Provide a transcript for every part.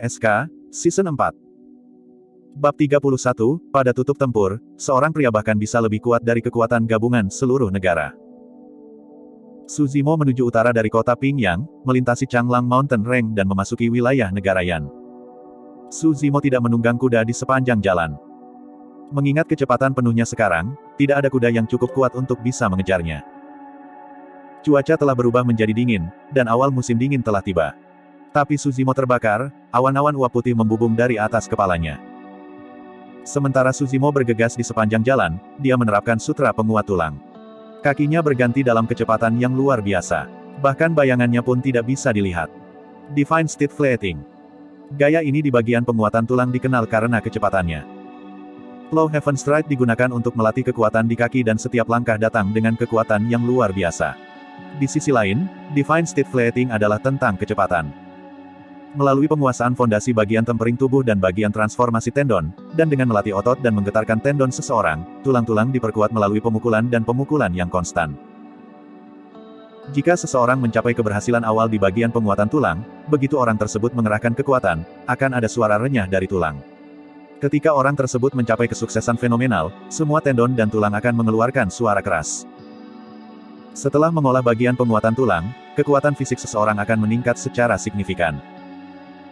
SK, Season 4. Bab 31, pada tutup tempur, seorang pria bahkan bisa lebih kuat dari kekuatan gabungan seluruh negara. Su Zimo menuju utara dari kota Pingyang, melintasi Changlang Mountain Range dan memasuki wilayah negara Yan. Su Zimo tidak menunggang kuda di sepanjang jalan. Mengingat kecepatan penuhnya sekarang, tidak ada kuda yang cukup kuat untuk bisa mengejarnya. Cuaca telah berubah menjadi dingin, dan awal musim dingin telah tiba. Tapi Su Zimo terbakar, awan-awan uap putih membubung dari atas kepalanya. Sementara Su Zimo bergegas di sepanjang jalan, dia menerapkan sutra penguat tulang. Kakinya berganti dalam kecepatan yang luar biasa. Bahkan bayangannya pun tidak bisa dilihat. Divine Steed Flating. Gaya ini di bagian penguatan tulang dikenal karena kecepatannya. Plow Heaven Stride digunakan untuk melatih kekuatan di kaki dan setiap langkah datang dengan kekuatan yang luar biasa. Di sisi lain, Divine Steed Flating adalah tentang kecepatan. Melalui penguasaan fondasi bagian tempering tubuh dan bagian transformasi tendon, dan dengan melatih otot dan menggetarkan tendon seseorang, tulang-tulang diperkuat melalui pemukulan dan pemukulan yang konstan. Jika seseorang mencapai keberhasilan awal di bagian penguatan tulang, begitu orang tersebut mengerahkan kekuatan, akan ada suara renyah dari tulang. Ketika orang tersebut mencapai kesuksesan fenomenal, semua tendon dan tulang akan mengeluarkan suara keras. Setelah mengolah bagian penguatan tulang, kekuatan fisik seseorang akan meningkat secara signifikan.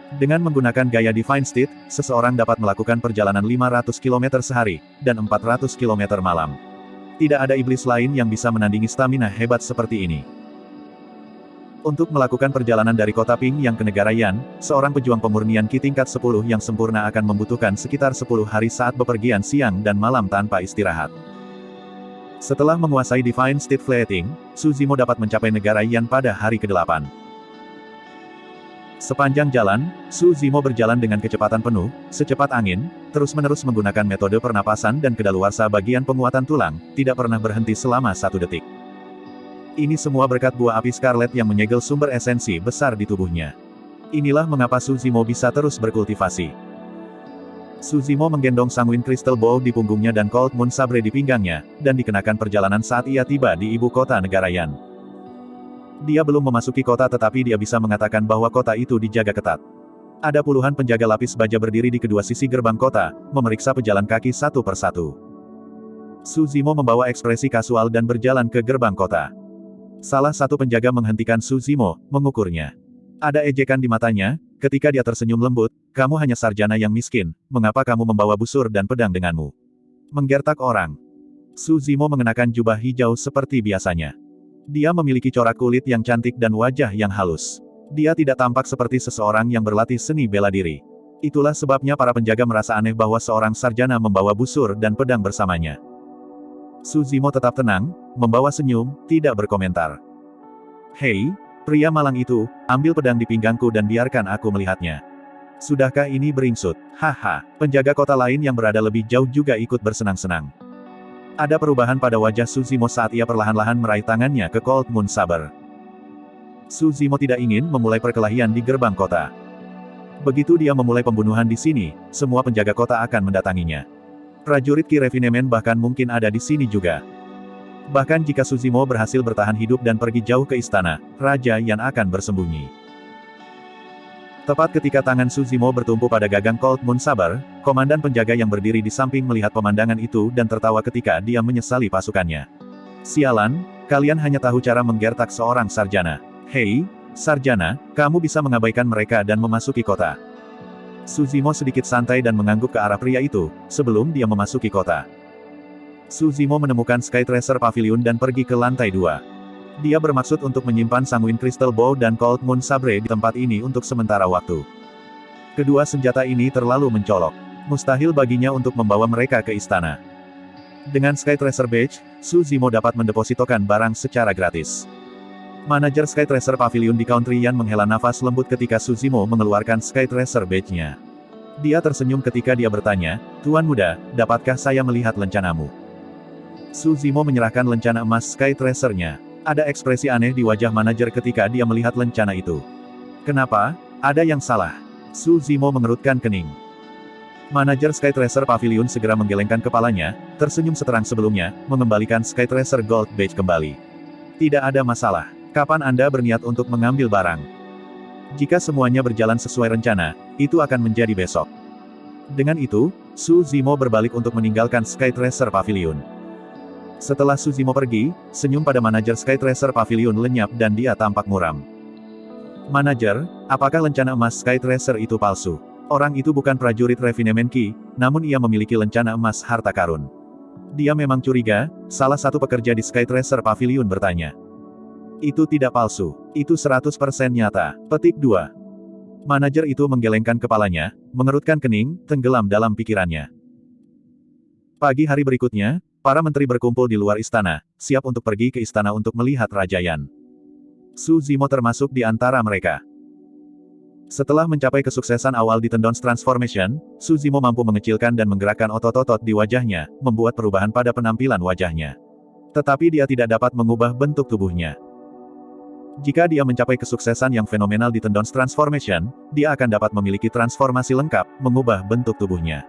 Dengan menggunakan gaya Divine Steed, seseorang dapat melakukan perjalanan 500 km sehari, dan 400 km malam. Tidak ada iblis lain yang bisa menandingi stamina hebat seperti ini. Untuk melakukan perjalanan dari kota Pingyang ke negara Yan, seorang pejuang pemurnian Ki tingkat 10 yang sempurna akan membutuhkan sekitar 10 hari saat bepergian siang dan malam tanpa istirahat. Setelah menguasai Divine Steed Flating, Su Zimo dapat mencapai negara Yan pada hari ke-8. Sepanjang jalan, Su Zimo berjalan dengan kecepatan penuh, secepat angin, terus-menerus menggunakan metode pernapasan dan kedaluarsa bagian penguatan tulang, tidak pernah berhenti selama 1 detik. Ini semua berkat buah api Scarlet yang menyegel sumber esensi besar di tubuhnya. Inilah mengapa Su Zimo bisa terus berkultivasi. Su Zimo menggendong Sanguine Crystal Bow di punggungnya dan Cold Moon Sabre di pinggangnya, dan dikenakan perjalanan saat ia tiba di ibu kota negara Yan. Dia belum memasuki kota tetapi dia bisa mengatakan bahwa kota itu dijaga ketat. Ada puluhan penjaga lapis baja berdiri di kedua sisi gerbang kota, memeriksa pejalan kaki satu persatu. Su Zimo membawa ekspresi kasual dan berjalan ke gerbang kota. Salah satu penjaga menghentikan Su Zimo, mengukurnya. Ada ejekan di matanya, ketika dia tersenyum lembut, "Kamu hanya sarjana yang miskin, mengapa kamu membawa busur dan pedang denganmu?" Menggertak orang. Su Zimo mengenakan jubah hijau seperti biasanya. Dia memiliki corak kulit yang cantik dan wajah yang halus. Dia tidak tampak seperti seseorang yang berlatih seni bela diri. Itulah sebabnya para penjaga merasa aneh bahwa seorang sarjana membawa busur dan pedang bersamanya. Su Zimo tetap tenang, membawa senyum, tidak berkomentar. "Hei, pria malang itu, ambil pedang di pinggangku dan biarkan aku melihatnya. Sudahkah ini beringsut?" Haha, penjaga kota lain yang berada lebih jauh juga ikut bersenang-senang. Ada perubahan pada wajah Su Zimo saat ia perlahan-lahan meraih tangannya ke Cold Moon Saber. Su Zimo tidak ingin memulai perkelahian di gerbang kota. Begitu dia memulai pembunuhan di sini, semua penjaga kota akan mendatanginya. Prajurit Ki Refinement bahkan mungkin ada di sini juga. Bahkan jika Su Zimo berhasil bertahan hidup dan pergi jauh ke istana, Raja Yan akan bersembunyi. Tepat ketika tangan Su Zimo bertumpu pada gagang Cold Moon Saber, komandan penjaga yang berdiri di samping melihat pemandangan itu dan tertawa ketika dia menyesali pasukannya. "Sialan, kalian hanya tahu cara menggertak seorang sarjana. Hei, sarjana, kamu bisa mengabaikan mereka dan memasuki kota." Su Zimo sedikit santai dan mengangguk ke arah pria itu, sebelum dia memasuki kota. Su Zimo menemukan Sky Tracer Pavilion dan pergi ke lantai 2. Dia bermaksud untuk menyimpan Sanguine Crystal Bow dan Cold Moon Sabre di tempat ini untuk sementara waktu. Kedua senjata ini terlalu mencolok. Mustahil baginya untuk membawa mereka ke istana. Dengan Sky Tracer Badge, Su Zimo dapat mendepositokan barang secara gratis. Manajer Sky Tracer Pavilion di Country Yan menghela nafas lembut ketika Su Zimo mengeluarkan Sky Tracer Badge-nya. Dia tersenyum ketika dia bertanya, "Tuan muda, dapatkah saya melihat lencanamu?" Su Zimo menyerahkan lencana emas Sky Tracer-nya. Ada ekspresi aneh di wajah manajer ketika dia melihat lencana itu. "Kenapa? Ada yang salah?" Su Zimo mengerutkan kening. Manajer Sky Tracer Pavilion segera menggelengkan kepalanya, tersenyum seterang sebelumnya, mengembalikan Sky Tracer Gold Badge kembali. "Tidak ada masalah. Kapan Anda berniat untuk mengambil barang?" Jika semuanya berjalan sesuai rencana, itu akan menjadi besok. Dengan itu, Su Zimo berbalik untuk meninggalkan Sky Tracer Pavilion. Setelah Su Zimo pergi, senyum pada manajer Sky Tracer Pavilion lenyap dan dia tampak muram. Manajer, apakah lencana emas Sky Tracer itu palsu? Orang itu bukan prajurit Refinement Key, namun ia memiliki lencana emas harta karun. Dia memang curiga, salah satu pekerja di Sky Tracer Pavilion bertanya. Itu tidak palsu, itu 100% nyata. Petik 2. Manajer itu menggelengkan kepalanya, mengerutkan kening, tenggelam dalam pikirannya. Pagi hari berikutnya, para menteri berkumpul di luar istana, siap untuk pergi ke istana untuk melihat Raja Yan. Su Zimo termasuk di antara mereka. Setelah mencapai kesuksesan awal di Tendons Transformation, Su Zimo mampu mengecilkan dan menggerakkan otot-otot di wajahnya, membuat perubahan pada penampilan wajahnya. Tetapi dia tidak dapat mengubah bentuk tubuhnya. Jika dia mencapai kesuksesan yang fenomenal di Tendons Transformation, dia akan dapat memiliki transformasi lengkap, mengubah bentuk tubuhnya.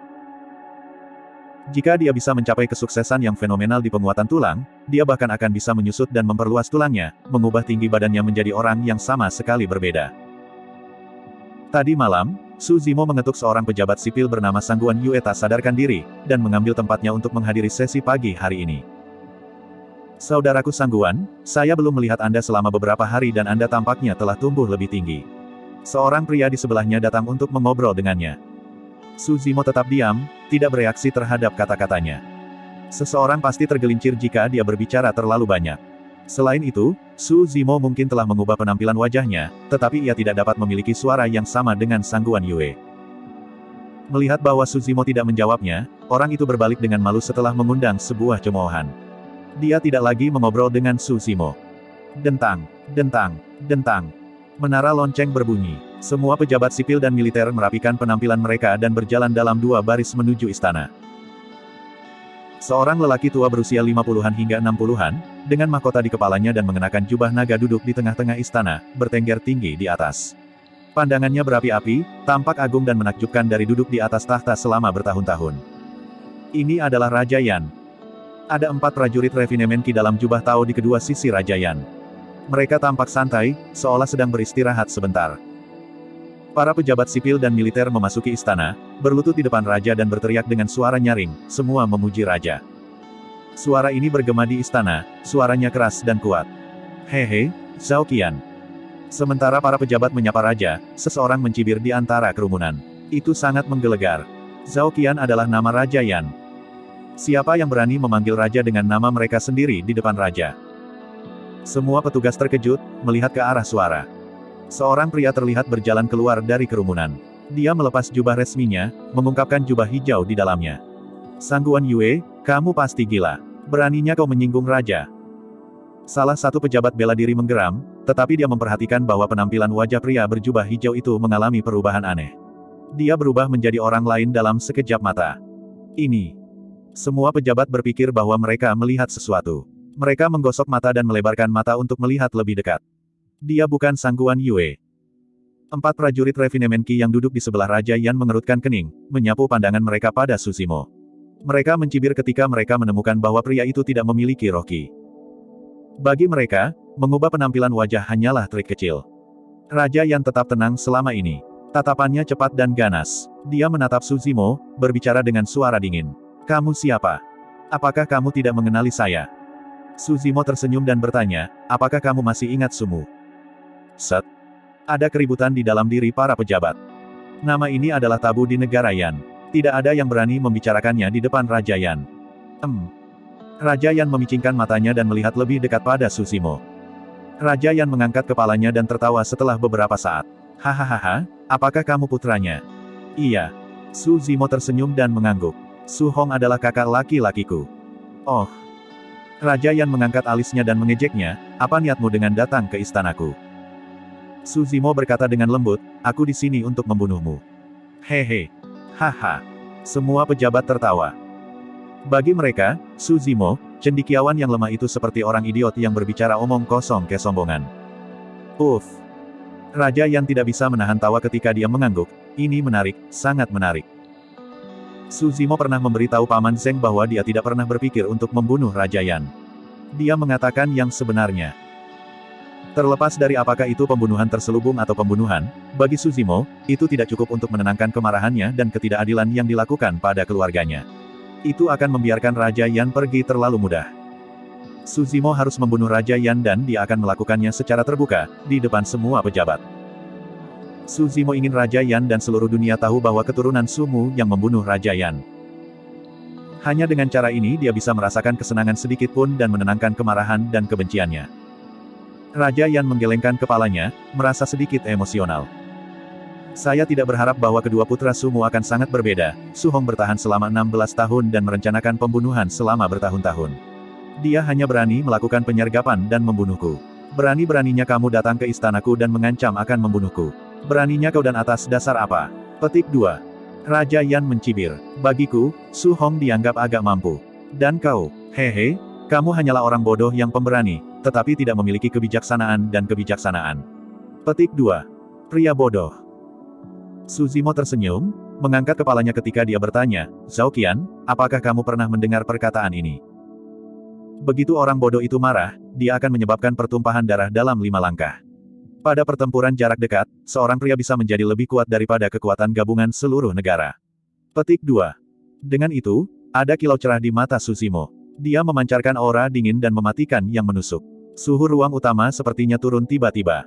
Jika dia bisa mencapai kesuksesan yang fenomenal di penguatan tulang, dia bahkan akan bisa menyusut dan memperluas tulangnya, mengubah tinggi badannya menjadi orang yang sama sekali berbeda. Tadi malam, Su Zimo mengetuk seorang pejabat sipil bernama Sangguan Yue tak sadarkan diri, dan mengambil tempatnya untuk menghadiri sesi pagi hari ini. Saudaraku Sangguan, saya belum melihat Anda selama beberapa hari dan Anda tampaknya telah tumbuh lebih tinggi. Seorang pria di sebelahnya datang untuk mengobrol dengannya. Su Zimo tetap diam, tidak bereaksi terhadap kata-katanya. Seseorang pasti tergelincir jika dia berbicara terlalu banyak. Selain itu, Su Zimo mungkin telah mengubah penampilan wajahnya, tetapi ia tidak dapat memiliki suara yang sama dengan Sangguan Yue. Melihat bahwa Su Zimo tidak menjawabnya, orang itu berbalik dengan malu setelah mengundang sebuah cemoohan. Dia tidak lagi mengobrol dengan Su Zimo. Dentang, dentang, dentang. Menara lonceng berbunyi. Semua pejabat sipil dan militer merapikan penampilan mereka dan berjalan dalam dua baris menuju istana. Seorang lelaki tua berusia 50-an hingga 60-an, dengan mahkota di kepalanya dan mengenakan jubah naga duduk di tengah-tengah istana, bertengger tinggi di atas. Pandangannya berapi-api, tampak agung dan menakjubkan dari duduk di atas tahta selama bertahun-tahun. Ini adalah Raja Yan. Ada 4 prajurit Refinement Key dalam jubah Tao di kedua sisi Raja Yan. Mereka tampak santai, seolah sedang beristirahat sebentar. Para pejabat sipil dan militer memasuki istana, berlutut di depan raja dan berteriak dengan suara nyaring, semua memuji raja. Suara ini bergema di istana, suaranya keras dan kuat. Hehe, Zhao Qian. Sementara para pejabat menyapa raja, seseorang mencibir di antara kerumunan. Itu sangat menggelegar. Zhao Qian adalah nama Raja Yan. Siapa yang berani memanggil raja dengan nama mereka sendiri di depan raja? Semua petugas terkejut, melihat ke arah suara. Seorang pria terlihat berjalan keluar dari kerumunan. Dia melepas jubah resminya, mengungkapkan jubah hijau di dalamnya. Sangguan Yue, kamu pasti gila. Beraninya kau menyinggung raja. Salah satu pejabat bela diri menggeram, tetapi dia memperhatikan bahwa penampilan wajah pria berjubah hijau itu mengalami perubahan aneh. Dia berubah menjadi orang lain dalam sekejap mata. Ini. Semua pejabat berpikir bahwa mereka melihat sesuatu. Mereka menggosok mata dan melebarkan mata untuk melihat lebih dekat. Dia bukan Sangguan Yue. 4 prajurit Refinement Key yang duduk di sebelah Raja Yan mengerutkan kening, menyapu pandangan mereka pada Su Zimo. Mereka mencibir ketika mereka menemukan bahwa pria itu tidak memiliki roh Qi. Bagi mereka, mengubah penampilan wajah hanyalah trik kecil. Raja Yan tetap tenang selama ini. Tatapannya cepat dan ganas. Dia menatap Su Zimo, berbicara dengan suara dingin. Kamu siapa? Apakah kamu tidak mengenali saya? Su Zimo tersenyum dan bertanya, apakah kamu masih ingat Sumu? Set. Ada keributan di dalam diri para pejabat. Nama ini adalah tabu di negara Yan. Tidak ada yang berani membicarakannya di depan Raja Yan. Raja Yan memicingkan matanya dan melihat lebih dekat pada Su Zimo. Raja Yan mengangkat kepalanya dan tertawa setelah beberapa saat. Hahaha, apakah kamu putranya? Iya. Su Zimo tersenyum dan mengangguk. Su Hong adalah kakak laki-lakiku. Oh. Raja Yan mengangkat alisnya dan mengejeknya, apa niatmu dengan datang ke istanaku? Su Zimo berkata dengan lembut, aku di sini untuk membunuhmu. Hehe. Haha. Semua pejabat tertawa. Bagi mereka, Su Zimo, cendekiawan yang lemah itu seperti orang idiot yang berbicara omong kosong kesombongan. Uff. Raja Yan tidak bisa menahan tawa ketika dia mengangguk, ini menarik, sangat menarik. Su Zimo pernah memberitahu Paman Zeng bahwa dia tidak pernah berpikir untuk membunuh Raja Yan. Dia mengatakan yang sebenarnya. Terlepas dari apakah itu pembunuhan terselubung atau pembunuhan, bagi Suzimo, itu tidak cukup untuk menenangkan kemarahannya dan ketidakadilan yang dilakukan pada keluarganya. Itu akan membiarkan Raja Yan pergi terlalu mudah. Suzimo harus membunuh Raja Yan dan dia akan melakukannya secara terbuka, di depan semua pejabat. Suzimo ingin Raja Yan dan seluruh dunia tahu bahwa keturunan Sumu yang membunuh Raja Yan. Hanya dengan cara ini dia bisa merasakan kesenangan sedikit pun dan menenangkan kemarahan dan kebenciannya. Raja Yan menggelengkan kepalanya, merasa sedikit emosional. Saya tidak berharap bahwa kedua putra Sumu akan sangat berbeda. Su Hong bertahan selama 16 tahun dan merencanakan pembunuhan selama bertahun-tahun. Dia hanya berani melakukan penyergapan dan membunuhku. Berani-beraninya kamu datang ke istanaku dan mengancam akan membunuhku. Beraninya kau dan atas dasar apa? Petik 2. Raja Yan mencibir. Bagiku, Su Hong dianggap agak mampu. Dan kau, hehe, kamu hanyalah orang bodoh yang pemberani, tetapi tidak memiliki kebijaksanaan dan kebijaksanaan. Petik 2. Pria bodoh. Suzimo tersenyum, mengangkat kepalanya ketika dia bertanya, Zhao Qian, apakah kamu pernah mendengar perkataan ini? Begitu orang bodoh itu marah, dia akan menyebabkan pertumpahan darah dalam 5 langkah. Pada pertempuran jarak dekat, seorang pria bisa menjadi lebih kuat daripada kekuatan gabungan seluruh negara. Petik 2. Dengan itu, ada kilau cerah di mata Suzimo. Dia memancarkan aura dingin dan mematikan yang menusuk. Suhu ruang utama sepertinya turun tiba-tiba.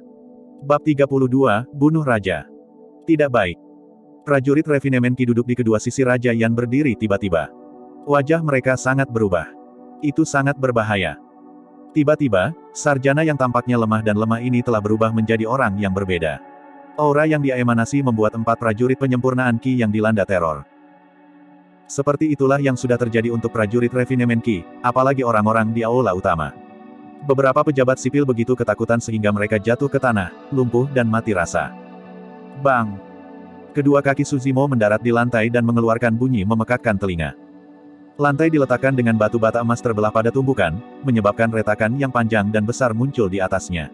Bab 32, Bunuh Raja. Tidak baik. Prajurit Refinement Qi duduk di kedua sisi Raja Yan berdiri tiba-tiba. Wajah mereka sangat berubah. Itu sangat berbahaya. Tiba-tiba, sarjana yang tampaknya lemah dan lemah ini telah berubah menjadi orang yang berbeda. Aura yang dia emanasi membuat 4 prajurit penyempurnaan Qi yang dilanda teror. Seperti itulah yang sudah terjadi untuk prajurit Refinement Qi, apalagi orang-orang di aula utama. Beberapa pejabat sipil begitu ketakutan sehingga mereka jatuh ke tanah, lumpuh dan mati rasa. Bang! Kedua kaki Suzimo mendarat di lantai dan mengeluarkan bunyi memekakkan telinga. Lantai diletakkan dengan batu bata emas terbelah pada tumbukan, menyebabkan retakan yang panjang dan besar muncul di atasnya.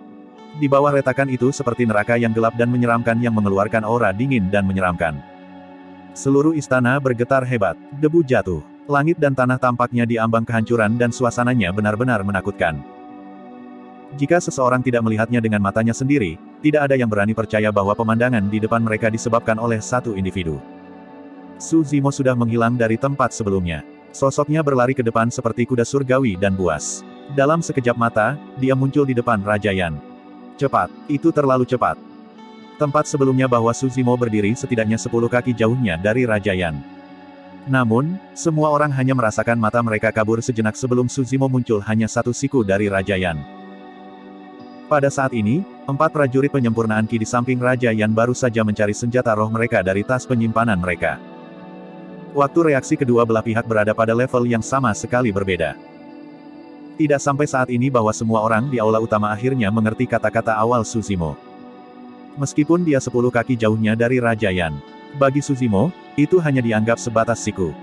Di bawah retakan itu seperti neraka yang gelap dan menyeramkan yang mengeluarkan aura dingin dan menyeramkan. Seluruh istana bergetar hebat. Debu jatuh. Langit dan tanah tampaknya diambang kehancuran dan suasananya benar-benar menakutkan. Jika seseorang tidak melihatnya dengan matanya sendiri, tidak ada yang berani percaya bahwa pemandangan di depan mereka disebabkan oleh satu individu. Suzimo sudah menghilang dari tempat sebelumnya. Sosoknya berlari ke depan seperti kuda surgawi dan buas. Dalam sekejap mata, dia muncul di depan Raja Yan. Cepat, itu terlalu cepat. Tempat sebelumnya bahwa Suzimo berdiri setidaknya 10 kaki jauhnya dari Raja Yan. Namun, semua orang hanya merasakan mata mereka kabur sejenak sebelum Suzimo muncul hanya 1 siku dari Raja Yan. Pada saat ini, 4 prajurit penyempurnaan Qi di samping Raja Yan baru saja mencari senjata roh mereka dari tas penyimpanan mereka. Waktu reaksi kedua belah pihak berada pada level yang sama sekali berbeda. Tidak sampai saat ini bahwa semua orang di aula utama akhirnya mengerti kata-kata awal Suzimo. Meskipun dia 10 kaki jauhnya dari Raja Yan. Bagi Suzimo, itu hanya dianggap sebatas siku.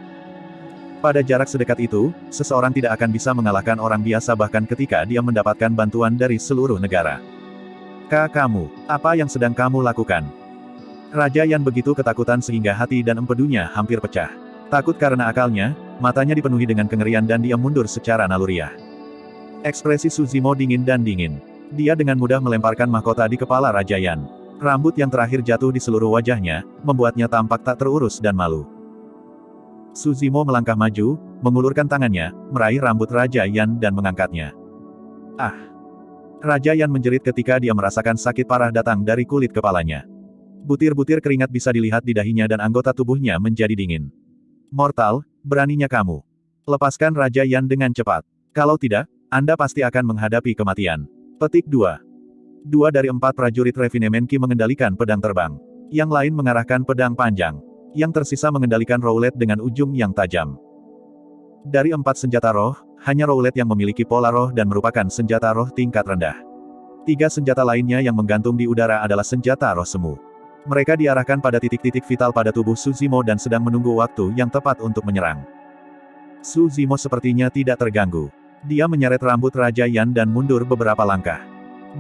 Pada jarak sedekat itu, seseorang tidak akan bisa mengalahkan orang biasa bahkan ketika dia mendapatkan bantuan dari seluruh negara. Kamu, apa yang sedang kamu lakukan? Raja Yan begitu ketakutan sehingga hati dan empedunya hampir pecah. Takut karena akalnya, matanya dipenuhi dengan kengerian dan dia mundur secara naluriah. Ekspresi Suzimo dingin dan dingin. Dia dengan mudah melemparkan mahkota di kepala Raja Yan. Rambut yang terakhir jatuh di seluruh wajahnya, membuatnya tampak tak terurus dan malu. Suzimo melangkah maju, mengulurkan tangannya, meraih rambut Raja Yan dan mengangkatnya. Ah! Raja Yan menjerit ketika dia merasakan sakit parah datang dari kulit kepalanya. Butir-butir keringat bisa dilihat di dahinya dan anggota tubuhnya menjadi dingin. Mortal, beraninya kamu. Lepaskan Raja Yan dengan cepat. Kalau tidak, Anda pasti akan menghadapi kematian. Petik 2. 2 dari 4 prajurit Refinement Qi mengendalikan pedang terbang. Yang lain mengarahkan pedang panjang. Yang tersisa mengendalikan Rowlet dengan ujung yang tajam. Dari 4 senjata roh, hanya Rowlet yang memiliki pola roh dan merupakan senjata roh tingkat rendah. 3 senjata lainnya yang menggantung di udara adalah senjata roh semu. Mereka diarahkan pada titik-titik vital pada tubuh Suzimo dan sedang menunggu waktu yang tepat untuk menyerang. Suzimo sepertinya tidak terganggu. Dia menyeret rambut Raja Yan dan mundur beberapa langkah.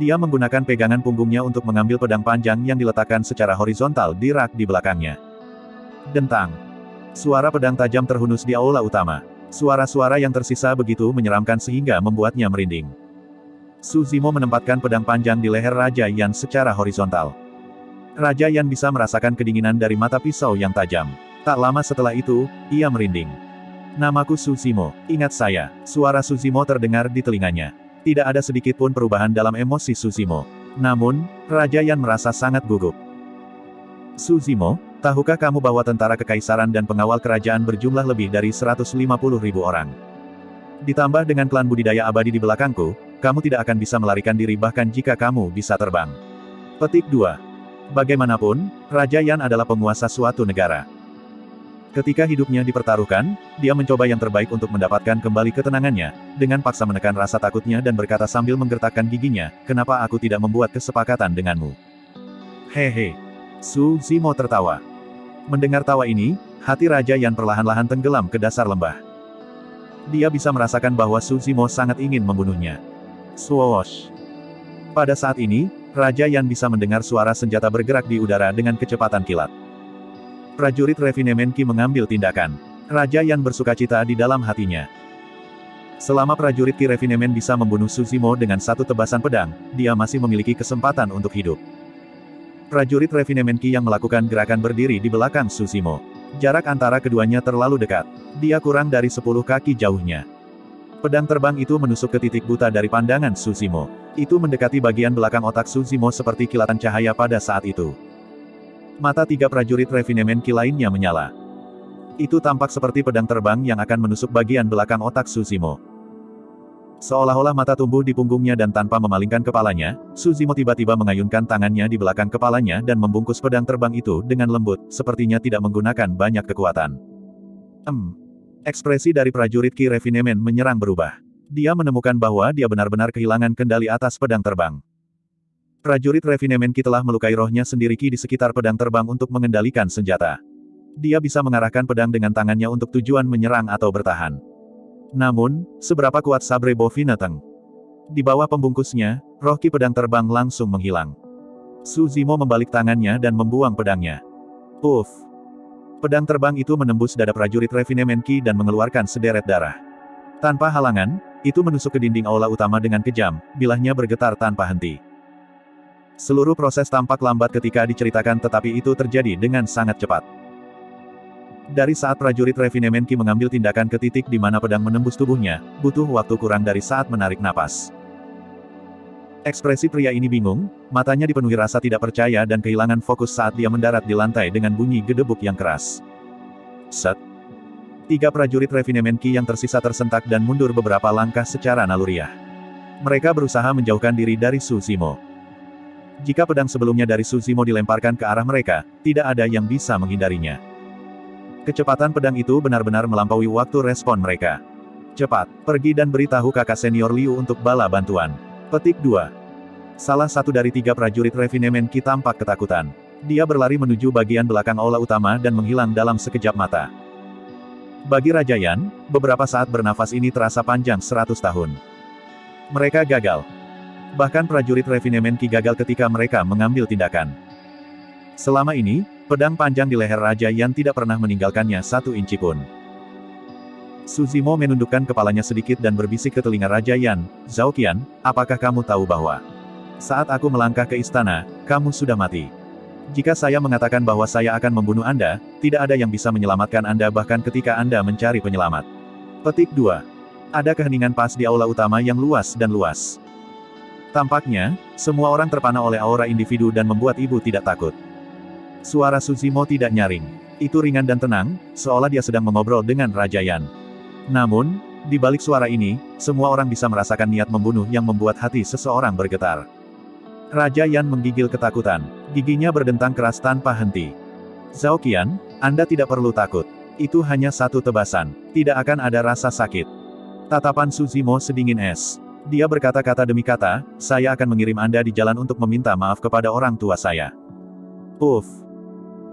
Dia menggunakan pegangan punggungnya untuk mengambil pedang panjang yang diletakkan secara horizontal di rak di belakangnya. Dentang. Suara pedang tajam terhunus di aula utama. Suara-suara yang tersisa begitu menyeramkan sehingga membuatnya merinding. Su Zimo menempatkan pedang panjang di leher Raja Yan secara horizontal. Raja Yan bisa merasakan kedinginan dari mata pisau yang tajam. Tak lama setelah itu, ia merinding. Namaku Su Zimo, ingat saya. Suara Su Zimo terdengar di telinganya. Tidak ada sedikit pun perubahan dalam emosi Su Zimo. Namun, Raja Yan merasa sangat gugup. Su Zimo, tahukah kamu bahwa tentara kekaisaran dan pengawal kerajaan berjumlah lebih dari 150.000 orang? Ditambah dengan klan budidaya abadi di belakangku, kamu tidak akan bisa melarikan diri bahkan jika kamu bisa terbang. Petik 2. Bagaimanapun, Raja Yan adalah penguasa suatu negara. Ketika hidupnya dipertaruhkan, dia mencoba yang terbaik untuk mendapatkan kembali ketenangannya, dengan paksa menekan rasa takutnya dan berkata sambil menggertakkan giginya, kenapa aku tidak membuat kesepakatan denganmu? Hehe. Su Zimo tertawa. Mendengar tawa ini, hati Raja Yan perlahan-lahan tenggelam ke dasar lembah. Dia bisa merasakan bahwa Su Zimo sangat ingin membunuhnya. Swoosh. Pada saat ini, Raja Yan bisa mendengar suara senjata bergerak di udara dengan kecepatan kilat. Prajurit Refinement Qi mengambil tindakan. Raja Yan bersukacita di dalam hatinya. Selama prajurit Qi Refinement bisa membunuh Su Zimo dengan satu tebasan pedang, dia masih memiliki kesempatan untuk hidup. Prajurit Refinement Qi yang melakukan gerakan berdiri di belakang Su Zimo. Jarak antara keduanya terlalu dekat. Dia kurang dari 10 kaki jauhnya. Pedang terbang itu menusuk ke titik buta dari pandangan Su Zimo. Itu mendekati bagian belakang otak Su Zimo seperti kilatan cahaya pada saat itu. Mata tiga prajurit Refinement Qi lainnya menyala. Itu tampak seperti pedang terbang yang akan menusuk bagian belakang otak Su Zimo. Seolah-olah mata tumbuh di punggungnya dan tanpa memalingkan kepalanya, Su Zimo tiba-tiba mengayunkan tangannya di belakang kepalanya dan membungkus pedang terbang itu dengan lembut, sepertinya tidak menggunakan banyak kekuatan. Ekspresi dari prajurit Qi Refinement menyerang berubah. Dia menemukan bahwa dia benar-benar kehilangan kendali atas pedang terbang. Prajurit Refinement Qi telah melukai rohnya sendiri Qi di sekitar pedang terbang untuk mengendalikan senjata. Dia bisa mengarahkan pedang dengan tangannya untuk tujuan menyerang atau bertahan. Namun, seberapa kuat sabre Bofinateng? Di bawah pembungkusnya, roh Qi pedang terbang langsung menghilang. Su Zimo membalik tangannya dan membuang pedangnya. Uff! Pedang terbang itu menembus dada prajurit Refinement Qi dan mengeluarkan sederet darah. Tanpa halangan, itu menusuk ke dinding aula utama dengan kejam, bilahnya bergetar tanpa henti. Seluruh proses tampak lambat ketika diceritakan tetapi itu terjadi dengan sangat cepat. Dari saat prajurit Refinement Qi mengambil tindakan ke titik di mana pedang menembus tubuhnya, butuh waktu kurang dari saat menarik napas. Ekspresi pria ini bingung, matanya dipenuhi rasa tidak percaya dan kehilangan fokus saat dia mendarat di lantai dengan bunyi gedebuk yang keras. Set. Tiga prajurit Refinement Qi yang tersisa tersentak dan mundur beberapa langkah secara naluriah. Mereka berusaha menjauhkan diri dari Su Zimo. Jika pedang sebelumnya dari Su Zimo dilemparkan ke arah mereka, tidak ada yang bisa menghindarinya. Kecepatan pedang itu benar-benar melampaui waktu respon mereka. Cepat, pergi dan beritahu kakak senior Liu untuk bala bantuan. Petik 2. Salah satu dari tiga prajurit Refinement Qi tampak ketakutan. Dia berlari menuju bagian belakang aula utama dan menghilang dalam sekejap mata. Bagi Raja Yan, beberapa saat bernafas ini terasa panjang 100 tahun. Mereka gagal. Bahkan prajurit Refinement Qi gagal ketika mereka mengambil tindakan. Selama ini, pedang panjang di leher Raja Yan tidak pernah meninggalkannya satu inci pun. Su Zimo menundukkan kepalanya sedikit dan berbisik ke telinga Raja Yan, Zhao Qian, apakah kamu tahu bahwa saat aku melangkah ke istana, kamu sudah mati? Jika saya mengatakan bahwa saya akan membunuh Anda, tidak ada yang bisa menyelamatkan Anda bahkan ketika Anda mencari penyelamat. Petik 2. Ada keheningan pas di aula utama yang luas dan luas. Tampaknya, semua orang terpana oleh aura individu dan membuat ibu tidak takut. Suara Su Zimo tidak nyaring. Itu ringan dan tenang, seolah dia sedang mengobrol dengan Raja Yan. Namun, di balik suara ini, semua orang bisa merasakan niat membunuh yang membuat hati seseorang bergetar. Raja Yan menggigil ketakutan. Giginya berdentang keras tanpa henti. Zhao Qian, Anda tidak perlu takut. Itu hanya satu tebasan. Tidak akan ada rasa sakit. Tatapan Su Zimo sedingin es. Dia berkata-kata demi kata, saya akan mengirim Anda di jalan untuk meminta maaf kepada orang tua saya. Uff.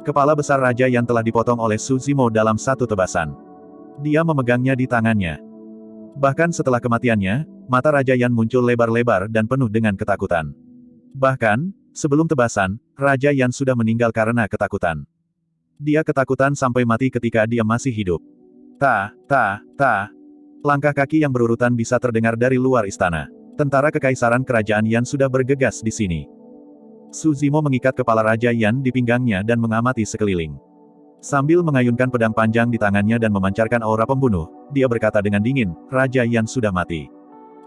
Kepala besar Raja Yan telah dipotong oleh Su Zimo dalam satu tebasan. Dia memegangnya di tangannya. Bahkan setelah kematiannya, mata Raja Yan muncul lebar-lebar dan penuh dengan ketakutan. Bahkan, sebelum tebasan, Raja Yan sudah meninggal karena ketakutan. Dia ketakutan sampai mati ketika dia masih hidup. Langkah kaki yang berurutan bisa terdengar dari luar istana. Tentara Kekaisaran Kerajaan Yan sudah bergegas di sini. Su Zimo mengikat kepala Raja Yan di pinggangnya dan mengamati sekeliling. Sambil mengayunkan pedang panjang di tangannya dan memancarkan aura pembunuh, dia berkata dengan dingin, Raja Yan sudah mati.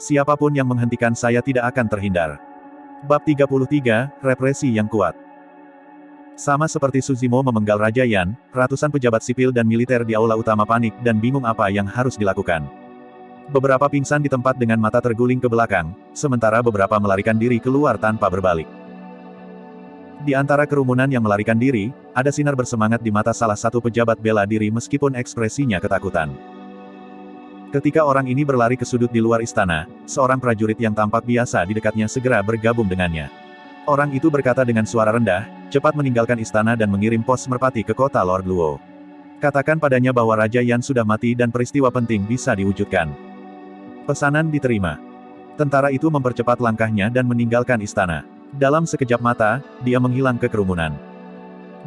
Siapapun yang menghentikan saya tidak akan terhindar. Bab 33, Represi yang Kuat. Sama seperti Su Zimo memenggal Raja Yan, ratusan pejabat sipil dan militer di aula utama panik dan bingung apa yang harus dilakukan. Beberapa pingsan di tempat dengan mata terguling ke belakang, sementara beberapa melarikan diri keluar tanpa berbalik. Di antara kerumunan yang melarikan diri, ada sinar bersemangat di mata salah satu pejabat bela diri meskipun ekspresinya ketakutan. Ketika orang ini berlari ke sudut di luar istana, seorang prajurit yang tampak biasa di dekatnya segera bergabung dengannya. Orang itu berkata dengan suara rendah, cepat meninggalkan istana dan mengirim pos merpati ke kota Lord Luo. Katakan padanya bahwa Raja Yan sudah mati dan peristiwa penting bisa diwujudkan. Pesanan diterima. Tentara itu mempercepat langkahnya dan meninggalkan istana. Dalam sekejap mata, dia menghilang ke kerumunan.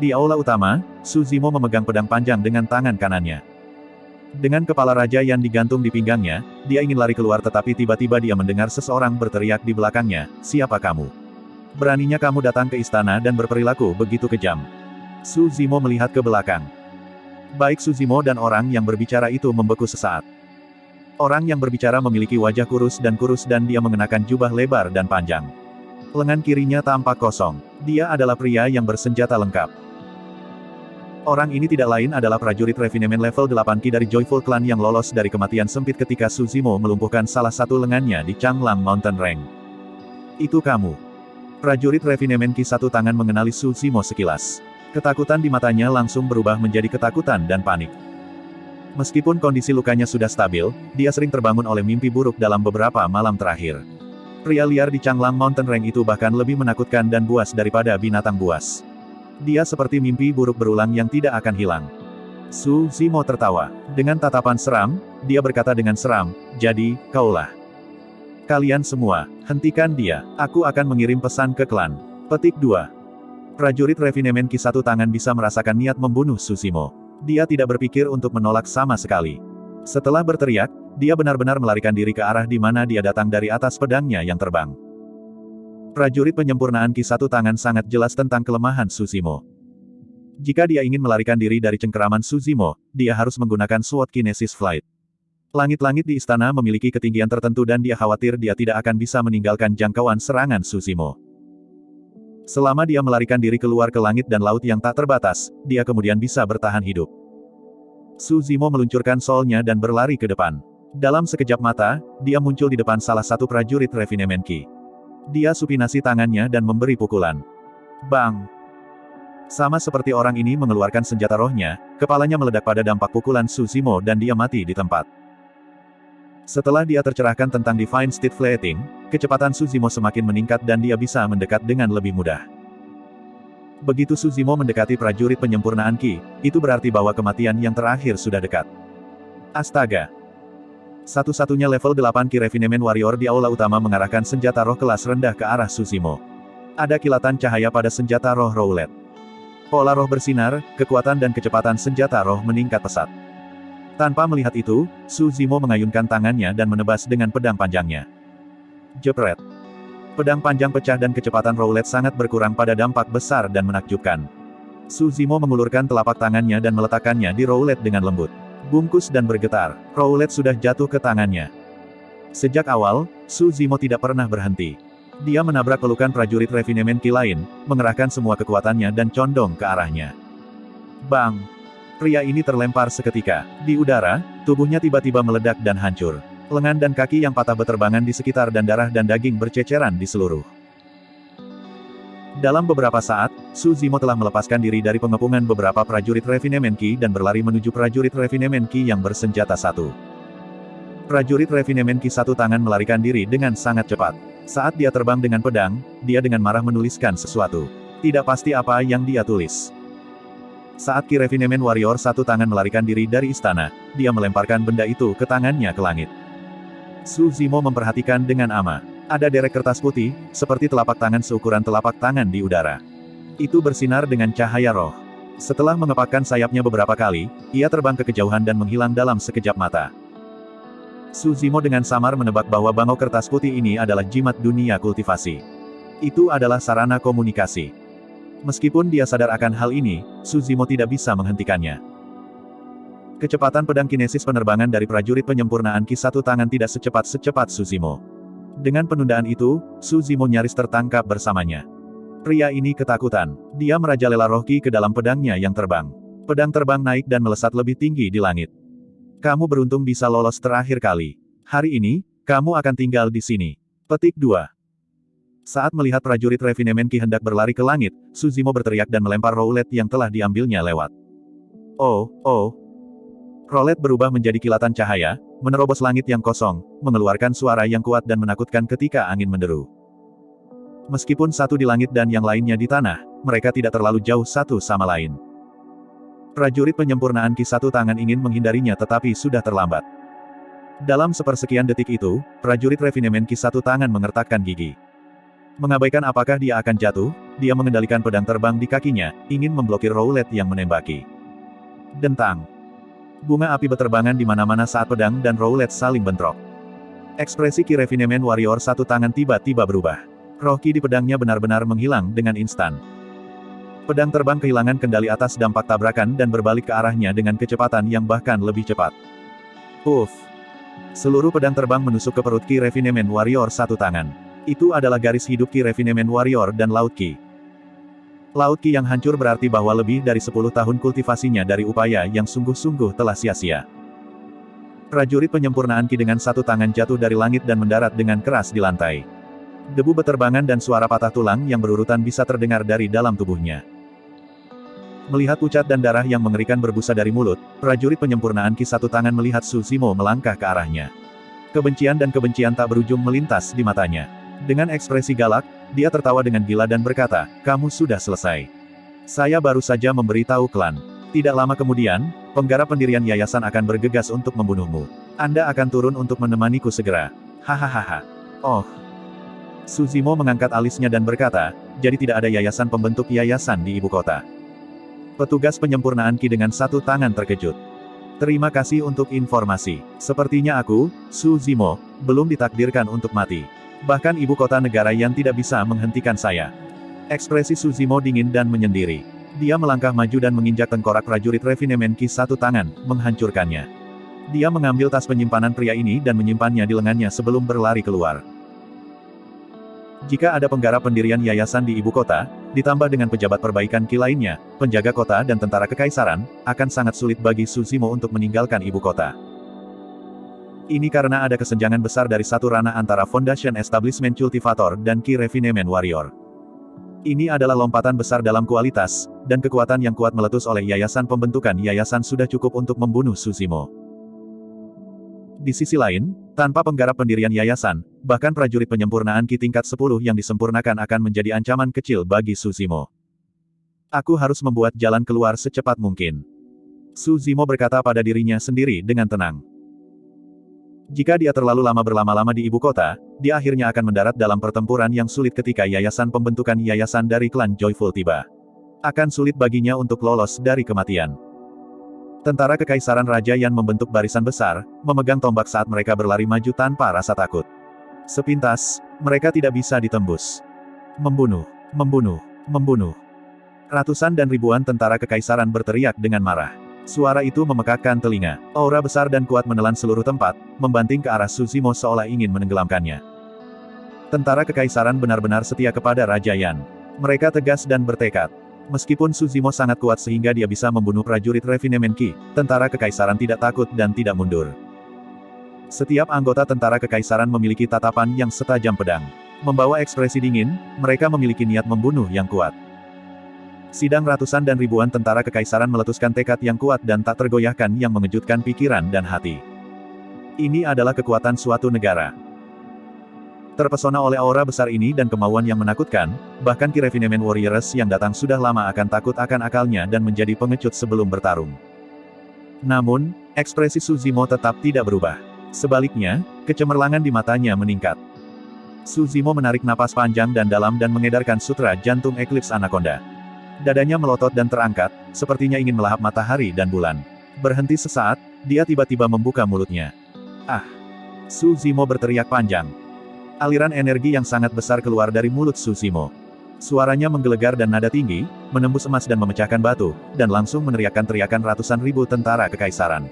Di aula utama, Su Zimo memegang pedang panjang dengan tangan kanannya. Dengan kepala Raja Yan digantung di pinggangnya, dia ingin lari keluar tetapi tiba-tiba dia mendengar seseorang berteriak di belakangnya, siapa kamu? Beraninya kamu datang ke istana dan berperilaku begitu kejam. Su Zimo melihat ke belakang. Baik Su Zimo dan orang yang berbicara itu membeku sesaat. Orang yang berbicara memiliki wajah kurus dan dia mengenakan jubah lebar dan panjang. Lengan kirinya tampak kosong. Dia adalah pria yang bersenjata lengkap. Orang ini tidak lain adalah prajurit refinemen level 8 Ki dari Joyful Clan yang lolos dari kematian sempit ketika Su Zimo melumpuhkan salah satu lengannya di Changlang Mountain Range. Itu kamu. Prajurit refinemen Ki satu tangan mengenali Su Zimo sekilas. Ketakutan di matanya langsung berubah menjadi ketakutan dan panik. Meskipun kondisi lukanya sudah stabil, dia sering terbangun oleh mimpi buruk dalam beberapa malam terakhir. Pria liar di Changlang Mountain Range itu bahkan lebih menakutkan dan buas daripada binatang buas. Dia seperti mimpi buruk berulang yang tidak akan hilang. Su Zimo tertawa. Dengan tatapan seram, dia berkata dengan seram, jadi, kaulah. Kalian semua, hentikan dia, aku akan mengirim pesan ke klan. Petik 2. Prajurit refinemen Ki satu tangan bisa merasakan niat membunuh Su Zimo. Dia tidak berpikir untuk menolak sama sekali. Setelah berteriak, dia benar-benar melarikan diri ke arah di mana dia datang dari atas pedangnya yang terbang. Prajurit penyempurnaan Ki satu tangan sangat jelas tentang kelemahan Su Zimo. Jika dia ingin melarikan diri dari cengkeraman Su Zimo, dia harus menggunakan Sword Kinesis Flight. Langit-langit di istana memiliki ketinggian tertentu dan dia khawatir dia tidak akan bisa meninggalkan jangkauan serangan Su Zimo. Selama dia melarikan diri keluar ke langit dan laut yang tak terbatas, dia kemudian bisa bertahan hidup. Su Zimo meluncurkan soulnya dan berlari ke depan. Dalam sekejap mata, dia muncul di depan salah satu prajurit refinemen Ki. Dia supinasi tangannya dan memberi pukulan. Bang! Sama seperti orang ini mengeluarkan senjata rohnya, kepalanya meledak pada dampak pukulan Su Zimo dan dia mati di tempat. Setelah dia tercerahkan tentang Divine State Flating, kecepatan Su Zimo semakin meningkat dan dia bisa mendekat dengan lebih mudah. Begitu Su Zimo mendekati prajurit penyempurnaan Ki, itu berarti bahwa kematian yang terakhir sudah dekat. Astaga! Satu-satunya level 8 Ki Refinemen Warrior di aula utama mengarahkan senjata roh kelas rendah ke arah Su Zimo. Ada kilatan cahaya pada senjata roh Rowlet. Pola roh bersinar, kekuatan dan kecepatan senjata roh meningkat pesat. Tanpa melihat itu, Su Zimo mengayunkan tangannya dan menebas dengan pedang panjangnya. Jepret. Pedang panjang pecah dan kecepatan Rowlet sangat berkurang pada dampak besar dan menakjubkan. Su Zimo mengulurkan telapak tangannya dan meletakkannya di Rowlet dengan lembut. Bungkus dan bergetar, Rowlet sudah jatuh ke tangannya. Sejak awal, Su Zimo tidak pernah berhenti. Dia menabrak pelukan prajurit refinemen Ki lain, mengerahkan semua kekuatannya dan condong ke arahnya. Bang! Pria ini terlempar seketika. Di udara, tubuhnya tiba-tiba meledak dan hancur. Lengan dan kaki yang patah beterbangan di sekitar dan darah dan daging berceceran di seluruh. Dalam beberapa saat, Su Zimo telah melepaskan diri dari pengepungan beberapa prajurit refinemen Ki dan berlari menuju prajurit refinemen Ki yang bersenjata satu. Prajurit refinemen Ki satu tangan melarikan diri dengan sangat cepat. Saat dia terbang dengan pedang, dia dengan marah menuliskan sesuatu. Tidak pasti apa yang dia tulis. Saat Ki Refinemen Warrior satu tangan melarikan diri dari istana, dia melemparkan benda itu ke tangannya ke langit. Su Zimo memperhatikan dengan ama. Ada derek kertas putih, seperti telapak tangan seukuran telapak tangan di udara. Itu bersinar dengan cahaya roh. Setelah mengepakkan sayapnya beberapa kali, ia terbang ke kejauhan dan menghilang dalam sekejap mata. Suzimo dengan samar menebak bahwa bangau kertas putih ini adalah jimat dunia kultivasi. Itu adalah sarana komunikasi. Meskipun dia sadar akan hal ini, Suzimo tidak bisa menghentikannya. Kecepatan pedang kinesis penerbangan dari prajurit penyempurnaan Ki satu tangan tidak secepat Suzimo. Dengan penundaan itu, Suzimo nyaris tertangkap bersamanya. Pria ini ketakutan. Dia merajalela roh Ki ke dalam pedangnya yang terbang. Pedang terbang naik dan melesat lebih tinggi di langit. Kamu beruntung bisa lolos terakhir kali. Hari ini, kamu akan tinggal di sini. Petik 2. Saat melihat prajurit refinemen Ki hendak berlari ke langit, Suzimo berteriak dan melempar roulette yang telah diambilnya lewat. Oh. Roulette berubah menjadi kilatan cahaya, menerobos langit yang kosong, mengeluarkan suara yang kuat dan menakutkan ketika angin menderu. Meskipun satu di langit dan yang lainnya di tanah, mereka tidak terlalu jauh satu sama lain. Prajurit penyempurnaan Ki satu tangan ingin menghindarinya tetapi sudah terlambat. Dalam sepersekian detik itu, prajurit refinemen Ki satu tangan mengertakkan gigi. Mengabaikan apakah dia akan jatuh, dia mengendalikan pedang terbang di kakinya, ingin memblokir roulette yang menembaki. Dentang. Bunga api berterbangan di mana-mana saat pedang dan roulette saling bentrok. Ekspresi Ki refinemen warrior satu tangan tiba-tiba berubah. Roh Ki di pedangnya benar-benar menghilang dengan instan. Pedang terbang kehilangan kendali atas dampak tabrakan dan berbalik ke arahnya dengan kecepatan yang bahkan lebih cepat. Puff! Seluruh pedang terbang menusuk ke perut Ki refinemen warrior satu tangan. Itu adalah garis hidup Ki refinemen warrior dan Laut Ki. Laut Ki yang hancur berarti bahwa lebih dari 10 tahun kultivasinya dari upaya yang sungguh-sungguh telah sia-sia. Prajurit penyempurnaan Ki dengan satu tangan jatuh dari langit dan mendarat dengan keras di lantai. Debu beterbangan dan suara patah tulang yang berurutan bisa terdengar dari dalam tubuhnya. Melihat pucat dan darah yang mengerikan berbusa dari mulut, prajurit penyempurnaan Ki satu tangan melihat Suzimo melangkah ke arahnya. Kebencian dan kebencian tak berujung melintas di matanya. Dengan ekspresi galak, dia tertawa dengan gila dan berkata, "Kamu sudah selesai. Saya baru saja memberitahu klan. Tidak lama kemudian, penggarap pendirian yayasan akan bergegas untuk membunuhmu. Anda akan turun untuk menemaniku segera." Hahaha. Oh. Suzimo mengangkat alisnya dan berkata, "Jadi tidak ada yayasan pembentuk yayasan di ibu kota." Petugas penyempurnaan Ki dengan satu tangan terkejut. "Terima kasih untuk informasi. Sepertinya aku, Suzimo, belum ditakdirkan untuk mati. Bahkan ibu kota negara yang tidak bisa menghentikan saya." Ekspresi Suzimo dingin dan menyendiri. Dia melangkah maju dan menginjak tengkorak prajurit refinemen Ki satu tangan, menghancurkannya. Dia mengambil tas penyimpanan pria ini dan menyimpannya di lengannya sebelum berlari keluar. Jika ada penggarap pendirian yayasan di ibu kota, ditambah dengan pejabat perbaikan Ki lainnya, penjaga kota dan tentara kekaisaran, akan sangat sulit bagi Suzimo untuk meninggalkan ibu kota. Ini karena ada kesenjangan besar dari satu ranah antara Foundation Establishment Cultivator dan Ki Refinement Warrior. Ini adalah lompatan besar dalam kualitas, dan kekuatan yang kuat meletus oleh yayasan pembentukan yayasan sudah cukup untuk membunuh Suzimo. Di sisi lain, tanpa penggarap pendirian yayasan, bahkan prajurit penyempurnaan Ki tingkat 10 yang disempurnakan akan menjadi ancaman kecil bagi Suzimo. "Aku harus membuat jalan keluar secepat mungkin," Suzimo berkata pada dirinya sendiri dengan tenang. Jika dia terlalu berlama-lama di ibu kota, dia akhirnya akan mendarat dalam pertempuran yang sulit ketika yayasan pembentukan yayasan dari klan Joyful tiba. Akan sulit baginya untuk lolos dari kematian. Tentara kekaisaran Raja Yan membentuk barisan besar, memegang tombak saat mereka berlari maju tanpa rasa takut. Sepintas, mereka tidak bisa ditembus. Membunuh, membunuh, membunuh. Ratusan dan ribuan tentara kekaisaran berteriak dengan marah. Suara itu memekakkan telinga. Aura besar dan kuat menelan seluruh tempat, membanting ke arah Suzimo seolah ingin menenggelamkannya. Tentara kekaisaran benar-benar setia kepada Raja Yan. Mereka tegas dan bertekad. Meskipun Suzimo sangat kuat sehingga dia bisa membunuh prajurit refinemen Ki, tentara kekaisaran tidak takut dan tidak mundur. Setiap anggota tentara kekaisaran memiliki tatapan yang setajam pedang. Membawa ekspresi dingin, mereka memiliki niat membunuh yang kuat. Sidang ratusan dan ribuan tentara kekaisaran meletuskan tekad yang kuat dan tak tergoyahkan yang mengejutkan pikiran dan hati. Ini adalah kekuatan suatu negara. Terpesona oleh aura besar ini dan kemauan yang menakutkan, bahkan Ki Refinement Warriors yang datang sudah lama akan takut akan akalnya dan menjadi pengecut sebelum bertarung. Namun, ekspresi Suzimo tetap tidak berubah. Sebaliknya, kecemerlangan di matanya meningkat. Suzimo menarik napas panjang dan dalam dan mengedarkan sutra jantung Eclipse Anaconda. Dadanya melotot dan terangkat, sepertinya ingin melahap matahari dan bulan. Berhenti sesaat, dia tiba-tiba membuka mulutnya. Ah! Su Zimo berteriak panjang. Aliran energi yang sangat besar keluar dari mulut Su Zimo. Suaranya menggelegar dan nada tinggi, menembus emas dan memecahkan batu, dan langsung meneriakkan teriakan ratusan ribu tentara kekaisaran.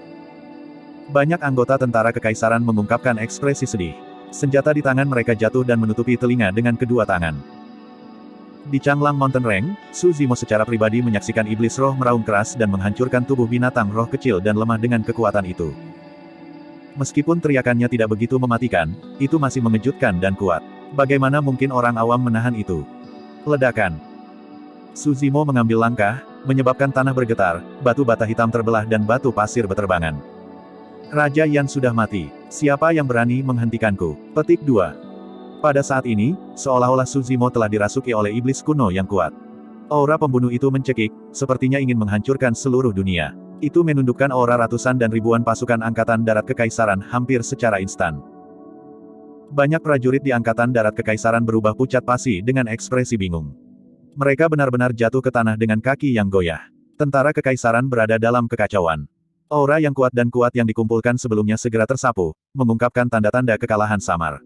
Banyak anggota tentara kekaisaran mengungkapkan ekspresi sedih. Senjata di tangan mereka jatuh dan menutupi telinga dengan kedua tangan. Di Changlang Mountain Range, Su Zimo secara pribadi menyaksikan iblis roh meraung keras dan menghancurkan tubuh binatang roh kecil dan lemah dengan kekuatan itu. Meskipun teriakannya tidak begitu mematikan, itu masih mengejutkan dan kuat. Bagaimana mungkin orang awam menahan itu? Ledakan. Su Zimo mengambil langkah, menyebabkan tanah bergetar, batu bata hitam terbelah dan batu pasir beterbangan. Raja Yan sudah mati. Siapa yang berani menghentikanku? Petik 2. Pada saat ini, seolah-olah Su Zimo telah dirasuki oleh iblis kuno yang kuat. Aura pembunuh itu mencekik, sepertinya ingin menghancurkan seluruh dunia. Itu menundukkan aura ratusan dan ribuan pasukan Angkatan Darat Kekaisaran hampir secara instan. Banyak prajurit di Angkatan Darat Kekaisaran berubah pucat pasi dengan ekspresi bingung. Mereka benar-benar jatuh ke tanah dengan kaki yang goyah. Tentara Kekaisaran berada dalam kekacauan. Aura yang kuat yang dikumpulkan sebelumnya segera tersapu, mengungkapkan tanda-tanda kekalahan samar.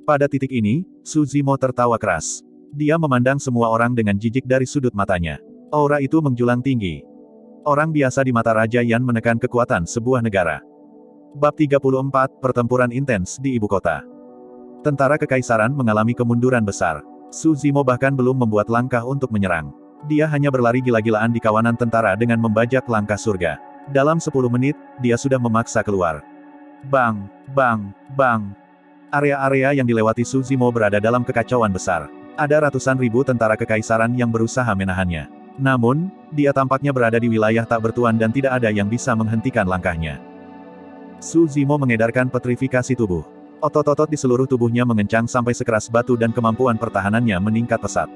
Pada titik ini, Su Zimo tertawa keras. Dia memandang semua orang dengan jijik dari sudut matanya. Aura itu menjulang tinggi. Orang biasa di mata Raja Yan menekan kekuatan sebuah negara. Bab 34, Pertempuran Intens di Ibu Kota. Tentara Kekaisaran mengalami kemunduran besar. Su Zimo bahkan belum membuat langkah untuk menyerang. Dia hanya berlari gila-gilaan di kawanan tentara dengan membajak langkah surga. Dalam 10 menit, dia sudah memaksa keluar. Bang, bang, bang. Area-area yang dilewati Su Zimo berada dalam kekacauan besar. Ada ratusan ribu tentara Kekaisaran yang berusaha menahannya. Namun, dia tampaknya berada di wilayah tak bertuan dan tidak ada yang bisa menghentikan langkahnya. Su Zimo mengedarkan petrifikasi tubuh. Otot-otot di seluruh tubuhnya mengencang sampai sekeras batu dan kemampuan pertahanannya meningkat pesat.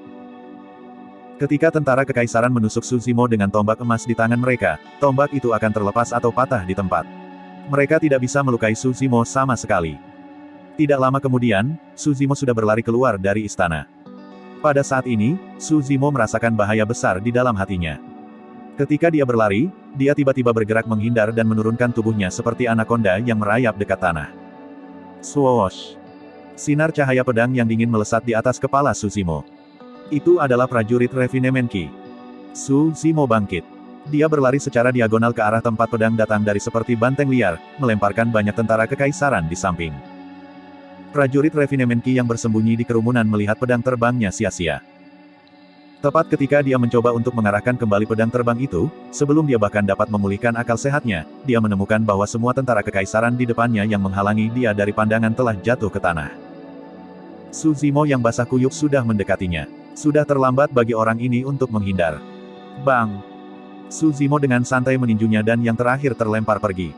Ketika tentara Kekaisaran menusuk Su Zimo dengan tombak emas di tangan mereka, tombak itu akan terlepas atau patah di tempat. Mereka tidak bisa melukai Su Zimo sama sekali. Tidak lama kemudian, Su Zimo sudah berlari keluar dari istana. Pada saat ini, Su Zimo merasakan bahaya besar di dalam hatinya. Ketika dia berlari, dia tiba-tiba bergerak menghindar dan menurunkan tubuhnya seperti anakonda yang merayap dekat tanah. Swoosh! Sinar cahaya pedang yang dingin melesat di atas kepala Su Zimo. Itu adalah prajurit Refinement Ki. Su Zimo bangkit. Dia berlari secara diagonal ke arah tempat pedang datang dari seperti banteng liar, melemparkan banyak tentara kekaisaran di samping. Prajurit Refinement Ki yang bersembunyi di kerumunan melihat pedang terbangnya sia-sia. Tepat ketika dia mencoba untuk mengarahkan kembali pedang terbang itu, sebelum dia bahkan dapat memulihkan akal sehatnya, dia menemukan bahwa semua tentara kekaisaran di depannya yang menghalangi dia dari pandangan telah jatuh ke tanah. Su Zimo yang basah kuyup sudah mendekatinya. Sudah terlambat bagi orang ini untuk menghindar. Bang! Su Zimo dengan santai meninjunya dan yang terakhir terlempar pergi.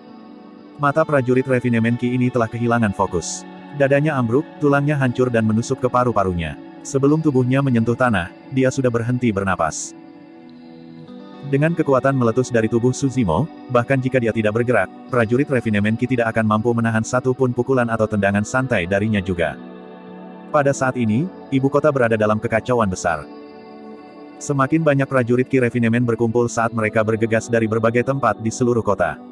Mata prajurit Refinement Ki ini telah kehilangan fokus. Dadanya ambruk, tulangnya hancur dan menusuk ke paru-parunya. Sebelum tubuhnya menyentuh tanah, dia sudah berhenti bernapas. Dengan kekuatan meletus dari tubuh Su Zimo, bahkan jika dia tidak bergerak, prajurit Refinement Ki tidak akan mampu menahan satu pun pukulan atau tendangan santai darinya juga. Pada saat ini, ibu kota berada dalam kekacauan besar. Semakin banyak prajurit Ki Refinement berkumpul saat mereka bergegas dari berbagai tempat di seluruh kota.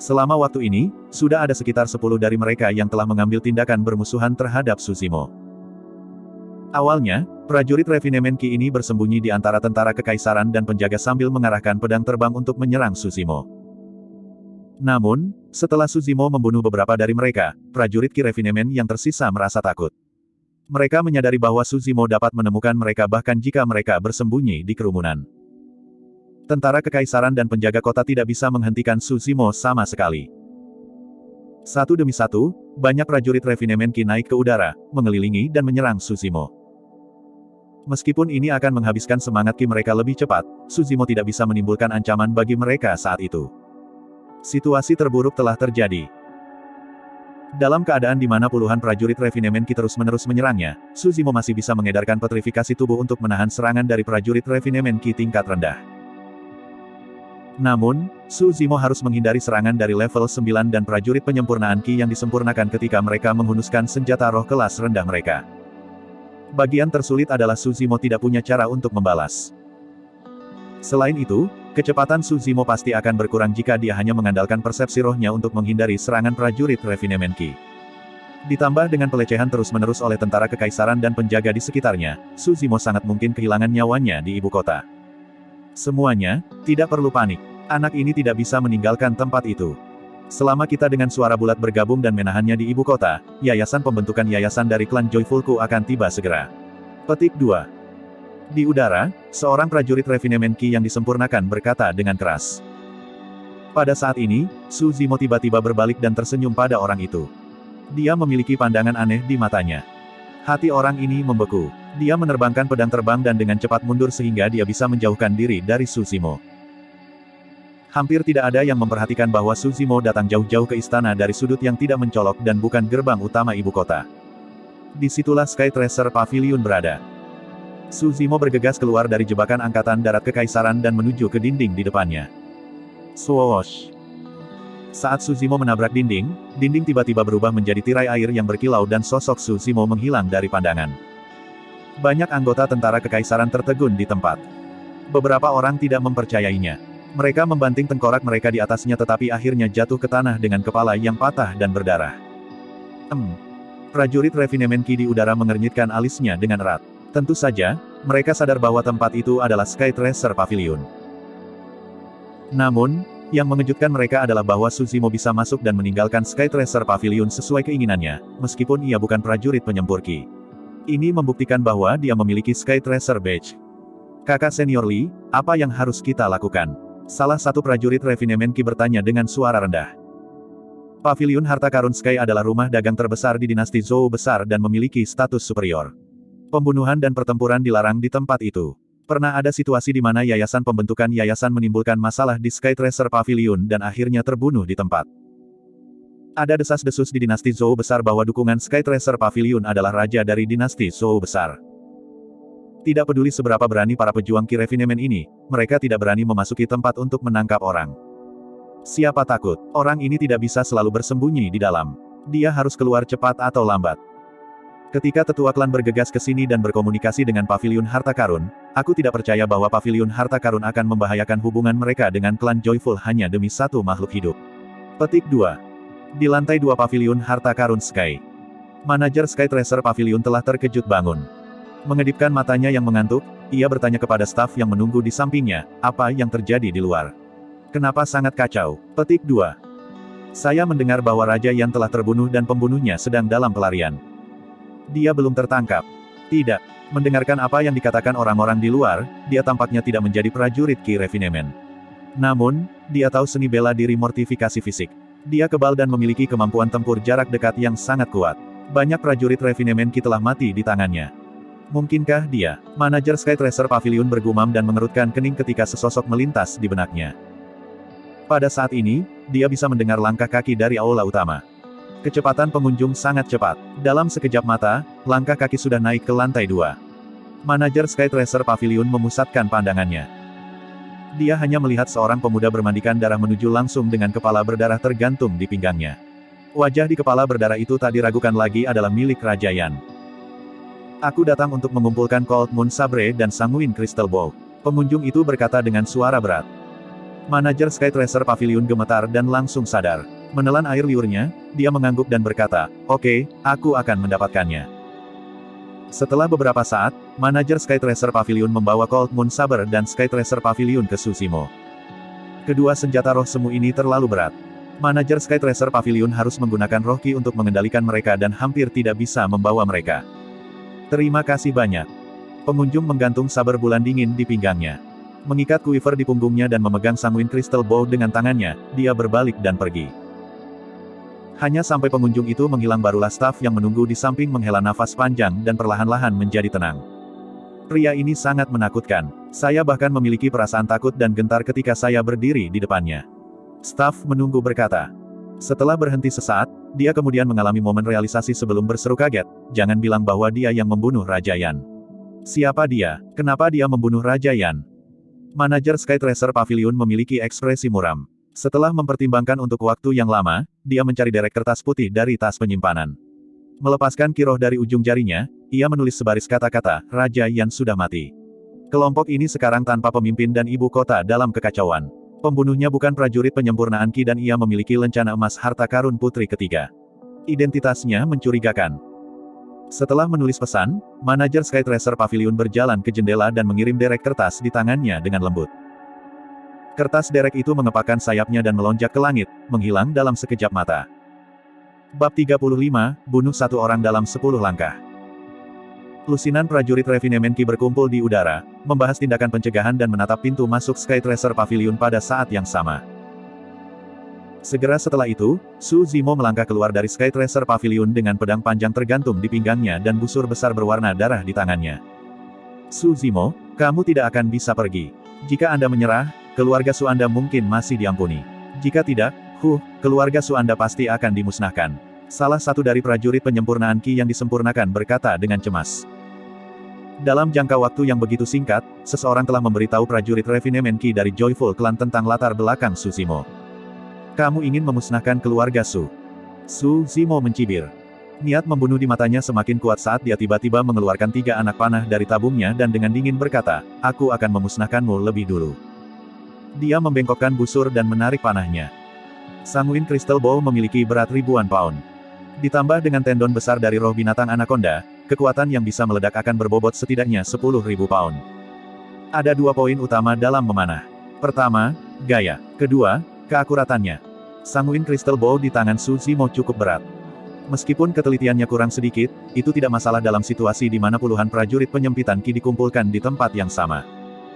Selama waktu ini, sudah ada sekitar 10 dari mereka yang telah mengambil tindakan bermusuhan terhadap Su Zimo. Awalnya, prajurit Refinement Ki ini bersembunyi di antara tentara kekaisaran dan penjaga sambil mengarahkan pedang terbang untuk menyerang Su Zimo. Namun, setelah Su Zimo membunuh beberapa dari mereka, prajurit Ki Refinement yang tersisa merasa takut. Mereka menyadari bahwa Su Zimo dapat menemukan mereka bahkan jika mereka bersembunyi di kerumunan. Tentara kekaisaran dan penjaga kota tidak bisa menghentikan Su Zimo sama sekali. Satu demi satu, banyak prajurit Refinement Ki naik ke udara, mengelilingi dan menyerang Su Zimo. Meskipun ini akan menghabiskan semangat Ki mereka lebih cepat, Su Zimo tidak bisa menimbulkan ancaman bagi mereka saat itu. Situasi terburuk telah terjadi. Dalam keadaan di mana puluhan prajurit Refinement Ki terus-menerus menyerangnya, Su Zimo masih bisa mengedarkan petrifikasi tubuh untuk menahan serangan dari prajurit Refinement Ki tingkat rendah. Namun, Su Zimo harus menghindari serangan dari level 9 dan prajurit penyempurnaan Ki yang disempurnakan ketika mereka menghunuskan senjata roh kelas rendah mereka. Bagian tersulit adalah Su Zimo tidak punya cara untuk membalas. Selain itu, kecepatan Su Zimo pasti akan berkurang jika dia hanya mengandalkan persepsi rohnya untuk menghindari serangan prajurit Refinement Ki. Ditambah dengan pelecehan terus-menerus oleh tentara kekaisaran dan penjaga di sekitarnya, Suzimo sangat mungkin kehilangan nyawanya di ibu kota. Semuanya, tidak perlu panik. Anak ini tidak bisa meninggalkan tempat itu. Selama kita dengan suara bulat bergabung dan menahannya di ibu kota, yayasan pembentukan yayasan dari klan Joyfulku akan tiba segera. Petik 2. Di udara, seorang prajurit refinement Qi yang disempurnakan berkata dengan keras. Pada saat ini, Suzimo tiba-tiba berbalik dan tersenyum pada orang itu. Dia memiliki pandangan aneh di matanya. Hati orang ini membeku. Dia menerbangkan pedang terbang dan dengan cepat mundur sehingga dia bisa menjauhkan diri dari Suzimo. Hampir tidak ada yang memperhatikan bahwa Suzimo datang jauh-jauh ke istana dari sudut yang tidak mencolok dan bukan gerbang utama ibu kota. Disitulah Sky Tracer Pavilion berada. Suzimo bergegas keluar dari jebakan angkatan darat kekaisaran dan menuju ke dinding di depannya. Swoosh! Saat Suzimo menabrak dinding, dinding tiba-tiba berubah menjadi tirai air yang berkilau dan sosok Suzimo menghilang dari pandangan. Banyak anggota tentara kekaisaran tertegun di tempat. Beberapa orang tidak mempercayainya. Mereka membanting tengkorak mereka di atasnya tetapi akhirnya jatuh ke tanah dengan kepala yang patah dan berdarah. Prajurit refinement Qi di udara mengernyitkan alisnya dengan erat. Tentu saja, mereka sadar bahwa tempat itu adalah Sky Tracer Pavilion. Namun, yang mengejutkan mereka adalah bahwa Suzimo bisa masuk dan meninggalkan Sky Tracer Pavilion sesuai keinginannya, meskipun ia bukan prajurit penyempur Qi. Ini membuktikan bahwa dia memiliki Sky Tracer Badge. Kakak senior Li, apa yang harus kita lakukan? Salah satu prajurit refinement Qi bertanya dengan suara rendah. Pavilion Harta Karun Sky adalah rumah dagang terbesar di dinasti Zhou besar dan memiliki status superior. Pembunuhan dan pertempuran dilarang di tempat itu. Pernah ada situasi di mana yayasan pembentukan yayasan menimbulkan masalah di Sky Tracer Pavilion dan akhirnya terbunuh di tempat. Ada desas-desus di dinasti Zhou besar bahwa dukungan Sky Tracer Pavilion adalah raja dari dinasti Zhou besar. Tidak peduli seberapa berani para pejuang Qi refinement ini, mereka tidak berani memasuki tempat untuk menangkap orang. Siapa takut, orang ini tidak bisa selalu bersembunyi di dalam. Dia harus keluar cepat atau lambat. Ketika tetua klan bergegas ke sini dan berkomunikasi dengan Pavilion Harta Karun, aku tidak percaya bahwa Pavilion Harta Karun akan membahayakan hubungan mereka dengan klan Joyful hanya demi satu makhluk hidup. Petik 2. Di lantai 2 Pavilion Harta Karun Sky. Manajer Sky Tracer Pavilion telah terkejut bangun. Mengedipkan matanya yang mengantuk, ia bertanya kepada staf yang menunggu di sampingnya, apa yang terjadi di luar. Kenapa sangat kacau? Petik 2. Saya mendengar bahwa Raja Yan telah terbunuh dan pembunuhnya sedang dalam pelarian. Dia belum tertangkap. Tidak. Mendengarkan apa yang dikatakan orang-orang di luar, dia tampaknya tidak menjadi prajurit Qi refinement. Namun, dia tahu seni bela diri mortifikasi fisik. Dia kebal dan memiliki kemampuan tempur jarak dekat yang sangat kuat. Banyak prajurit refinement Qi telah mati di tangannya. Mungkinkah dia? Manajer Sky Tracer Pavilion bergumam dan mengerutkan kening ketika sesosok melintas di benaknya. Pada saat ini, dia bisa mendengar langkah kaki dari aula utama. Kecepatan pengunjung sangat cepat. Dalam sekejap mata, langkah kaki sudah naik ke lantai 2. Manajer Sky Tracer Pavilion memusatkan pandangannya. Dia hanya melihat seorang pemuda bermandikan darah menuju langsung dengan kepala berdarah tergantung di pinggangnya. Wajah di kepala berdarah itu tak diragukan lagi adalah milik Raja Yan. Aku datang untuk mengumpulkan Cold Moon Sabre dan Sanguine Crystal Ball. Pengunjung itu berkata dengan suara berat. Manajer Sky Tracer Pavilion gemetar dan langsung sadar. Menelan air liurnya, dia mengangguk dan berkata, "Oke, aku akan mendapatkannya." Setelah beberapa saat, manajer Sky Tracer Pavilion membawa Cold Moon Saber dan Sky Tracer Pavilion ke Suzimo. Kedua senjata roh semu ini terlalu berat. Manajer Sky Tracer Pavilion harus menggunakan roh Qi untuk mengendalikan mereka dan hampir tidak bisa membawa mereka. Terima kasih banyak. Pengunjung menggantung saber bulan dingin di pinggangnya. Mengikat quiver di punggungnya dan memegang Sanguine Crystal Bow dengan tangannya, dia berbalik dan pergi. Hanya sampai pengunjung itu menghilang barulah staf yang menunggu di samping menghela nafas panjang dan perlahan-lahan menjadi tenang. Pria ini sangat menakutkan. Saya bahkan memiliki perasaan takut dan gentar ketika saya berdiri di depannya. Staf menunggu berkata. Setelah berhenti sesaat, dia kemudian mengalami momen realisasi sebelum berseru kaget, jangan bilang bahwa dia yang membunuh Raja Yan. Siapa dia? Kenapa dia membunuh Raja Yan? Manajer Sky Tracer Pavilion memiliki ekspresi muram. Setelah mempertimbangkan untuk waktu yang lama, dia mencari derek kertas putih dari tas penyimpanan. Melepaskan kiroh dari ujung jarinya, ia menulis sebaris kata-kata, Raja Yan sudah mati. Kelompok ini sekarang tanpa pemimpin dan ibu kota dalam kekacauan. Pembunuhnya bukan prajurit penyempurnaan Qi dan ia memiliki lencana emas harta karun putri ketiga. Identitasnya mencurigakan. Setelah menulis pesan, manajer Skytracer Pavilion berjalan ke jendela dan mengirim derek kertas di tangannya dengan lembut. Kertas derek itu mengepakkan sayapnya dan melonjak ke langit, menghilang dalam sekejap mata. Bab 35, bunuh satu orang dalam 10 langkah. Lusinan prajurit Refinement Ki berkumpul di udara, membahas tindakan pencegahan dan menatap pintu masuk Skytracer Pavilion pada saat yang sama. Segera setelah itu, Su Zimo melangkah keluar dari Skytracer Pavilion dengan pedang panjang tergantung di pinggangnya dan busur besar berwarna darah di tangannya. Su Zimo, kamu tidak akan bisa pergi. Jika Anda menyerah, keluarga Su Anda mungkin masih diampuni. Jika tidak, keluarga Su Anda pasti akan dimusnahkan. Salah satu dari prajurit penyempurnaan Ki yang disempurnakan berkata dengan cemas. Dalam jangka waktu yang begitu singkat, seseorang telah memberitahu prajurit Refinement Ki dari Joyful Clan tentang latar belakang Su Zimo. Kamu ingin memusnahkan keluarga Su. Su Zimo mencibir. Niat membunuh di matanya semakin kuat saat dia tiba-tiba mengeluarkan 3 anak panah dari tabungnya dan dengan dingin berkata, aku akan memusnahkanmu lebih dulu. Dia membengkokkan busur dan menarik panahnya. Sanguine Crystal Bow memiliki berat ribuan pound. Ditambah dengan tendon besar dari roh binatang anaconda, kekuatan yang bisa meledak akan berbobot setidaknya 10.000 pound. Ada 2 poin utama dalam memanah. Pertama, gaya. Kedua, keakuratannya. Sanguine Crystal Bow di tangan Su Zimo cukup berat. Meskipun ketelitiannya kurang sedikit, itu tidak masalah dalam situasi di mana puluhan prajurit penyempitan Ki dikumpulkan di tempat yang sama.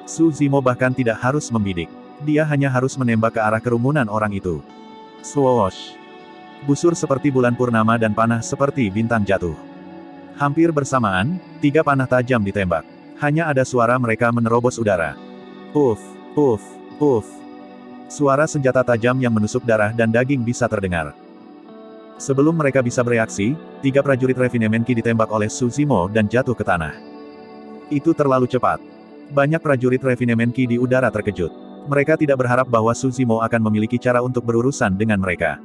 Su Zimo bahkan tidak harus membidik. Dia hanya harus menembak ke arah kerumunan orang itu. Swoosh! Busur seperti bulan purnama dan panah seperti bintang jatuh. Hampir bersamaan, 3 panah tajam ditembak. Hanya ada suara mereka menerobos udara. Puff, puff, puff. Suara senjata tajam yang menusuk darah dan daging bisa terdengar. Sebelum mereka bisa bereaksi, 3 prajurit Refinement Ki ditembak oleh Su Zimo dan jatuh ke tanah. Itu terlalu cepat. Banyak prajurit Refinement Ki di udara terkejut. Mereka tidak berharap bahwa Su Zimo akan memiliki cara untuk berurusan dengan mereka.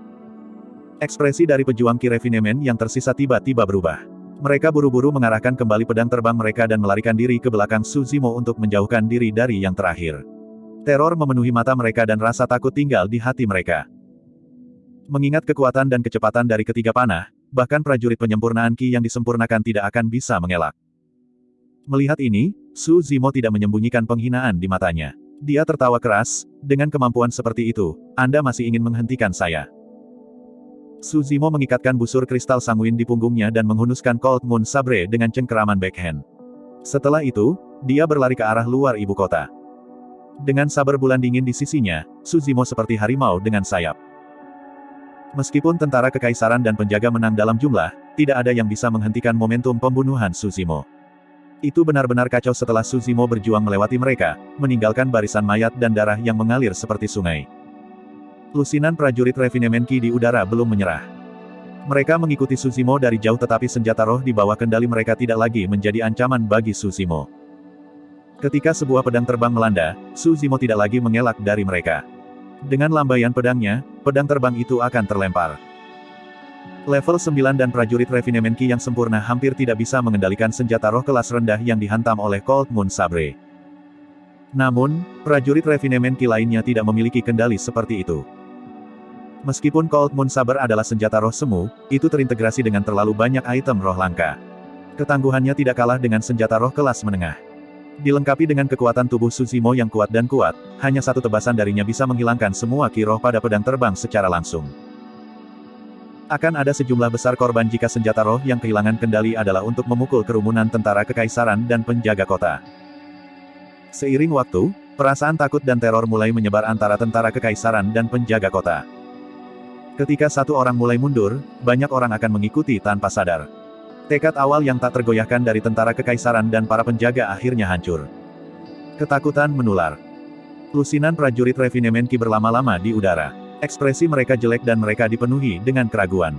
Ekspresi dari pejuang Ki Refinement yang tersisa tiba-tiba berubah. Mereka buru-buru mengarahkan kembali pedang terbang mereka dan melarikan diri ke belakang Su Zimo untuk menjauhkan diri dari yang terakhir. Teror memenuhi mata mereka dan rasa takut tinggal di hati mereka. Mengingat kekuatan dan kecepatan dari ketiga panah, bahkan prajurit penyempurnaan Ki yang disempurnakan tidak akan bisa mengelak. Melihat ini, Su Zimo tidak menyembunyikan penghinaan di matanya. Dia tertawa keras, dengan kemampuan seperti itu, Anda masih ingin menghentikan saya. Su Zimo mengikatkan busur kristal sanguin di punggungnya dan menghunuskan Cold Moon Sabre dengan cengkeraman backhand. Setelah itu, dia berlari ke arah luar ibu kota. Dengan saber bulan dingin di sisinya, Su Zimo seperti harimau dengan sayap. Meskipun tentara kekaisaran dan penjaga menang dalam jumlah, tidak ada yang bisa menghentikan momentum pembunuhan Su Zimo. Itu benar-benar kacau setelah Su Zimo berjuang melewati mereka, meninggalkan barisan mayat dan darah yang mengalir seperti sungai. Lusinan prajurit Refinement Ki di udara belum menyerah. Mereka mengikuti Su Zimo dari jauh tetapi senjata roh di bawah kendali mereka tidak lagi menjadi ancaman bagi Su Zimo. Ketika sebuah pedang terbang melanda, Su Zimo tidak lagi mengelak dari mereka. Dengan lambaian pedangnya, pedang terbang itu akan terlempar. Level 9 dan prajurit Refinement Ki yang sempurna hampir tidak bisa mengendalikan senjata roh kelas rendah yang dihantam oleh Cold Moon Sabre. Namun, prajurit Refinement Ki lainnya tidak memiliki kendali seperti itu. Meskipun Cold Moon Sabre adalah senjata roh semu, itu terintegrasi dengan terlalu banyak item roh langka. Ketangguhannya tidak kalah dengan senjata roh kelas menengah. Dilengkapi dengan kekuatan tubuh Su Zimo yang kuat dan kuat, hanya satu tebasan darinya bisa menghilangkan semua ki roh pada pedang terbang secara langsung. Akan ada sejumlah besar korban jika senjata roh yang kehilangan kendali adalah untuk memukul kerumunan tentara kekaisaran dan penjaga kota. Seiring waktu, perasaan takut dan teror mulai menyebar antara tentara kekaisaran dan penjaga kota. Ketika satu orang mulai mundur, banyak orang akan mengikuti tanpa sadar. Tekad awal yang tak tergoyahkan dari tentara kekaisaran dan para penjaga akhirnya hancur. Ketakutan menular. Lusinan prajurit Refinement Ki berlama-lama di udara. Ekspresi mereka jelek dan mereka dipenuhi dengan keraguan.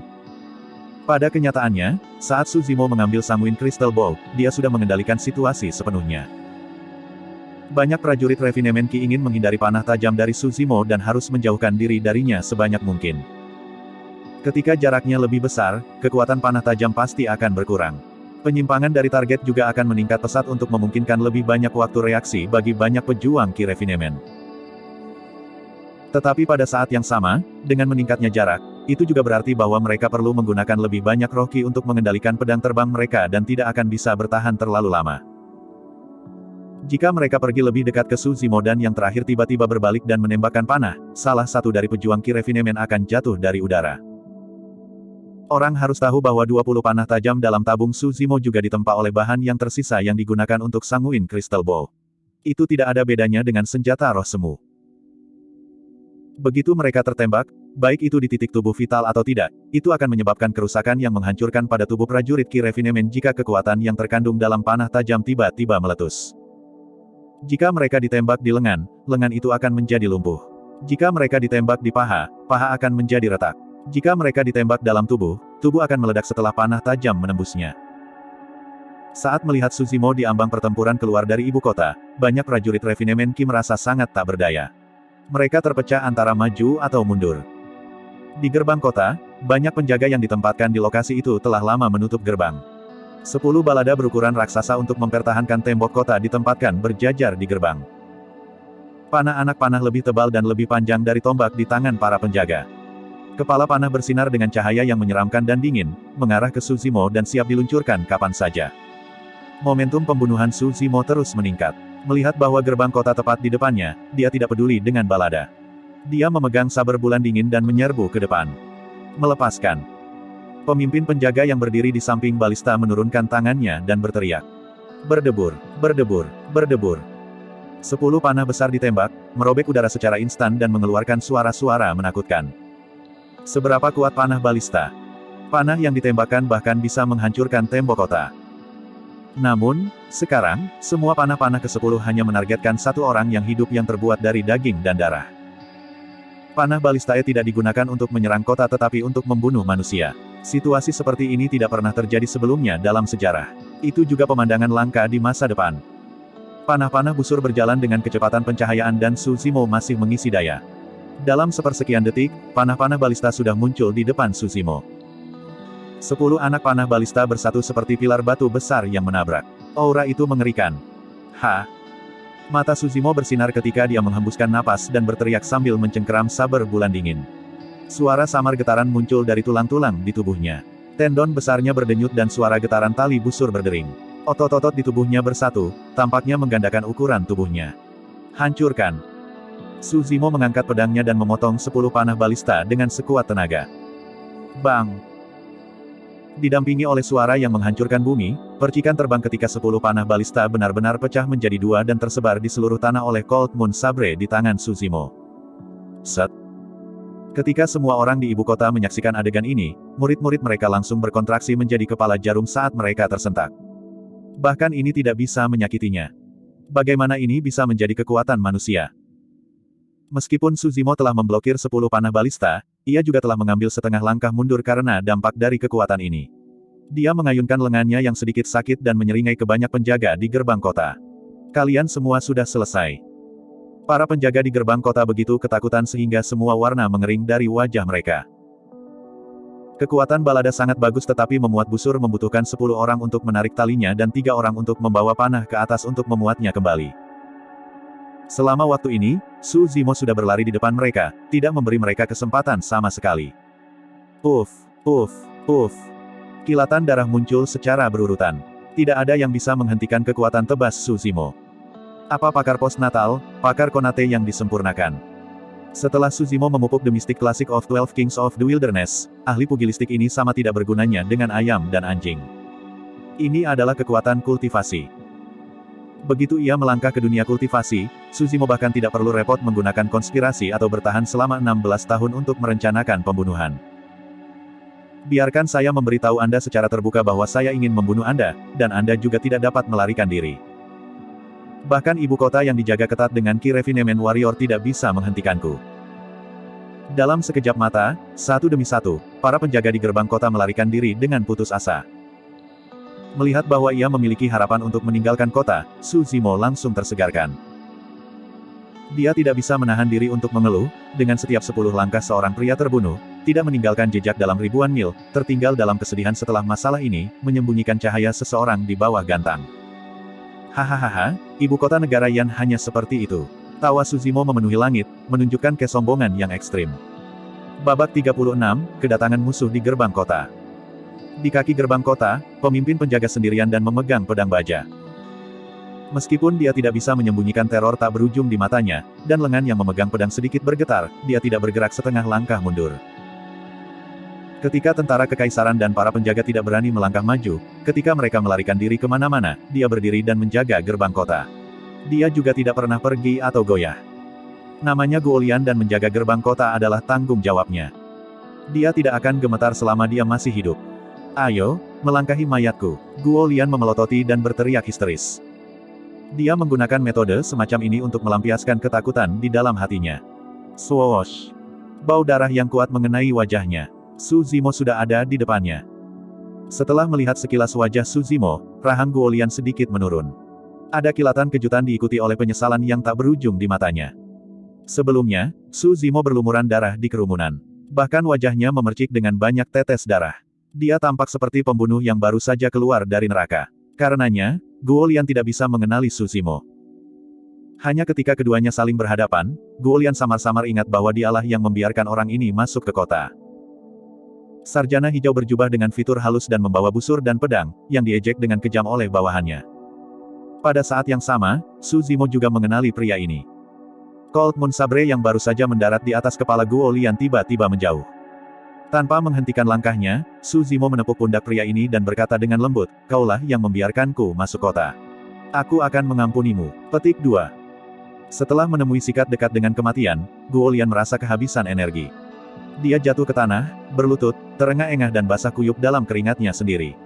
Pada kenyataannya, saat Su Zimo mengambil Sanguine Crystal Bow, dia sudah mengendalikan situasi sepenuhnya. Banyak prajurit Refinement Ki ingin menghindari panah tajam dari Su Zimo dan harus menjauhkan diri darinya sebanyak mungkin. Ketika jaraknya lebih besar, kekuatan panah tajam pasti akan berkurang. Penyimpangan dari target juga akan meningkat pesat untuk memungkinkan lebih banyak waktu reaksi bagi banyak pejuang Ki Refinement. Tetapi pada saat yang sama, dengan meningkatnya jarak, itu juga berarti bahwa mereka perlu menggunakan lebih banyak roh Qi untuk mengendalikan pedang terbang mereka dan tidak akan bisa bertahan terlalu lama. Jika mereka pergi lebih dekat ke Su Zimo dan yang terakhir tiba-tiba berbalik dan menembakkan panah, salah satu dari pejuang Qi Refinement akan jatuh dari udara. Orang harus tahu bahwa 20 panah tajam dalam tabung Su Zimo juga ditempa oleh bahan yang tersisa yang digunakan untuk Sanguine Crystal Bow. Itu tidak ada bedanya dengan senjata roh semu. Begitu mereka tertembak, baik itu di titik tubuh vital atau tidak, itu akan menyebabkan kerusakan yang menghancurkan pada tubuh prajurit Qi Refinement jika kekuatan yang terkandung dalam panah tajam tiba-tiba meletus. Jika mereka ditembak di lengan, lengan itu akan menjadi lumpuh. Jika mereka ditembak di paha, paha akan menjadi retak. Jika mereka ditembak dalam tubuh, tubuh akan meledak setelah panah tajam menembusnya. Saat melihat Su Zimo di ambang pertempuran keluar dari ibu kota, banyak prajurit Refinement Qi merasa sangat tak berdaya. Mereka terpecah antara maju atau mundur. Di gerbang kota, banyak penjaga yang ditempatkan di lokasi itu telah lama menutup gerbang. 10 balada berukuran raksasa untuk mempertahankan tembok kota ditempatkan berjajar di gerbang. Panah anak panah lebih tebal dan lebih panjang dari tombak di tangan para penjaga. Kepala panah bersinar dengan cahaya yang menyeramkan dan dingin, mengarah ke Su Zimo dan siap diluncurkan kapan saja. Momentum pembunuhan Su Zimo terus meningkat. Melihat bahwa gerbang kota tepat di depannya, dia tidak peduli dengan balada. Dia memegang saber bulan dingin dan menyerbu ke depan. Melepaskan. Pemimpin penjaga yang berdiri di samping balista menurunkan tangannya dan berteriak. Berdebur, berdebur, berdebur. 10 panah besar ditembak, merobek udara secara instan dan mengeluarkan suara-suara menakutkan. Seberapa kuat panah balista? Panah yang ditembakkan bahkan bisa menghancurkan tembok kota. Namun, sekarang, semua panah-panah ke-10 hanya menargetkan satu orang yang hidup yang terbuat dari daging dan darah. Panah balistae tidak digunakan untuk menyerang kota tetapi untuk membunuh manusia. Situasi seperti ini tidak pernah terjadi sebelumnya dalam sejarah. Itu juga pemandangan langka di masa depan. Panah-panah busur berjalan dengan kecepatan pencahayaan dan Su Zimo masih mengisi daya. Dalam sepersekian detik, panah-panah balista sudah muncul di depan Su Zimo. 10 anak panah balista bersatu seperti pilar batu besar yang menabrak. Aura itu mengerikan. Mata Su Zimo bersinar ketika dia menghembuskan napas dan berteriak sambil mencengkeram saber bulan dingin. Suara samar getaran muncul dari tulang-tulang di tubuhnya. Tendon besarnya berdenyut dan suara getaran tali busur berdering. Otot-otot di tubuhnya bersatu, tampaknya menggandakan ukuran tubuhnya. Hancurkan. Su Zimo mengangkat pedangnya dan memotong 10 panah balista dengan sekuat tenaga. Bang! Didampingi oleh suara yang menghancurkan bumi, percikan terbang ketika 10 panah balista benar-benar pecah menjadi 2 dan tersebar di seluruh tanah oleh Cold Moon Sabre di tangan Su Zimo. Set! Ketika semua orang di ibu kota menyaksikan adegan ini, murid-murid mereka langsung berkontraksi menjadi kepala jarum saat mereka tersentak. Bahkan ini tidak bisa menyakitinya. Bagaimana ini bisa menjadi kekuatan manusia? Meskipun Su Zimo telah memblokir 10 panah balista, ia juga telah mengambil setengah langkah mundur karena dampak dari kekuatan ini. Dia mengayunkan lengannya yang sedikit sakit dan menyeringai ke banyak penjaga di gerbang kota. Kalian semua sudah selesai. Para penjaga di gerbang kota begitu ketakutan sehingga semua warna mengering dari wajah mereka. Kekuatan balada sangat bagus tetapi memuat busur membutuhkan 10 orang untuk menarik talinya dan 3 orang untuk membawa panah ke atas untuk memuatnya kembali. Selama waktu ini, Su Zimo sudah berlari di depan mereka, tidak memberi mereka kesempatan sama sekali. Puff, puff, puff. Kilatan darah muncul secara berurutan. Tidak ada yang bisa menghentikan kekuatan tebas Su Zimo. Apa pakar postnatal, pakar konate yang disempurnakan. Setelah Su Zimo memupuk The Mystic Classic of 12 Kings of the Wilderness, ahli pugilistik ini sama tidak bergunanya dengan ayam dan anjing. Ini adalah kekuatan kultivasi. Begitu ia melangkah ke dunia kultivasi, Su Zimo bahkan tidak perlu repot menggunakan konspirasi atau bertahan selama 16 tahun untuk merencanakan pembunuhan. Biarkan saya memberitahu Anda secara terbuka bahwa saya ingin membunuh Anda, dan Anda juga tidak dapat melarikan diri. Bahkan ibu kota yang dijaga ketat dengan Qi Refinement Warrior tidak bisa menghentikanku. Dalam sekejap mata, satu demi satu, para penjaga di gerbang kota melarikan diri dengan putus asa. Melihat bahwa ia memiliki harapan untuk meninggalkan kota, Su Zimo langsung tersegarkan. Dia tidak bisa menahan diri untuk mengeluh, dengan setiap 10 langkah seorang pria terbunuh, tidak meninggalkan jejak dalam ribuan mil, tertinggal dalam kesedihan setelah masalah ini, menyembunyikan cahaya seseorang di bawah gantang. Hahaha, ibu kota negara Yan hanya seperti itu. Tawa Su Zimo memenuhi langit, menunjukkan kesombongan yang ekstrim. Babak 36, kedatangan musuh di gerbang kota. Di kaki gerbang kota, pemimpin penjaga sendirian dan memegang pedang baja. Meskipun dia tidak bisa menyembunyikan teror tak berujung di matanya, dan lengan yang memegang pedang sedikit bergetar, dia tidak bergerak setengah langkah mundur. Ketika tentara kekaisaran dan para penjaga tidak berani melangkah maju, ketika mereka melarikan diri kemana-mana, dia berdiri dan menjaga gerbang kota. Dia juga tidak pernah pergi atau goyah. Namanya Guolian dan menjaga gerbang kota adalah tanggung jawabnya. Dia tidak akan gemetar selama dia masih hidup. Ayo, melangkahi mayatku. Guolian memelototi dan berteriak histeris. Dia menggunakan metode semacam ini untuk melampiaskan ketakutan di dalam hatinya. Swoosh. Bau darah yang kuat mengenai wajahnya. Su Zimo sudah ada di depannya. Setelah melihat sekilas wajah Su Zimo, rahang Guolian sedikit menurun. Ada kilatan kejutan diikuti oleh penyesalan yang tak berujung di matanya. Sebelumnya, Su Zimo berlumuran darah di kerumunan. Bahkan wajahnya memercik dengan banyak tetes darah. Dia tampak seperti pembunuh yang baru saja keluar dari neraka. Karenanya, Guolian tidak bisa mengenali Su Zimo. Hanya ketika keduanya saling berhadapan, Guolian samar-samar ingat bahwa dialah yang membiarkan orang ini masuk ke kota. Sarjana hijau berjubah dengan fitur halus dan membawa busur dan pedang, yang diejek dengan kejam oleh bawahannya. Pada saat yang sama, Su Zimo juga mengenali pria ini. Cold Moon Sabre yang baru saja mendarat di atas kepala Guolian tiba-tiba menjauh. Tanpa menghentikan langkahnya, Su Zimo menepuk pundak pria ini dan berkata dengan lembut, "Kaulah yang membiarkanku masuk kota. Aku akan mengampunimu." Petik 2. Setelah menemui sikat dekat dengan kematian, Guolian merasa kehabisan energi. Dia jatuh ke tanah, berlutut, terengah-engah dan basah kuyup dalam keringatnya sendiri.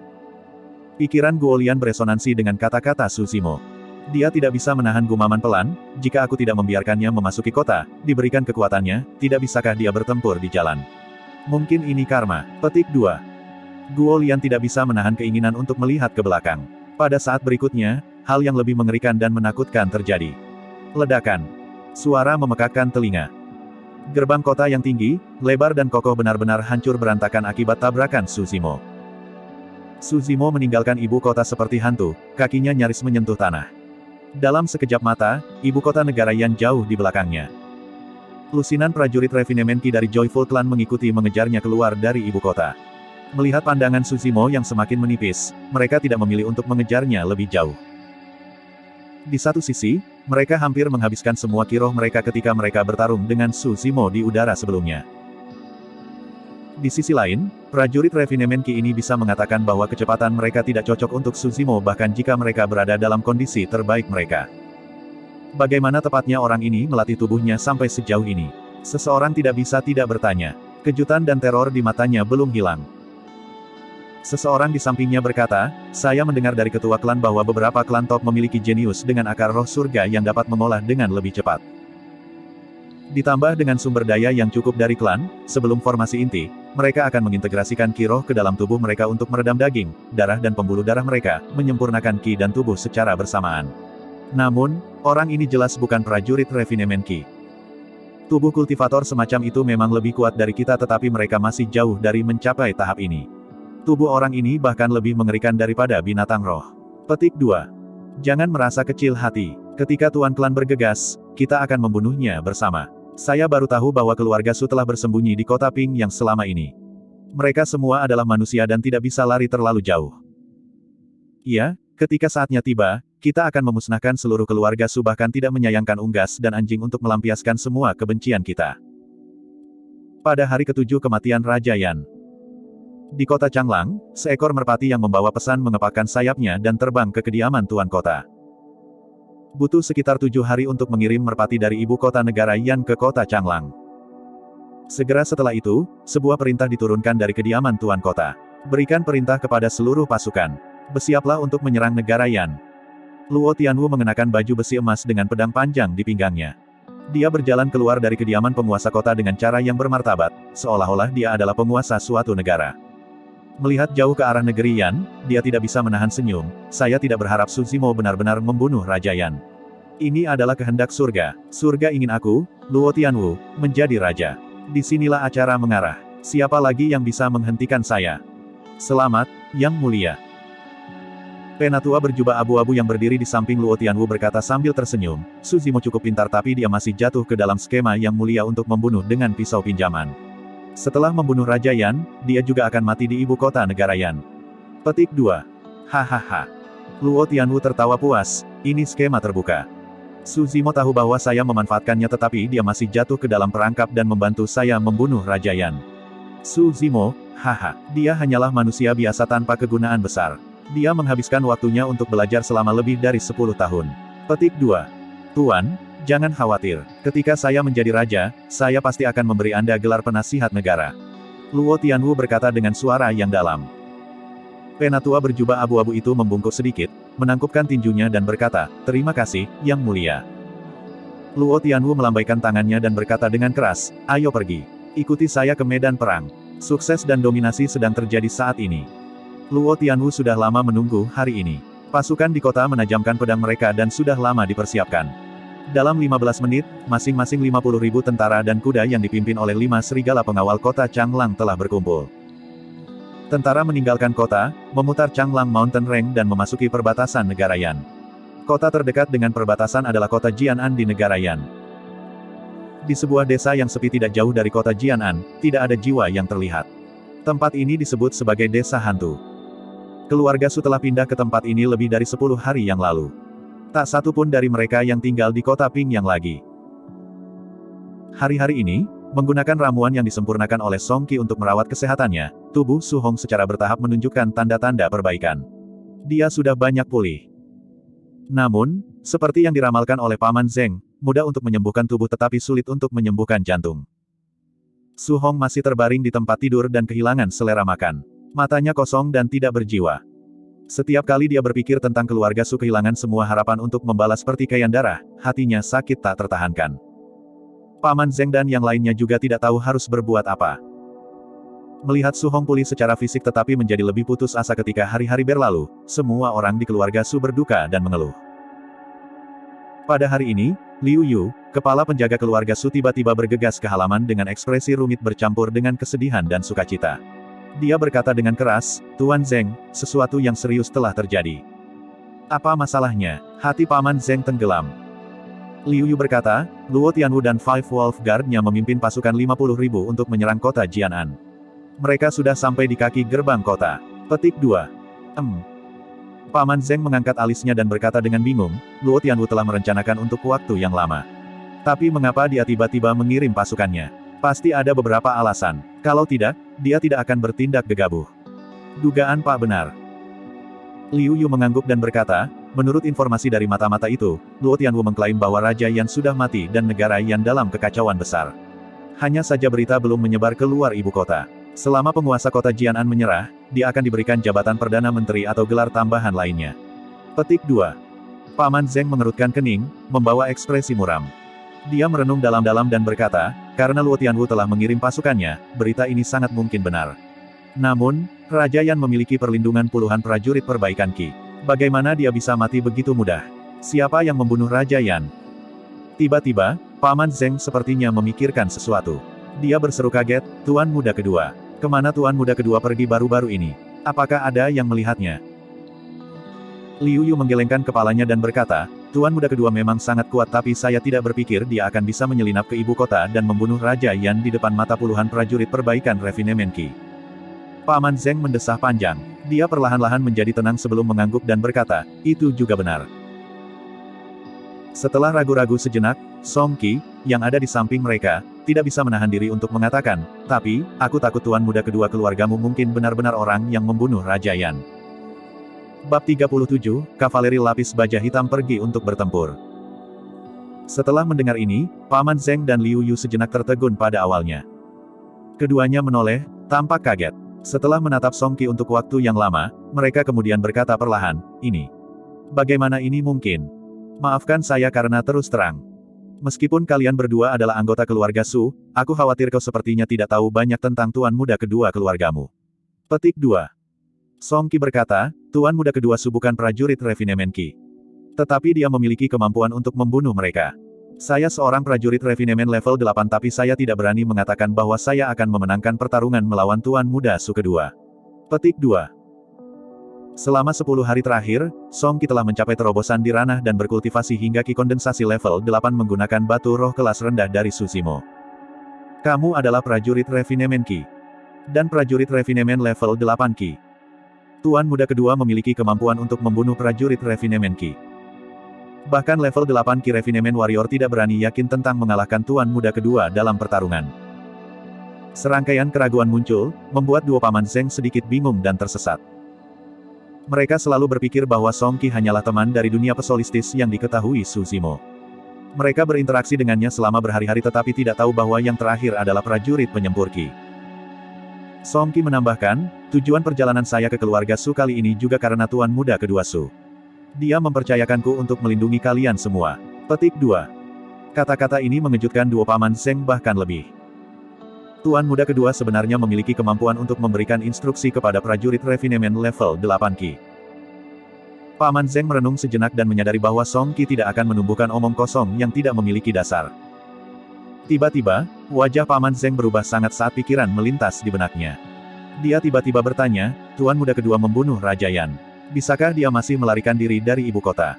Pikiran Guolian beresonansi dengan kata-kata Su Zimo. Dia tidak bisa menahan gumaman pelan, jika aku tidak membiarkannya memasuki kota, diberikan kekuatannya, tidak bisakah dia bertempur di jalan? Mungkin ini karma. Petik 2. Guolian tidak bisa menahan keinginan untuk melihat ke belakang. Pada saat berikutnya, hal yang lebih mengerikan dan menakutkan terjadi. Ledakan. Suara memekakkan telinga. Gerbang kota yang tinggi, lebar dan kokoh benar-benar hancur berantakan akibat tabrakan Su Zimo. Su Zimo meninggalkan ibu kota seperti hantu, kakinya nyaris menyentuh tanah. Dalam sekejap mata, ibu kota negara Yan jauh di belakangnya. Lusinan prajurit Refinement Ki dari Joyful Clan mengikuti mengejarnya keluar dari ibu kota. Melihat pandangan Su Zimo yang semakin menipis, mereka tidak memilih untuk mengejarnya lebih jauh. Di satu sisi, mereka hampir menghabiskan semua kiroh mereka ketika mereka bertarung dengan Su Zimo di udara sebelumnya. Di sisi lain, prajurit Refinement Ki ini bisa mengatakan bahwa kecepatan mereka tidak cocok untuk Su Zimo bahkan jika mereka berada dalam kondisi terbaik mereka. Bagaimana tepatnya orang ini melatih tubuhnya sampai sejauh ini? Seseorang tidak bisa tidak bertanya. Kejutan dan teror di matanya belum hilang. Seseorang di sampingnya berkata, "Saya mendengar dari ketua klan bahwa beberapa klan top memiliki jenius dengan akar roh surga yang dapat mengolah dengan lebih cepat. Ditambah dengan sumber daya yang cukup dari klan, sebelum formasi inti, mereka akan mengintegrasikan ki roh ke dalam tubuh mereka untuk meredam daging, darah dan pembuluh darah mereka, menyempurnakan ki dan tubuh secara bersamaan." Namun, orang ini jelas bukan prajurit Refinement Ki. Tubuh kultivator semacam itu memang lebih kuat dari kita tetapi mereka masih jauh dari mencapai tahap ini. Tubuh orang ini bahkan lebih mengerikan daripada binatang roh. Petik 2. Jangan merasa kecil hati. Ketika Tuan Klan bergegas, kita akan membunuhnya bersama. Saya baru tahu bahwa keluarga Su telah bersembunyi di kota Ping yang selama ini. Mereka semua adalah manusia dan tidak bisa lari terlalu jauh. Iya, ketika saatnya tiba, kita akan memusnahkan seluruh keluarga Su bahkan tidak menyayangkan unggas dan anjing untuk melampiaskan semua kebencian kita. Pada hari ke-7 kematian Raja Yan. Di kota Changlang, seekor merpati yang membawa pesan mengepakkan sayapnya dan terbang ke kediaman tuan kota. Butuh sekitar 7 hari untuk mengirim merpati dari ibu kota negara Yan ke kota Changlang. Segera setelah itu, sebuah perintah diturunkan dari kediaman tuan kota. Berikan perintah kepada seluruh pasukan. Bersiaplah untuk menyerang negara Yan. Luo Tianwu mengenakan baju besi emas dengan pedang panjang di pinggangnya. Dia berjalan keluar dari kediaman penguasa kota dengan cara yang bermartabat, seolah-olah dia adalah penguasa suatu negara. Melihat jauh ke arah negeri Yan, dia tidak bisa menahan senyum. Saya tidak berharap Su Zimo benar-benar membunuh Raja Yan. Ini adalah kehendak surga. Surga ingin aku, Luo Tianwu, menjadi raja. Disinilah acara mengarah. Siapa lagi yang bisa menghentikan saya? Selamat, Yang Mulia. Penatua berjubah abu-abu yang berdiri di samping Luo Tianwu berkata sambil tersenyum, Su Zimo cukup pintar tapi dia masih jatuh ke dalam skema Yang Mulia untuk membunuh dengan pisau pinjaman. Setelah membunuh Raja Yan, dia juga akan mati di ibu kota negara Yan. Petik 2. Hahaha. Luo Tianwu tertawa puas, ini skema terbuka. Su Zimo tahu bahwa saya memanfaatkannya tetapi dia masih jatuh ke dalam perangkap dan membantu saya membunuh Raja Yan. Su Zimo, haha, dia hanyalah manusia biasa tanpa kegunaan besar. Dia menghabiskan waktunya untuk belajar selama lebih dari 10 tahun. Petik 2. Tuan, jangan khawatir, ketika saya menjadi raja, saya pasti akan memberi Anda gelar penasihat negara. Luo Tianwu berkata dengan suara yang dalam. Penatua berjubah abu-abu itu membungkuk sedikit, menangkupkan tinjunya dan berkata, terima kasih, Yang Mulia. Luo Tianwu melambaikan tangannya dan berkata dengan keras, ayo pergi. Ikuti saya ke medan perang. Sukses dan dominasi sedang terjadi saat ini. Luo Tianwu sudah lama menunggu hari ini. Pasukan di kota menajamkan pedang mereka dan sudah lama dipersiapkan. Dalam 15 menit, masing-masing 50.000 tentara dan kuda yang dipimpin oleh 5 serigala pengawal kota Changlang telah berkumpul. Tentara meninggalkan kota, memutar Changlang Mountain Range dan memasuki perbatasan negara Yan. Kota terdekat dengan perbatasan adalah kota Jianan di negara Yan. Di sebuah desa yang sepi tidak jauh dari kota Jianan, tidak ada jiwa yang terlihat. Tempat ini disebut sebagai desa hantu. Keluarga Su telah pindah ke tempat ini lebih dari 10 hari yang lalu. Tak satu pun dari mereka yang tinggal di kota Pingyang lagi. Hari-hari ini, menggunakan ramuan yang disempurnakan oleh Song Qi untuk merawat kesehatannya, tubuh Su Hong secara bertahap menunjukkan tanda-tanda perbaikan. Dia sudah banyak pulih. Namun, seperti yang diramalkan oleh Paman Zeng, mudah untuk menyembuhkan tubuh tetapi sulit untuk menyembuhkan jantung. Su Hong masih terbaring di tempat tidur dan kehilangan selera makan. Matanya kosong dan tidak berjiwa. Setiap kali dia berpikir tentang keluarga Su kehilangan semua harapan untuk membalas pertikaian darah, hatinya sakit tak tertahankan. Paman Zeng dan yang lainnya juga tidak tahu harus berbuat apa. Melihat Su Hong pulih secara fisik tetapi menjadi lebih putus asa ketika hari-hari berlalu, semua orang di keluarga Su berduka dan mengeluh. Pada hari ini, Liu Yu, kepala penjaga keluarga Su tiba-tiba bergegas ke halaman dengan ekspresi rumit bercampur dengan kesedihan dan sukacita. Dia berkata dengan keras, Tuan Zeng, sesuatu yang serius telah terjadi. Apa masalahnya? Hati Paman Zeng tenggelam. Liu Yu berkata, Luo Tianwu dan Five Wolf Guard-nya memimpin pasukan 50.000 untuk menyerang kota Jianan. Mereka sudah sampai di kaki gerbang kota. Petik 2. Paman Zeng mengangkat alisnya dan berkata dengan bingung, Luo Tianwu telah merencanakan untuk waktu yang lama. Tapi mengapa dia tiba-tiba mengirim pasukannya? Pasti ada beberapa alasan. Kalau tidak, dia tidak akan bertindak gegabah. Dugaan Pak benar. Liu Yu mengangguk dan berkata, menurut informasi dari mata-mata itu, Luo Tianwu mengklaim bahwa Raja Yan sudah mati dan negara Yan dalam kekacauan besar. Hanya saja berita belum menyebar keluar ibu kota. Selama penguasa kota Jianan menyerah, dia akan diberikan jabatan Perdana Menteri atau gelar tambahan lainnya. Petik 2. Paman Zeng mengerutkan kening, membawa ekspresi muram. Dia merenung dalam-dalam dan berkata, karena Luo Tianwu telah mengirim pasukannya, berita ini sangat mungkin benar. Namun, Raja Yan memiliki perlindungan puluhan prajurit perbaikan Qi. Bagaimana dia bisa mati begitu mudah? Siapa yang membunuh Raja Yan? Tiba-tiba, Paman Zeng sepertinya memikirkan sesuatu. Dia berseru kaget, Tuan Muda Kedua. Kemana Tuan Muda Kedua pergi baru-baru ini? Apakah ada yang melihatnya? Liu Yu menggelengkan kepalanya dan berkata, Tuan Muda Kedua memang sangat kuat tapi saya tidak berpikir dia akan bisa menyelinap ke ibu kota dan membunuh Raja Yan di depan mata puluhan prajurit perbaikan refinemen Qi. Paman Zeng mendesah panjang. Dia perlahan-lahan menjadi tenang sebelum mengangguk dan berkata, itu juga benar. Setelah ragu-ragu sejenak, Song Qi, yang ada di samping mereka, tidak bisa menahan diri untuk mengatakan, tapi, aku takut Tuan Muda Kedua keluargamu mungkin benar-benar orang yang membunuh Raja Yan. Bab 37, Kavaleri Lapis Baja Hitam pergi untuk bertempur. Setelah mendengar ini, Paman Zeng dan Liu Yu sejenak tertegun pada awalnya. Keduanya menoleh, tampak kaget. Setelah menatap Song Qi untuk waktu yang lama, mereka kemudian berkata perlahan, ini. Bagaimana ini mungkin? Maafkan saya karena terus terang. Meskipun kalian berdua adalah anggota keluarga Su, aku khawatir kau sepertinya tidak tahu banyak tentang Tuan Muda Kedua keluargamu. Petik 2. Song Qi berkata, Tuan Muda Kedua Su bukan prajurit refinemen Qi. Tetapi dia memiliki kemampuan untuk membunuh mereka. Saya seorang prajurit refinemen level 8 tapi saya tidak berani mengatakan bahwa saya akan memenangkan pertarungan melawan Tuan Muda Su kedua. Petik 2. Selama 10 hari terakhir, Song Qi telah mencapai terobosan di ranah dan berkultivasi hingga Qi kondensasi level 8 menggunakan batu roh kelas rendah dari Su Zimo. Kamu adalah prajurit refinemen Qi. Dan prajurit refinemen level 8 Qi. Tuan muda kedua memiliki kemampuan untuk membunuh prajurit refinemen Qi. Bahkan level 8 Qi refinemen warrior tidak berani yakin tentang mengalahkan tuan muda kedua dalam pertarungan. Serangkaian keraguan muncul, membuat dua paman Zeng sedikit bingung dan tersesat. Mereka selalu berpikir bahwa Song Qi hanyalah teman dari dunia pesolistis yang diketahui Su Zimo. Mereka berinteraksi dengannya selama berhari-hari tetapi tidak tahu bahwa yang terakhir adalah prajurit penyempur Qi. Song Qi menambahkan, tujuan perjalanan saya ke keluarga Su kali ini juga karena tuan muda kedua Su. Dia mempercayakanku untuk melindungi kalian semua. Petik 2. Kata-kata ini mengejutkan dua paman Zeng bahkan lebih. Tuan muda kedua sebenarnya memiliki kemampuan untuk memberikan instruksi kepada prajurit refinemen level 8 Qi. Paman Zeng merenung sejenak dan menyadari bahwa Song Qi tidak akan menumbuhkan omong kosong yang tidak memiliki dasar. Tiba-tiba, wajah Paman Zeng berubah sangat saat pikiran melintas di benaknya. Dia tiba-tiba bertanya, Tuan muda kedua membunuh Raja Yan. Bisakah dia masih melarikan diri dari ibu kota?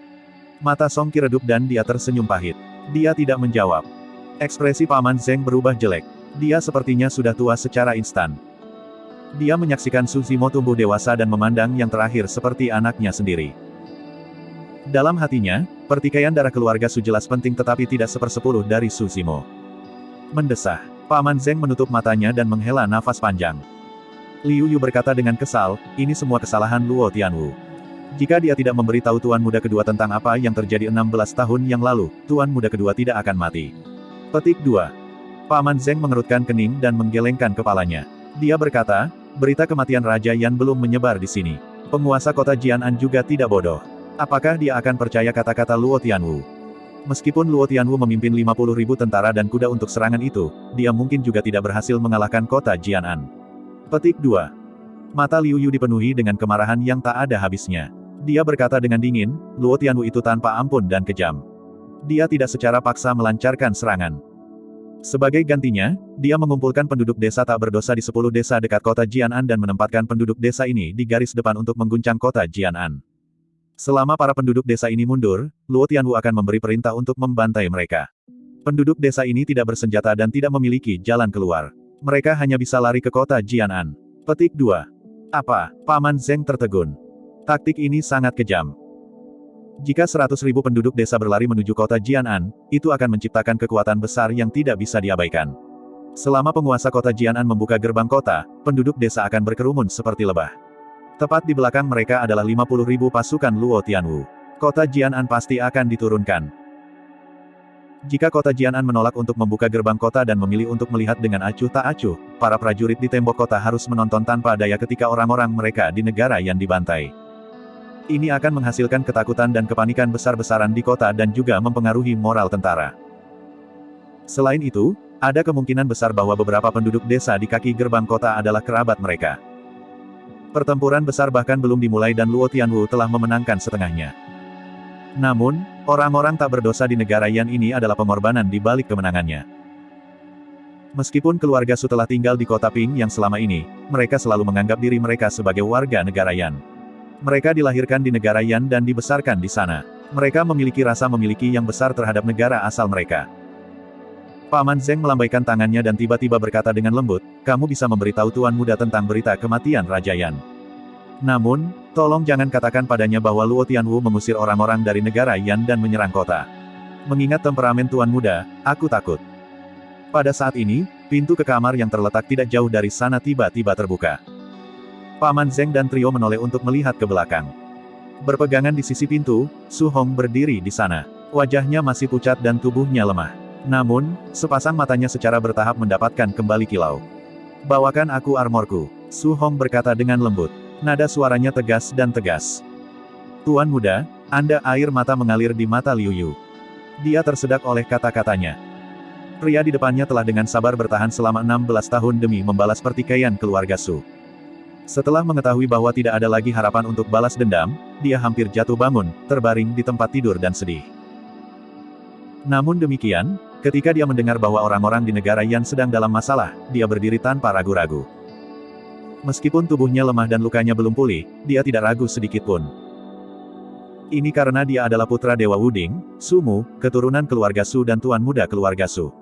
Mata Song Qi redup dan dia tersenyum pahit. Dia tidak menjawab. Ekspresi Paman Zeng berubah jelek. Dia sepertinya sudah tua secara instan. Dia menyaksikan Su Zimo tumbuh dewasa dan memandang yang terakhir seperti anaknya sendiri. Dalam hatinya, pertikaian darah keluarga Su jelas penting tetapi tidak sepersepuluh dari Su Zimo. Mendesah, Paman Zeng menutup matanya dan menghela nafas panjang. Liu Yu berkata dengan kesal, ini semua kesalahan Luo Tianwu. Jika dia tidak memberitahu Tuan muda kedua tentang apa yang terjadi 16 tahun yang lalu, Tuan muda kedua tidak akan mati. Petik 2. Paman Zeng mengerutkan kening dan menggelengkan kepalanya. Dia berkata, berita kematian Raja Yan belum menyebar di sini. Penguasa kota Jianan juga tidak bodoh. Apakah dia akan percaya kata-kata Luo Tianwu? Meskipun Luo Tianwu memimpin 50.000 tentara dan kuda untuk serangan itu, dia mungkin juga tidak berhasil mengalahkan kota Jianan. Petik 2. Mata Liu Yu dipenuhi dengan kemarahan yang tak ada habisnya. Dia berkata dengan dingin, Luo Tianwu itu tanpa ampun dan kejam. Dia tidak secara paksa melancarkan serangan. Sebagai gantinya, dia mengumpulkan penduduk desa tak berdosa di 10 desa dekat kota Jianan dan menempatkan penduduk desa ini di garis depan untuk mengguncang kota Jianan. Selama para penduduk desa ini mundur, Luo Tianwu akan memberi perintah untuk membantai mereka. Penduduk desa ini tidak bersenjata dan tidak memiliki jalan keluar. Mereka hanya bisa lari ke kota Jianan. Petik 2. Apa? Paman Zeng tertegun. Taktik ini sangat kejam. Jika 100.000 penduduk desa berlari menuju kota Jianan, itu akan menciptakan kekuatan besar yang tidak bisa diabaikan. Selama penguasa kota Jianan membuka gerbang kota, penduduk desa akan berkerumun seperti lebah. Tepat di belakang mereka adalah 50.000 pasukan Luo Tianwu. Kota Jianan pasti akan diturunkan. Jika kota Jianan menolak untuk membuka gerbang kota dan memilih untuk melihat dengan acuh tak acuh, para prajurit di tembok kota harus menonton tanpa daya ketika orang-orang mereka di negara yang dibantai. Ini akan menghasilkan ketakutan dan kepanikan besar-besaran di kota dan juga mempengaruhi moral tentara. Selain itu, ada kemungkinan besar bahwa beberapa penduduk desa di kaki gerbang kota adalah kerabat mereka. Pertempuran besar bahkan belum dimulai dan Luo Tianwu telah memenangkan setengahnya. Namun, orang-orang tak berdosa di negara Yan ini adalah pengorbanan di balik kemenangannya. Meskipun keluarga Su telah tinggal di kota Ping yang selama ini, mereka selalu menganggap diri mereka sebagai warga negara Yan. Mereka dilahirkan di negara Yan dan dibesarkan di sana. Mereka memiliki rasa memiliki yang besar terhadap negara asal mereka. Paman Zeng melambaikan tangannya dan tiba-tiba berkata dengan lembut, kamu bisa memberitahu Tuan muda tentang berita kematian Raja Yan. Namun, tolong jangan katakan padanya bahwa Luo Tianwu mengusir orang-orang dari negara Yan dan menyerang kota. Mengingat temperamen Tuan muda, aku takut. Pada saat ini, pintu ke kamar yang terletak tidak jauh dari sana tiba-tiba terbuka. Paman Zeng dan trio menoleh untuk melihat ke belakang. Berpegangan di sisi pintu, Su Hong berdiri di sana. Wajahnya masih pucat dan tubuhnya lemah. Namun, sepasang matanya secara bertahap mendapatkan kembali kilau. Bawakan aku armorku, Su Hong berkata dengan lembut. Nada suaranya tegas dan tegas. Tuan muda, Anda air mata mengalir di mata Liu Yu. Dia tersedak oleh kata-katanya. Pria di depannya telah dengan sabar bertahan selama 16 tahun demi membalas pertikaian keluarga Su. Setelah mengetahui bahwa tidak ada lagi harapan untuk balas dendam, dia hampir jatuh bangun, terbaring di tempat tidur dan sedih. Namun demikian, ketika dia mendengar bahwa orang-orang di negara Yan sedang dalam masalah, dia berdiri tanpa ragu-ragu. Meskipun tubuhnya lemah dan lukanya belum pulih, dia tidak ragu sedikit pun. Ini karena dia adalah putra Dewa Wuding, Su Mu, keturunan keluarga Su dan tuan muda keluarga Su.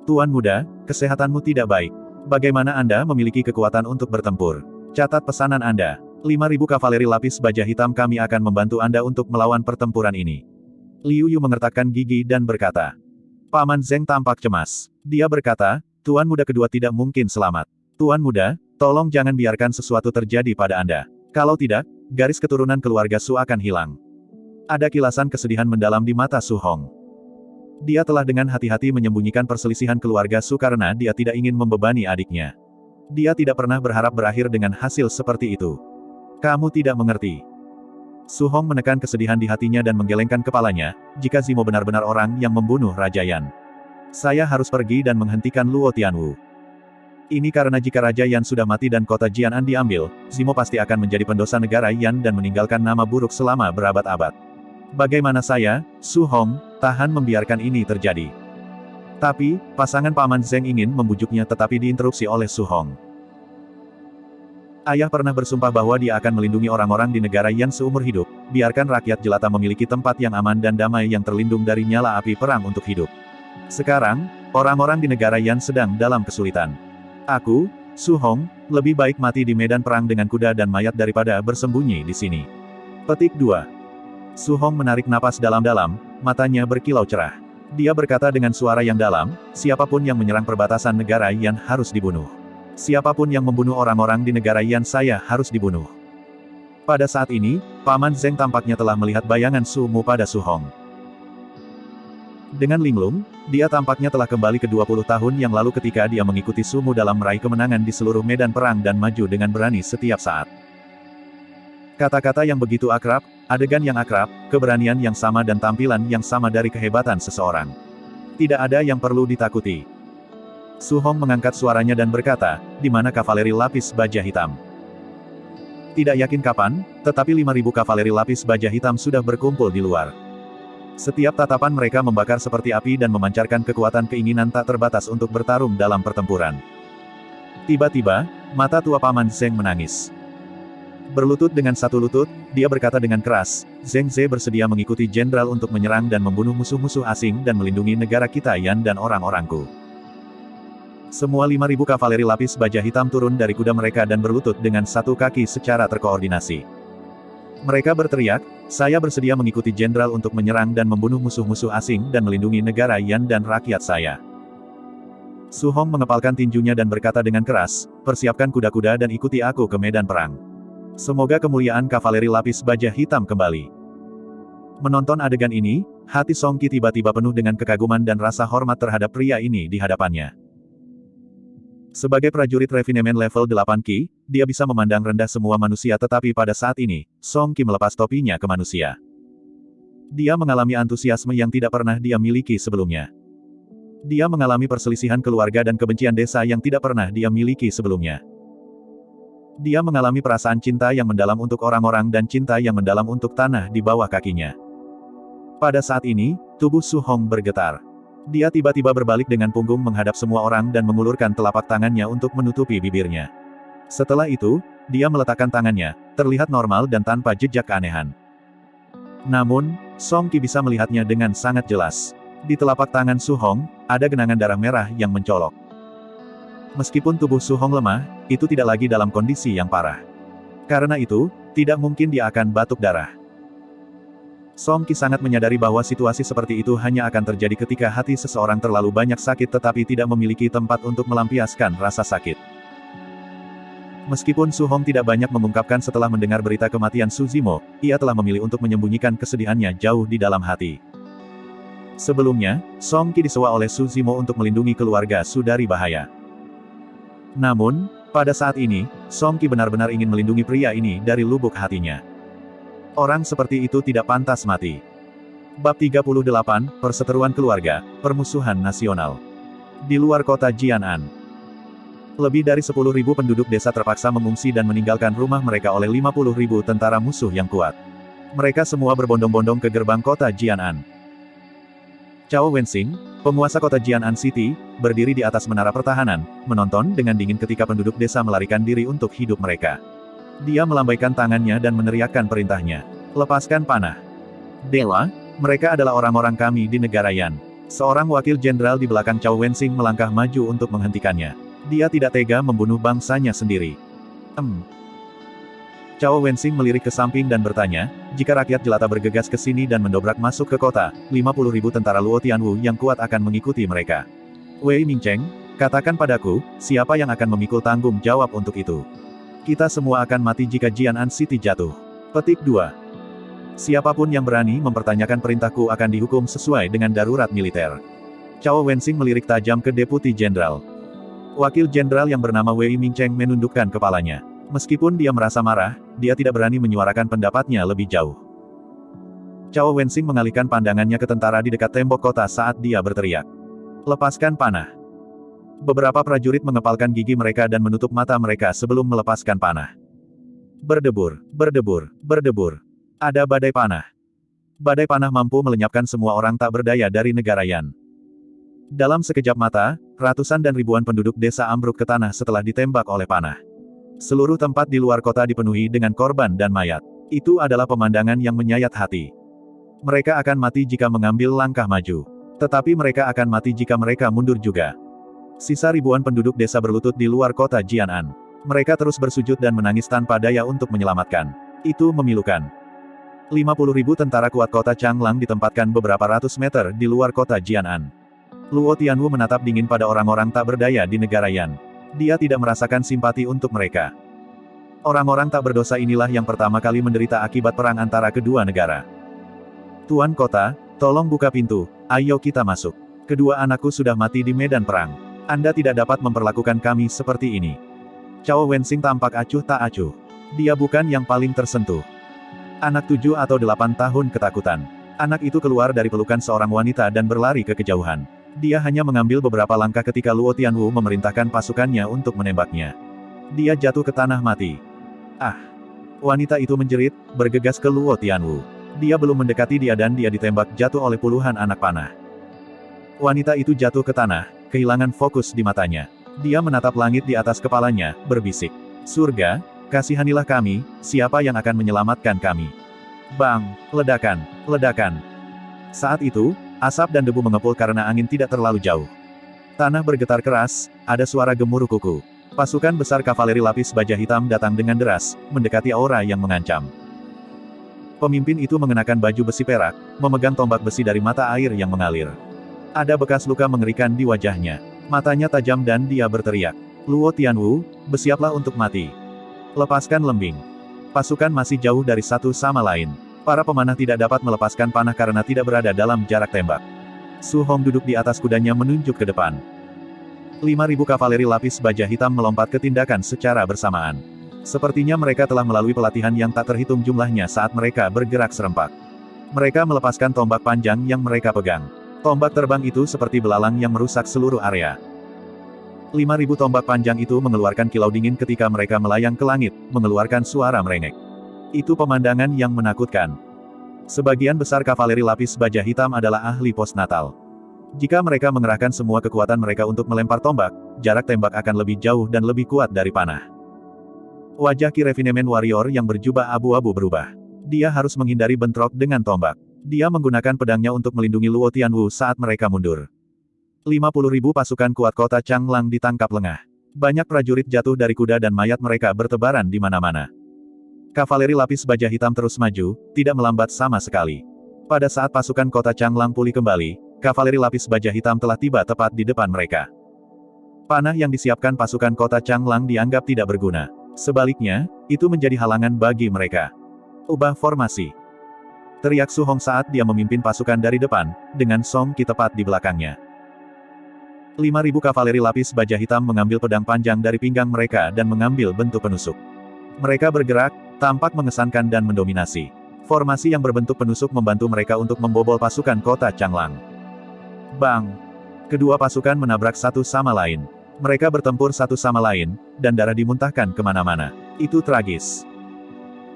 Tuan muda, kesehatanmu tidak baik. Bagaimana Anda memiliki kekuatan untuk bertempur? Catat pesanan Anda. 5.000 kavaleri lapis baja hitam kami akan membantu Anda untuk melawan pertempuran ini. Liu Yu mengertakkan gigi dan berkata. Paman Zeng tampak cemas. Dia berkata, Tuan muda kedua tidak mungkin selamat. Tuan muda, tolong jangan biarkan sesuatu terjadi pada Anda. Kalau tidak, garis keturunan keluarga Su akan hilang. Ada kilasan kesedihan mendalam di mata Su Hong. Dia telah dengan hati-hati menyembunyikan perselisihan keluarga Su karena dia tidak ingin membebani adiknya. Dia tidak pernah berharap berakhir dengan hasil seperti itu. Kamu tidak mengerti. Su Hong menekan kesedihan di hatinya dan menggelengkan kepalanya, jika Zimo benar-benar orang yang membunuh Raja Yan. Saya harus pergi dan menghentikan Luo Tianwu. Ini karena jika Raja Yan sudah mati dan kota Jianan diambil, Zimo pasti akan menjadi pendosa negara Yan dan meninggalkan nama buruk selama berabad-abad. Bagaimana saya, Su Hong, tahan membiarkan ini terjadi? Tapi, pasangan Paman Zeng ingin membujuknya tetapi diinterupsi oleh Su Hong. Ayah pernah bersumpah bahwa dia akan melindungi orang-orang di negara Yan seumur hidup, biarkan rakyat jelata memiliki tempat yang aman dan damai yang terlindung dari nyala api perang untuk hidup. Sekarang, orang-orang di negara Yan sedang dalam kesulitan. Aku, Su Hong, lebih baik mati di medan perang dengan kuda dan mayat daripada bersembunyi di sini. Petik 2. Su Hong menarik napas dalam-dalam, matanya berkilau cerah. Dia berkata dengan suara yang dalam, siapapun yang menyerang perbatasan negara Yan harus dibunuh. Siapapun yang membunuh orang-orang di negara Yan saya harus dibunuh. Pada saat ini, Paman Zeng tampaknya telah melihat bayangan Su Mu pada Su Hong. Dengan linglung, dia tampaknya telah kembali ke 20 tahun yang lalu ketika dia mengikuti Su Mu dalam meraih kemenangan di seluruh medan perang dan maju dengan berani setiap saat. Kata-kata yang begitu akrab, adegan yang akrab, keberanian yang sama dan tampilan yang sama dari kehebatan seseorang. Tidak ada yang perlu ditakuti. Su Hong mengangkat suaranya dan berkata, di mana kavaleri lapis baja hitam? Tidak yakin kapan, tetapi 5.000 kavaleri lapis baja hitam sudah berkumpul di luar. Setiap tatapan mereka membakar seperti api dan memancarkan kekuatan keinginan tak terbatas untuk bertarung dalam pertempuran. Tiba-tiba, mata tua Paman Zeng menangis. Berlutut dengan satu lutut, dia berkata dengan keras, Zeng Ze bersedia mengikuti jenderal untuk menyerang dan membunuh musuh-musuh asing dan melindungi negara kita Yan dan orang-orangku. Semua 5.000 kavaleri lapis baja hitam turun dari kuda mereka dan berlutut dengan satu kaki secara terkoordinasi. Mereka berteriak, saya bersedia mengikuti jenderal untuk menyerang dan membunuh musuh-musuh asing dan melindungi negara Yan dan rakyat saya. Su Hong mengepalkan tinjunya dan berkata dengan keras, persiapkan kuda-kuda dan ikuti aku ke medan perang. Semoga kemuliaan kavaleri lapis baja hitam kembali. Menonton adegan ini, hati Song Qi tiba-tiba penuh dengan kekaguman dan rasa hormat terhadap pria ini di hadapannya. Sebagai prajurit refinemen level 8 Qi, dia bisa memandang rendah semua manusia tetapi pada saat ini, Song Qi melepas topinya ke manusia. Dia mengalami antusiasme yang tidak pernah dia miliki sebelumnya. Dia mengalami perselisihan keluarga dan kebencian desa yang tidak pernah dia miliki sebelumnya. Dia mengalami perasaan cinta yang mendalam untuk orang-orang dan cinta yang mendalam untuk tanah di bawah kakinya. Pada saat ini, tubuh Su Hong bergetar. Dia tiba-tiba berbalik dengan punggung menghadap semua orang dan mengulurkan telapak tangannya untuk menutupi bibirnya. Setelah itu, dia meletakkan tangannya, terlihat normal dan tanpa jejak keanehan. Namun, Song Qi bisa melihatnya dengan sangat jelas. Di telapak tangan Su Hong, ada genangan darah merah yang mencolok. Meskipun tubuh Su Hong lemah, itu tidak lagi dalam kondisi yang parah. Karena itu, tidak mungkin dia akan batuk darah. Song Qi sangat menyadari bahwa situasi seperti itu hanya akan terjadi ketika hati seseorang terlalu banyak sakit tetapi tidak memiliki tempat untuk melampiaskan rasa sakit. Meskipun Su Hong tidak banyak mengungkapkan setelah mendengar berita kematian Su Zimo, ia telah memilih untuk menyembunyikan kesedihannya jauh di dalam hati. Sebelumnya, Song Qi disewa oleh Su Zimo untuk melindungi keluarga Su dari bahaya. Namun, pada saat ini, Song Qi benar-benar ingin melindungi pria ini dari lubuk hatinya. Orang seperti itu tidak pantas mati. Bab 38, Perseteruan Keluarga, Permusuhan Nasional. Di luar kota Jianan. Lebih dari 10.000 penduduk desa terpaksa mengungsi dan meninggalkan rumah mereka oleh 50.000 tentara musuh yang kuat. Mereka semua berbondong-bondong ke gerbang kota Jianan. Cao Wenxing, penguasa kota Jianan City, berdiri di atas menara pertahanan, menonton dengan dingin ketika penduduk desa melarikan diri untuk hidup mereka. Dia melambaikan tangannya dan meneriakkan perintahnya. Lepaskan panah. Dewa, mereka adalah orang-orang kami di negara Yan. Seorang wakil jenderal di belakang Cao Wensing melangkah maju untuk menghentikannya. Dia tidak tega membunuh bangsanya sendiri. Cao Wensing melirik ke samping dan bertanya, jika rakyat jelata bergegas ke sini dan mendobrak masuk ke kota, 50.000 tentara Luo Tianwu yang kuat akan mengikuti mereka. Wei Mingcheng, katakan padaku, siapa yang akan memikul tanggung jawab untuk itu? Kita semua akan mati jika Jianan City jatuh. Petik 2. Siapapun yang berani mempertanyakan perintahku akan dihukum sesuai dengan darurat militer. Cao Wensing melirik tajam ke Deputi Jenderal. Wakil Jenderal yang bernama Wei Mingcheng menundukkan kepalanya. Meskipun dia merasa marah, dia tidak berani menyuarakan pendapatnya lebih jauh. Cao Wensing mengalihkan pandangannya ke tentara di dekat tembok kota saat dia berteriak. Lepaskan panah. Beberapa prajurit mengepalkan gigi mereka dan menutup mata mereka sebelum melepaskan panah. Berdebur, berdebur, berdebur. Ada badai panah. Badai panah mampu melenyapkan semua orang tak berdaya dari negara Yan. Dalam sekejap mata, ratusan dan ribuan penduduk desa ambruk ke tanah setelah ditembak oleh panah. Seluruh tempat di luar kota dipenuhi dengan korban dan mayat. Itu adalah pemandangan yang menyayat hati. Mereka akan mati jika mengambil langkah maju. Tetapi mereka akan mati jika mereka mundur juga. Sisa ribuan penduduk desa berlutut di luar kota Jianan. Mereka terus bersujud dan menangis tanpa daya untuk menyelamatkan. Itu memilukan. 50.000 tentara kuat kota Changlang ditempatkan beberapa ratus meter di luar kota Jianan. Luo Tianwu menatap dingin pada orang-orang tak berdaya di negara Yan. Dia tidak merasakan simpati untuk mereka. Orang-orang tak berdosa inilah yang pertama kali menderita akibat perang antara kedua negara. Tuan kota, tolong buka pintu, ayo kita masuk. Kedua anakku sudah mati di medan perang. Anda tidak dapat memperlakukan kami seperti ini. Cao Wensing tampak acuh tak acuh. Dia bukan yang paling tersentuh. Anak 7 atau 8 tahun ketakutan. Anak itu keluar dari pelukan seorang wanita dan berlari ke kejauhan. Dia hanya mengambil beberapa langkah ketika Luo Tianwu memerintahkan pasukannya untuk menembaknya. Dia jatuh ke tanah mati. Ah! Wanita itu menjerit, bergegas ke Luo Tianwu. Dia belum mendekati dia dan dia ditembak jatuh oleh puluhan anak panah. Wanita itu jatuh ke tanah, kehilangan fokus di matanya. Dia menatap langit di atas kepalanya, berbisik. Surga, kasihanilah kami, siapa yang akan menyelamatkan kami? Bang! Ledakan! Ledakan! Saat itu, asap dan debu mengepul karena angin tidak terlalu jauh. Tanah bergetar keras, ada suara gemuruh kuku. Pasukan besar kavaleri lapis baja hitam datang dengan deras, mendekati aura yang mengancam. Pemimpin itu mengenakan baju besi perak, memegang tombak besi dari mata air yang mengalir. Ada bekas luka mengerikan di wajahnya. Matanya tajam dan dia berteriak. Luo Tianwu, bersiaplah untuk mati. Lepaskan lembing. Pasukan masih jauh dari satu sama lain. Para pemanah tidak dapat melepaskan panah karena tidak berada dalam jarak tembak. Su Hong duduk di atas kudanya menunjuk ke depan. 5.000 kavaleri lapis baja hitam melompat ke tindakan secara bersamaan. Sepertinya mereka telah melalui pelatihan yang tak terhitung jumlahnya saat mereka bergerak serempak. Mereka melepaskan tombak panjang yang mereka pegang. Tombak terbang itu seperti belalang yang merusak seluruh area. 5.000 tombak panjang itu mengeluarkan kilau dingin ketika mereka melayang ke langit, mengeluarkan suara merengek. Itu pemandangan yang menakutkan. Sebagian besar kavaleri lapis baja hitam adalah ahli postnatal. Jika mereka mengerahkan semua kekuatan mereka untuk melempar tombak, jarak tembak akan lebih jauh dan lebih kuat dari panah. Wajah Ki Refinement Warrior yang berjubah abu-abu berubah. Dia harus menghindari bentrok dengan tombak. Dia menggunakan pedangnya untuk melindungi Luo Tianwu saat mereka mundur. 50.000 pasukan kuat kota Changlang ditangkap lengah. Banyak prajurit jatuh dari kuda dan mayat mereka bertebaran di mana-mana. Kavaleri lapis baja hitam terus maju, tidak melambat sama sekali. Pada saat pasukan kota Changlang pulih kembali, kavaleri lapis baja hitam telah tiba tepat di depan mereka. Panah yang disiapkan pasukan kota Changlang dianggap tidak berguna. Sebaliknya, itu menjadi halangan bagi mereka. Ubah formasi. Teriak Su Hong saat dia memimpin pasukan dari depan, dengan Song Qi tepat di belakangnya. 5.000 kavaleri lapis baja hitam mengambil pedang panjang dari pinggang mereka dan mengambil bentuk penusuk. Mereka bergerak, tampak mengesankan dan mendominasi. Formasi yang berbentuk penusuk membantu mereka untuk membobol pasukan kota Changlang. Bang! Kedua pasukan menabrak satu sama lain. Mereka bertempur satu sama lain, dan darah dimuntahkan kemana-mana. Itu tragis.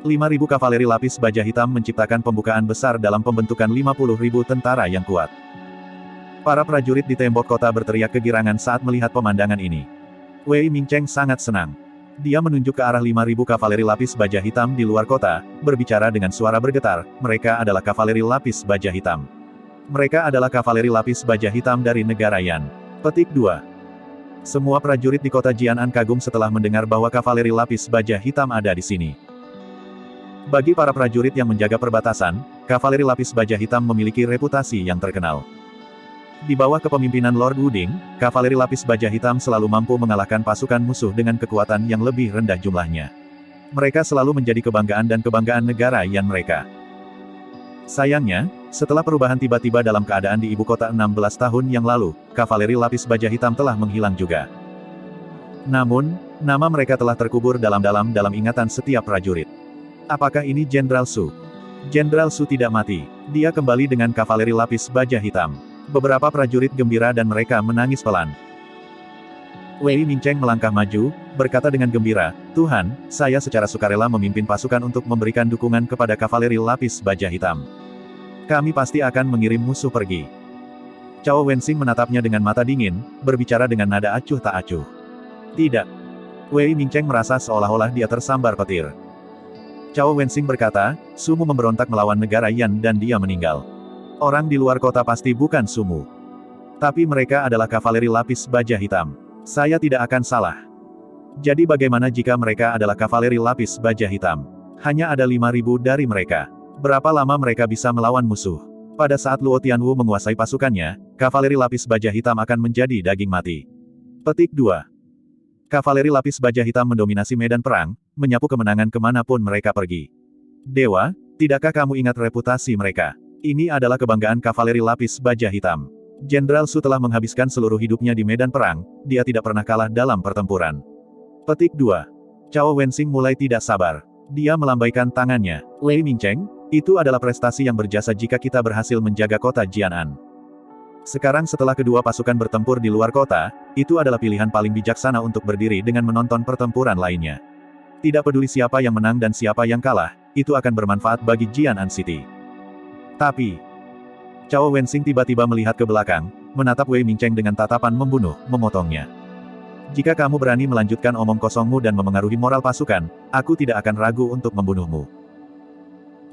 5.000 kavaleri lapis baja hitam menciptakan pembukaan besar dalam pembentukan 50.000 tentara yang kuat. Para prajurit di tembok kota berteriak kegirangan saat melihat pemandangan ini. Wei Mingcheng sangat senang. Dia menunjuk ke arah 5.000 kavaleri lapis baja hitam di luar kota, berbicara dengan suara bergetar, mereka adalah kavaleri lapis baja hitam. Mereka adalah kavaleri lapis baja hitam dari negara Yan. Petik 2. Semua prajurit di kota Jianan kagum setelah mendengar bahwa kavaleri lapis baja hitam ada di sini. Bagi para prajurit yang menjaga perbatasan, kavaleri lapis baja hitam memiliki reputasi yang terkenal. Di bawah kepemimpinan Lord Wuding, kavaleri lapis baja hitam selalu mampu mengalahkan pasukan musuh dengan kekuatan yang lebih rendah jumlahnya. Mereka selalu menjadi kebanggaan dan kebanggaan negara Yan mereka. Sayangnya, setelah perubahan tiba-tiba dalam keadaan di ibu kota 16 tahun yang lalu, kavaleri lapis baja hitam telah menghilang juga. Namun, nama mereka telah terkubur dalam-dalam dalam ingatan setiap prajurit. Apakah ini Jenderal Su? Jenderal Su tidak mati. Dia kembali dengan kavaleri lapis baja hitam. Beberapa prajurit gembira dan mereka menangis pelan. Wei Mingcheng melangkah maju, berkata dengan gembira, "Tuhan, saya secara sukarela memimpin pasukan untuk memberikan dukungan kepada kavaleri lapis baja hitam. Kami pasti akan mengirim musuh pergi." Cao Wensing menatapnya dengan mata dingin, berbicara dengan nada acuh tak acuh. "Tidak." Wei Mingcheng merasa seolah-olah dia tersambar petir. Cao Wensing berkata, "Sumu memberontak melawan negara Yan dan dia meninggal. Orang di luar kota pasti bukan Sumu. Tapi mereka adalah kavaleri lapis baja hitam. Saya tidak akan salah. Jadi bagaimana jika mereka adalah kavaleri lapis baja hitam? Hanya ada 5.000 dari mereka. Berapa lama mereka bisa melawan musuh? Pada saat Luo Tianwu menguasai pasukannya, kavaleri lapis baja hitam akan menjadi daging mati." Petik 2. Kavaleri lapis baja hitam mendominasi medan perang, menyapu kemenangan kemanapun mereka pergi. "Dewa, tidakkah kamu ingat reputasi mereka? Ini adalah kebanggaan kavaleri lapis baja hitam. Jenderal Su telah menghabiskan seluruh hidupnya di medan perang, dia tidak pernah kalah dalam pertempuran." Petik 2. Cao Wensing mulai tidak sabar. Dia melambaikan tangannya. "Wei Mingcheng, itu adalah prestasi yang berjasa jika kita berhasil menjaga kota Jianan. Sekarang setelah kedua pasukan bertempur di luar kota, itu adalah pilihan paling bijaksana untuk berdiri dengan menonton pertempuran lainnya. Tidak peduli siapa yang menang dan siapa yang kalah, itu akan bermanfaat bagi Jianan City." Tapi, Cao Wensing tiba-tiba melihat ke belakang, menatap Wei Mingcheng dengan tatapan membunuh, memotongnya. "Jika kamu berani melanjutkan omong kosongmu dan memengaruhi moral pasukan, aku tidak akan ragu untuk membunuhmu."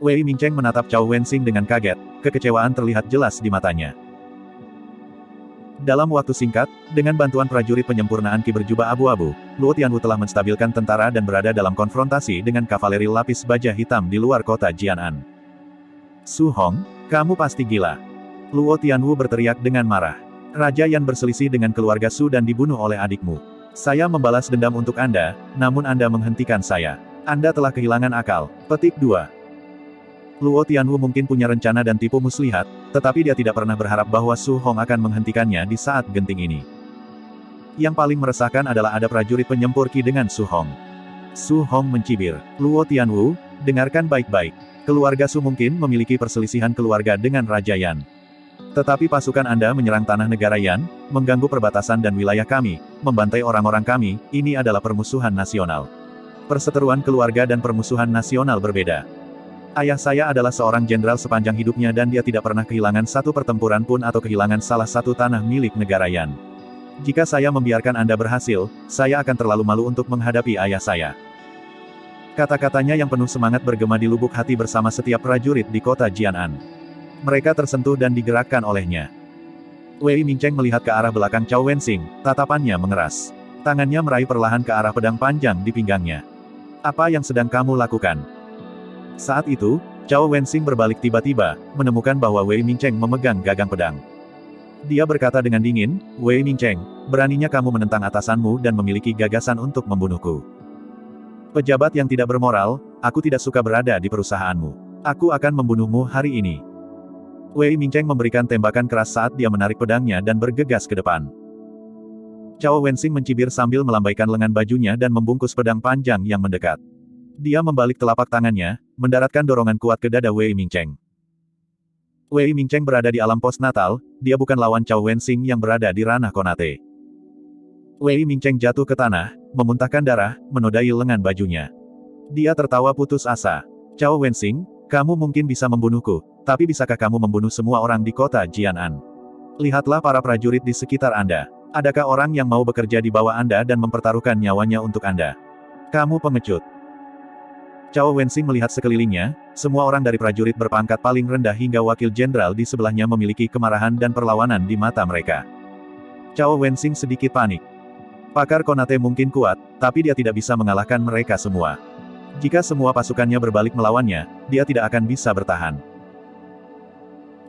Wei Mingcheng menatap Cao Wensing dengan kaget, kekecewaan terlihat jelas di matanya. Dalam waktu singkat, dengan bantuan prajurit penyempurnaan ki berjubah abu-abu, Luo Tianwu telah menstabilkan tentara dan berada dalam konfrontasi dengan kavaleri lapis baja hitam di luar kota Jianan. "Su Hong, kamu pasti gila." Luo Tianwu berteriak dengan marah. "Raja Yan berselisih dengan keluarga Su dan dibunuh oleh adikmu. Saya membalas dendam untuk Anda, namun Anda menghentikan saya. Anda telah kehilangan akal." Petik 2. Luo Tianwu mungkin punya rencana dan tipu muslihat, tetapi dia tidak pernah berharap bahwa Su Hong akan menghentikannya di saat genting ini. Yang paling meresahkan adalah ada prajurit penyempur ki dengan Su Hong. Su Hong mencibir, "Luo Tianwu, dengarkan baik-baik. Keluarga Su mungkin memiliki perselisihan keluarga dengan Raja Yan. Tetapi pasukan Anda menyerang tanah negara Yan, mengganggu perbatasan dan wilayah kami, membantai orang-orang kami, ini adalah permusuhan nasional. Perseteruan keluarga dan permusuhan nasional berbeda. Ayah saya adalah seorang jenderal sepanjang hidupnya dan dia tidak pernah kehilangan satu pertempuran pun atau kehilangan salah satu tanah milik negara Yan. Jika saya membiarkan Anda berhasil, saya akan terlalu malu untuk menghadapi ayah saya." Kata-katanya yang penuh semangat bergema di lubuk hati bersama setiap prajurit di kota Jianan. Mereka tersentuh dan digerakkan olehnya. Wei Mingcheng melihat ke arah belakang Cao Wensing, tatapannya mengeras. Tangannya meraih perlahan ke arah pedang panjang di pinggangnya. "Apa yang sedang kamu lakukan?" Saat itu, Cao Wensing berbalik tiba-tiba, menemukan bahwa Wei Mingcheng memegang gagang pedang. Dia berkata dengan dingin, "Wei Mingcheng, beraninya kamu menentang atasanmu dan memiliki gagasan untuk membunuhku. Pejabat yang tidak bermoral, aku tidak suka berada di perusahaanmu. Aku akan membunuhmu hari ini." Wei Mingcheng memberikan tembakan keras saat dia menarik pedangnya dan bergegas ke depan. Cao Wensing mencibir sambil melambaikan lengan bajunya dan membungkus pedang panjang yang mendekat. Dia membalik telapak tangannya, mendaratkan dorongan kuat ke dada Wei Mingcheng. Wei Mingcheng berada di alam postnatal, dia bukan lawan Cao Wensing yang berada di ranah konate. Wei Mingcheng jatuh ke tanah, memuntahkan darah, menodai lengan bajunya. Dia tertawa putus asa. "Cao Wensing, kamu mungkin bisa membunuhku, tapi bisakah kamu membunuh semua orang di kota Jianan? Lihatlah para prajurit di sekitar Anda. Adakah orang yang mau bekerja di bawah Anda dan mempertaruhkan nyawanya untuk Anda? Kamu pengecut." Cao Wensing melihat sekelilingnya, semua orang dari prajurit berpangkat paling rendah hingga wakil jenderal di sebelahnya memiliki kemarahan dan perlawanan di mata mereka. Cao Wensing sedikit panik. Pakar Konate mungkin kuat, tapi dia tidak bisa mengalahkan mereka semua. Jika semua pasukannya berbalik melawannya, dia tidak akan bisa bertahan.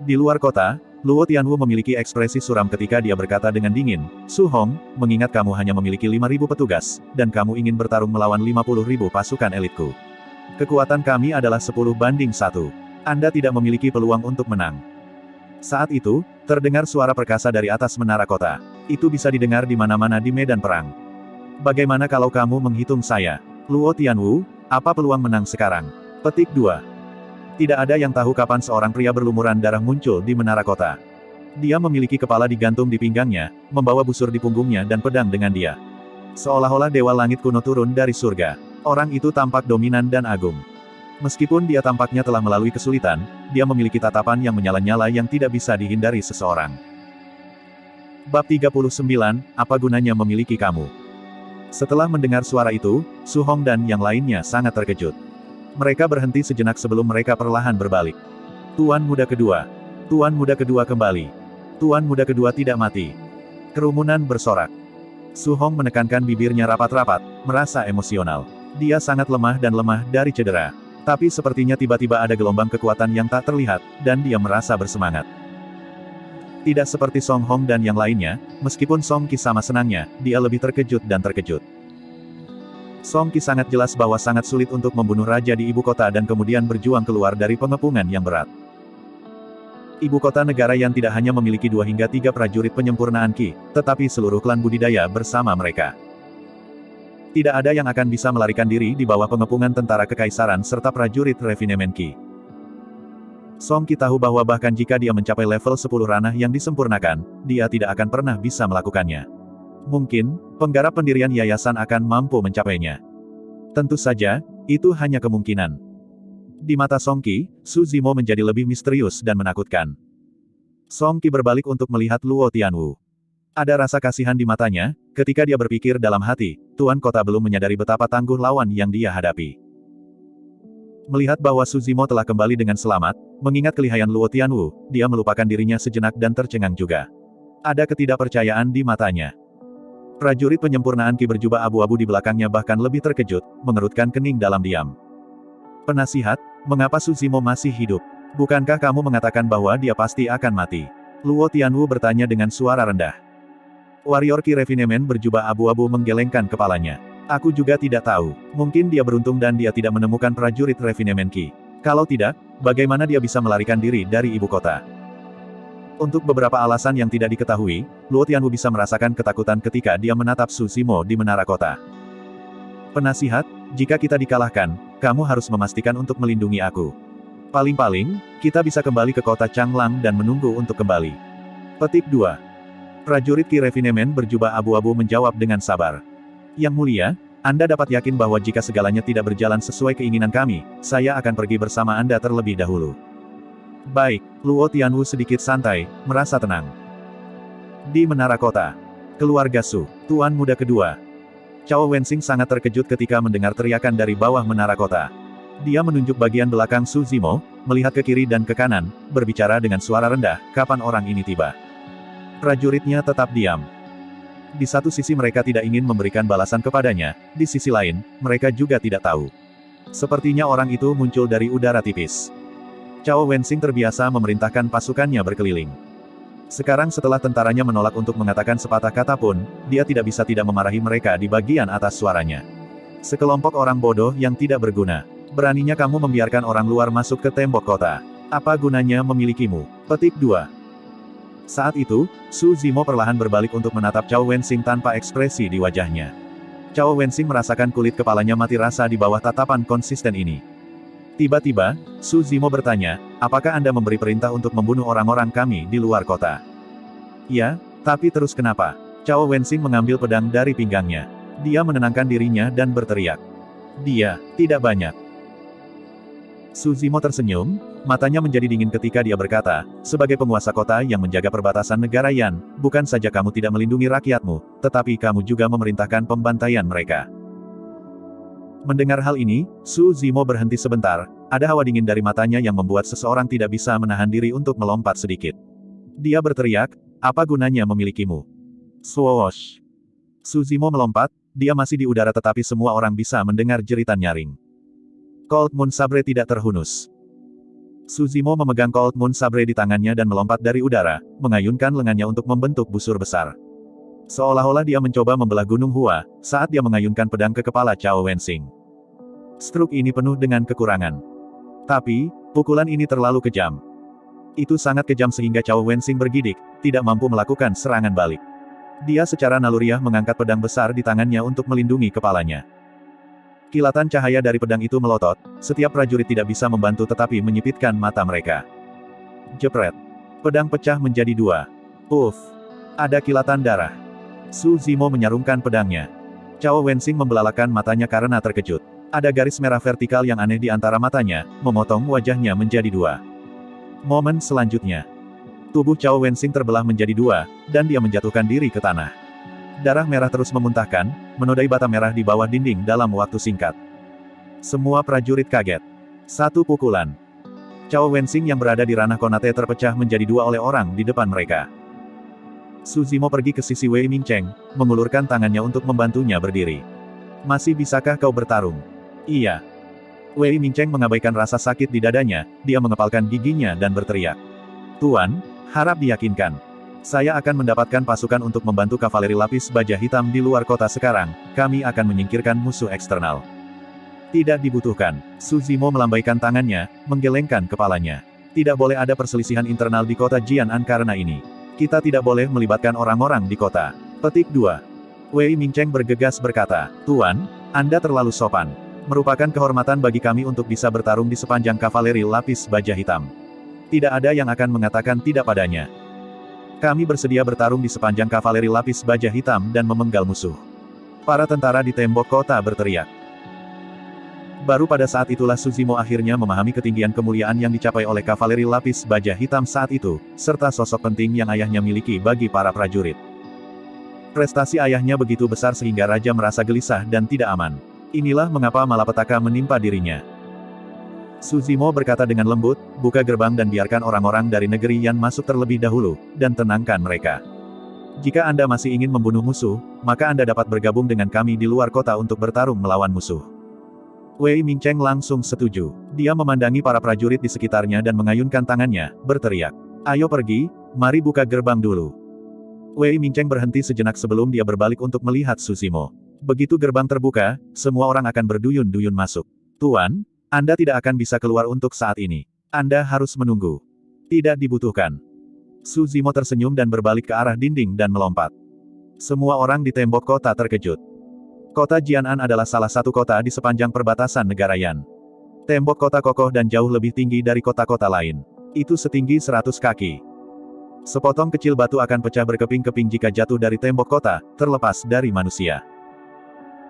Di luar kota, Luo Tianwu memiliki ekspresi suram ketika dia berkata dengan dingin, "Su Hong, mengingat kamu hanya memiliki 5.000 petugas, dan kamu ingin bertarung melawan 50.000 pasukan elitku. Kekuatan kami adalah 10 banding 1. Anda tidak memiliki peluang untuk menang." Saat itu, terdengar suara perkasa dari atas menara kota. Itu bisa didengar di mana-mana di medan perang. "Bagaimana kalau kamu menghitung saya? Luo Tianwu, apa peluang menang sekarang?" Petik 2. Tidak ada yang tahu kapan seorang pria berlumuran darah muncul di menara kota. Dia memiliki kepala digantung di pinggangnya, membawa busur di punggungnya dan pedang dengan dia. Seolah-olah dewa langit kuno turun dari surga. Orang itu tampak dominan dan agung. Meskipun dia tampaknya telah melalui kesulitan, dia memiliki tatapan yang menyala-nyala yang tidak bisa dihindari seseorang. Bab 39, apa gunanya memiliki kamu? Setelah mendengar suara itu, Su Hong dan yang lainnya sangat terkejut. Mereka berhenti sejenak sebelum mereka perlahan berbalik. Tuan muda kedua. Tuan muda kedua kembali. Tuan muda kedua tidak mati. Kerumunan bersorak. Su Hong menekankan bibirnya rapat-rapat, merasa emosional. Dia sangat lemah dan lemah dari cedera. Tapi sepertinya tiba-tiba ada gelombang kekuatan yang tak terlihat, dan dia merasa bersemangat. Tidak seperti Song Hong dan yang lainnya, meskipun Song Qi sama senangnya, dia lebih terkejut dan terkejut. Song Qi sangat jelas bahwa sangat sulit untuk membunuh raja di ibu kota dan kemudian berjuang keluar dari pengepungan yang berat. Ibu kota negara yang tidak hanya memiliki 2 hingga 3 prajurit penyempurnaan Qi, tetapi seluruh klan budidaya bersama mereka. Tidak ada yang akan bisa melarikan diri di bawah pengepungan tentara kekaisaran serta prajurit refinemen Qi. Song Qi tahu bahwa bahkan jika dia mencapai level 10 ranah yang disempurnakan, dia tidak akan pernah bisa melakukannya. Mungkin, penggarap pendirian yayasan akan mampu mencapainya. Tentu saja, itu hanya kemungkinan. Di mata Song Qi, Su Zimo menjadi lebih misterius dan menakutkan. Song Qi berbalik untuk melihat Luo Tianwu. Ada rasa kasihan di matanya, ketika dia berpikir dalam hati, Tuan Kota belum menyadari betapa tangguh lawan yang dia hadapi. Melihat bahwa Su Zimo telah kembali dengan selamat, mengingat kelihayan Luo Tianwu, dia melupakan dirinya sejenak dan tercengang juga. Ada ketidakpercayaan di matanya. Prajurit penyempurnaan Qi berjubah abu-abu di belakangnya bahkan lebih terkejut, mengerutkan kening dalam diam. "Penasihat, mengapa Su Zimo masih hidup? Bukankah kamu mengatakan bahwa dia pasti akan mati?" Luo Tianwu bertanya dengan suara rendah. Warrior Qi Refinemen berjubah abu-abu menggelengkan kepalanya. "Aku juga tidak tahu. Mungkin dia beruntung dan dia tidak menemukan prajurit Refinemen Qi. Kalau tidak, bagaimana dia bisa melarikan diri dari ibu kota?" Untuk beberapa alasan yang tidak diketahui, Luo Tianwu bisa merasakan ketakutan ketika dia menatap Su Zimo di menara kota. "Penasihat, jika kita dikalahkan, kamu harus memastikan untuk melindungi aku. Paling-paling, kita bisa kembali ke kota Changlang dan menunggu untuk kembali." Petik 2. Prajurit Qi Refinemen berjubah abu-abu menjawab dengan sabar. "Yang mulia, Anda dapat yakin bahwa jika segalanya tidak berjalan sesuai keinginan kami, saya akan pergi bersama Anda terlebih dahulu." "Baik." Luo Tianwu sedikit santai, merasa tenang. Di menara kota. Keluarga Su, Tuan muda kedua. Cao Wensing sangat terkejut ketika mendengar teriakan dari bawah menara kota. Dia menunjuk bagian belakang Su Zimo, melihat ke kiri dan ke kanan, berbicara dengan suara rendah, "Kapan orang ini tiba?" Prajuritnya tetap diam. Di satu sisi mereka tidak ingin memberikan balasan kepadanya, di sisi lain, mereka juga tidak tahu. Sepertinya orang itu muncul dari udara tipis. Cao Wensing terbiasa memerintahkan pasukannya berkeliling. Sekarang setelah tentaranya menolak untuk mengatakan sepatah kata pun, dia tidak bisa tidak memarahi mereka di bagian atas suaranya. "Sekelompok orang bodoh yang tidak berguna. Beraninya kamu membiarkan orang luar masuk ke tembok kota. Apa gunanya memilikimu?" Petik 2. Saat itu, Su Zimo perlahan berbalik untuk menatap Cao Wensing tanpa ekspresi di wajahnya. Cao Wensing merasakan kulit kepalanya mati rasa di bawah tatapan konsisten ini. Tiba-tiba, Su Zimo bertanya, "Apakah Anda memberi perintah untuk membunuh orang-orang kami di luar kota?" "Ya, tapi terus kenapa?" Cao Wensing mengambil pedang dari pinggangnya. Dia menenangkan dirinya dan berteriak. "Dia, tidak banyak." Su Zimo tersenyum, matanya menjadi dingin ketika dia berkata, "Sebagai penguasa kota yang menjaga perbatasan negara Yan, bukan saja kamu tidak melindungi rakyatmu, tetapi kamu juga memerintahkan pembantaian mereka." Mendengar hal ini, Su Zimo berhenti sebentar, ada hawa dingin dari matanya yang membuat seseorang tidak bisa menahan diri untuk melompat sedikit. Dia berteriak, apa gunanya memilikimu? Swoosh! Su Zimo melompat, dia masih di udara tetapi semua orang bisa mendengar jeritan nyaring. Cold Moon Sabre tidak terhunus. Su Zimo memegang Cold Moon Sabre di tangannya dan melompat dari udara, mengayunkan lengannya untuk membentuk busur besar. Seolah-olah dia mencoba membelah Gunung Hua, saat dia mengayunkan pedang ke kepala Cao Wensing. Struk ini penuh dengan kekurangan. Tapi, pukulan ini terlalu kejam. Itu sangat kejam sehingga Cao Wensing bergidik, tidak mampu melakukan serangan balik. Dia secara naluriah mengangkat pedang besar di tangannya untuk melindungi kepalanya. Kilatan cahaya dari pedang itu melotot, setiap prajurit tidak bisa membantu tetapi menyipitkan mata mereka. Jepret. Pedang pecah menjadi dua. Uff. Ada kilatan darah. Su Zimo menyarungkan pedangnya. Cao Wensing membelalakan matanya karena terkejut. Ada garis merah vertikal yang aneh di antara matanya, memotong wajahnya menjadi dua. Momen selanjutnya. Tubuh Cao Wensing terbelah menjadi dua, dan dia menjatuhkan diri ke tanah. Darah merah terus memuntahkan, menodai bata merah di bawah dinding dalam waktu singkat. Semua prajurit kaget. Satu pukulan. Cao Wensing yang berada di ranah Konate terpecah menjadi dua oleh orang di depan mereka. Su Zimo pergi ke sisi Wei Mingcheng, mengulurkan tangannya untuk membantunya berdiri. Masih bisakah kau bertarung? Iya. Wei Mingcheng mengabaikan rasa sakit di dadanya, dia mengepalkan giginya dan berteriak. Tuan, harap diyakinkan. Saya akan mendapatkan pasukan untuk membantu kavaleri lapis baja hitam di luar kota sekarang, kami akan menyingkirkan musuh eksternal. Tidak dibutuhkan. Su Zimo melambaikan tangannya, menggelengkan kepalanya. Tidak boleh ada perselisihan internal di kota Jianan karena ini. Kita tidak boleh melibatkan orang-orang di kota. Petik 2. Wei Mingcheng bergegas berkata, Tuan, Anda terlalu sopan. Merupakan kehormatan bagi kami untuk bisa bertarung di sepanjang kavaleri lapis baja hitam. Tidak ada yang akan mengatakan tidak padanya. Kami bersedia bertarung di sepanjang kavaleri lapis baja hitam dan memenggal musuh. Para tentara di tembok kota berteriak. Baru pada saat itulah Su Zimo akhirnya memahami ketinggian kemuliaan yang dicapai oleh kavaleri lapis baja hitam saat itu, serta sosok penting yang ayahnya miliki bagi para prajurit. Prestasi ayahnya begitu besar sehingga raja merasa gelisah dan tidak aman. Inilah mengapa malapetaka menimpa dirinya. Su Zimo berkata dengan lembut, buka gerbang dan biarkan orang-orang dari negeri Yan masuk terlebih dahulu, dan tenangkan mereka. Jika Anda masih ingin membunuh musuh, maka Anda dapat bergabung dengan kami di luar kota untuk bertarung melawan musuh. Wei Mingcheng langsung setuju. Dia memandangi para prajurit di sekitarnya dan mengayunkan tangannya, berteriak. Ayo pergi, mari buka gerbang dulu. Wei Mingcheng berhenti sejenak sebelum dia berbalik untuk melihat Su Zimo. Begitu gerbang terbuka, semua orang akan berduyun-duyun masuk. Tuan, Anda tidak akan bisa keluar untuk saat ini. Anda harus menunggu. Tidak dibutuhkan. Su Zimo tersenyum dan berbalik ke arah dinding dan melompat. Semua orang di tembok kota terkejut. Kota Jianan adalah salah satu kota di sepanjang perbatasan negara Yan. Tembok kota kokoh dan jauh lebih tinggi dari kota-kota lain. Itu setinggi 100 kaki. Sepotong kecil batu akan pecah berkeping-keping jika jatuh dari tembok kota, terlepas dari manusia.